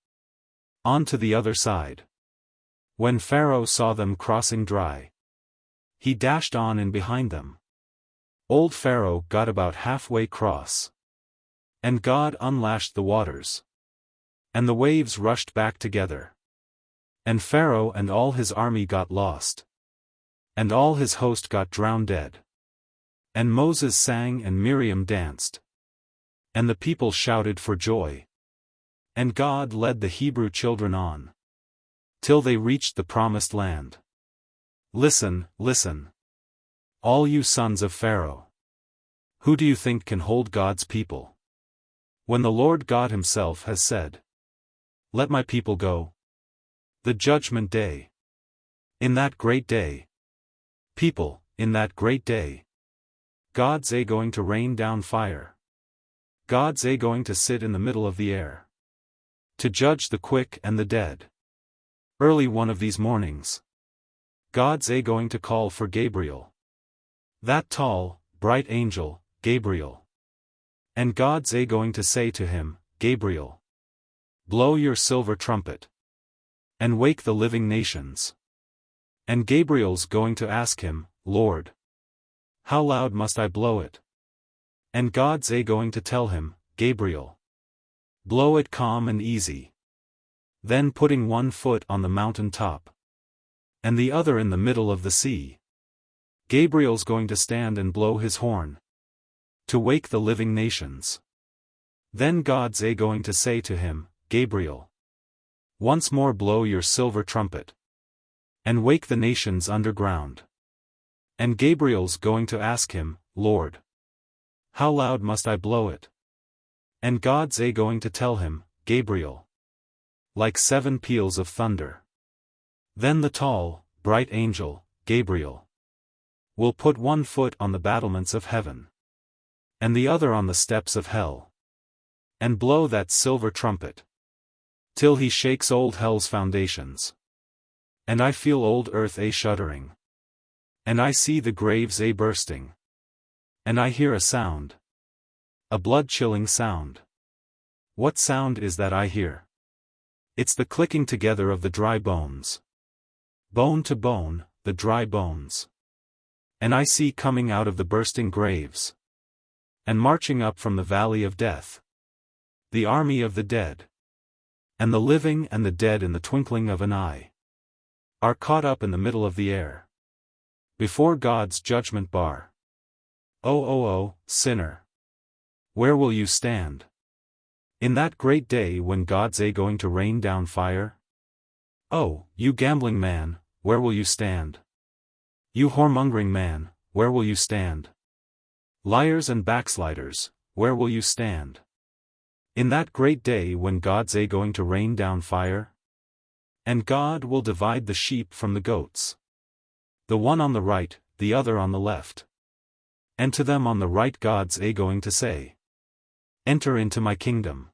on to the other side. When Pharaoh saw them crossing dry, he dashed on in behind them. Old Pharaoh got about halfway cross. And God unlashed the waters. And the waves rushed back together. And Pharaoh and all his army got lost. And all his host got drowned dead. And Moses sang and Miriam danced. And the people shouted for joy. And God led the Hebrew children on, till they reached the promised land. Listen, listen, all you sons of Pharaoh. Who do you think can hold God's people? When the Lord God himself has said, "Let my people go." The judgment day. In that great day. People, in that great day. God's going to rain down fire. God's going to sit in the middle of the air. To judge the quick and the dead. Early one of these mornings. God's going to call for Gabriel. That tall, bright angel, Gabriel. And God's going to say to him, "Gabriel, blow your silver trumpet. And wake the living nations." And Gabriel's going to ask him, "Lord, how loud must I blow it?" And God's going to tell him, "Gabriel, blow it calm and easy." Then putting one foot on the mountain top, and the other in the middle of the sea, Gabriel's going to stand and blow his horn, to wake the living nations. Then God's going to say to him, "Gabriel, once more blow your silver trumpet." and wake the nations underground. And Gabriel's going to ask him, Lord, how loud must I blow it? And God's going to tell him, Gabriel, like 7 peals of thunder. Then the tall, bright angel, Gabriel, will put one foot on the battlements of heaven, and the other on the steps of hell, and blow that silver trumpet, till he shakes old hell's foundations. And I feel old earth shuddering, and I see the graves bursting, and I hear a sound, a blood-chilling sound. What sound is that I hear? It's the clicking together of the dry bones. Bone to bone, the dry bones. And I see coming out of the bursting graves, and marching up from the valley of death, the army of the dead. And the living and the dead in the twinkling of an eye are caught up in the middle of the air, before God's judgment bar. Oh, sinner, where will you stand in that great day when God's going to rain down fire? Oh, you gambling man, where will you stand? You whoremongering man, where will you stand? Liars and backsliders, where will you stand in that great day when God's going to rain down fire? And God will divide the sheep from the goats, the one on the right, the other on the left. And to them on the right God's going to say, enter into my kingdom.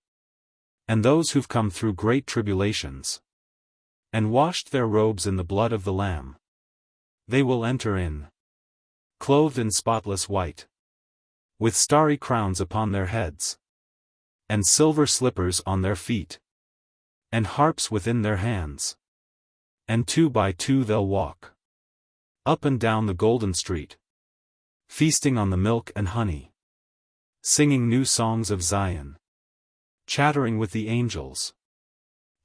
And those who've come through great tribulations, and washed their robes in the blood of the Lamb, they will enter in, clothed in spotless white, with starry crowns upon their heads, and silver slippers on their feet, and harps within their hands. And 2 by 2 they'll walk up and down the golden street, feasting on the milk and honey, singing new songs of Zion, chattering with the angels,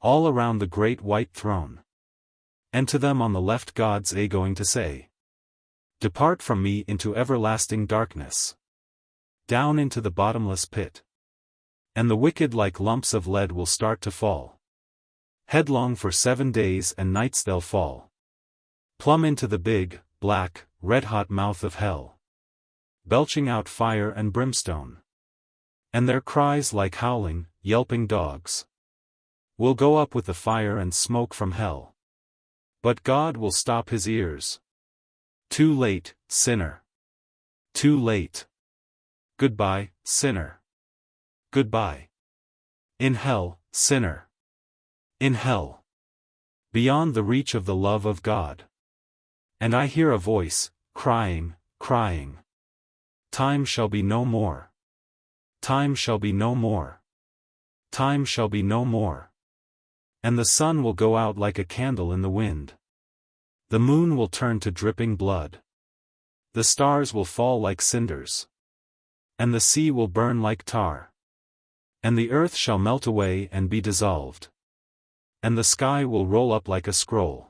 all around the great white throne. And to them on the left God's going to say, depart from me into everlasting darkness, down into the bottomless pit. And the wicked like lumps of lead will start to fall. Headlong for 7 days and nights they'll fall, plumb into the big, black, red-hot mouth of hell, belching out fire and brimstone. And their cries like howling, yelping dogs will go up with the fire and smoke from hell. But God will stop his ears. Too late, sinner. Too late. Goodbye, sinner. Goodbye. In hell, sinner. In hell. Beyond the reach of the love of God. And I hear a voice, crying, crying. Time shall be no more. Time shall be no more. Time shall be no more. And the sun will go out like a candle in the wind. The moon will turn to dripping blood. The stars will fall like cinders. And the sea will burn like tar. And the earth shall melt away and be dissolved. And the sky will roll up like a scroll.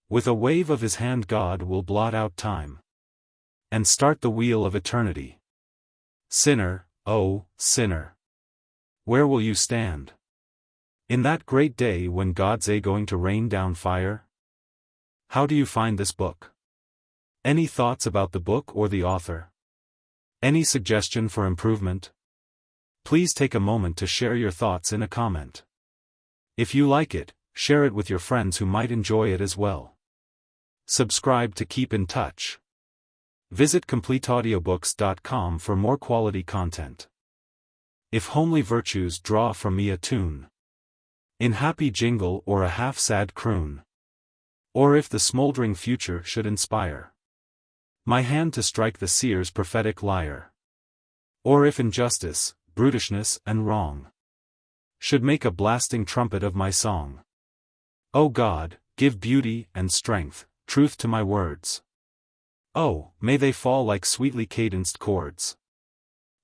With a wave of his hand God will blot out time, and start the wheel of eternity. Sinner, oh, sinner, where will you stand in that great day when God's going to rain down fire? How do you find this book? Any thoughts about the book or the author? Any suggestion for improvement? Please take a moment to share your thoughts in a comment. If you like it, share it with your friends who might enjoy it as well. Subscribe to keep in touch. Visit CompleteAudiobooks.com for more quality content. If homely virtues draw from me a tune, in happy jingle or a half-sad croon, or if the smoldering future should inspire my hand to strike the seer's prophetic lyre, or if injustice, brutishness and wrong should make a blasting trumpet of my song, O God, give beauty and strength, truth to my words. Oh, may they fall like sweetly cadenced chords,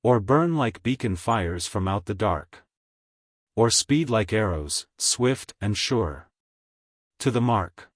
or burn like beacon fires from out the dark, or speed like arrows, swift and sure, to the mark.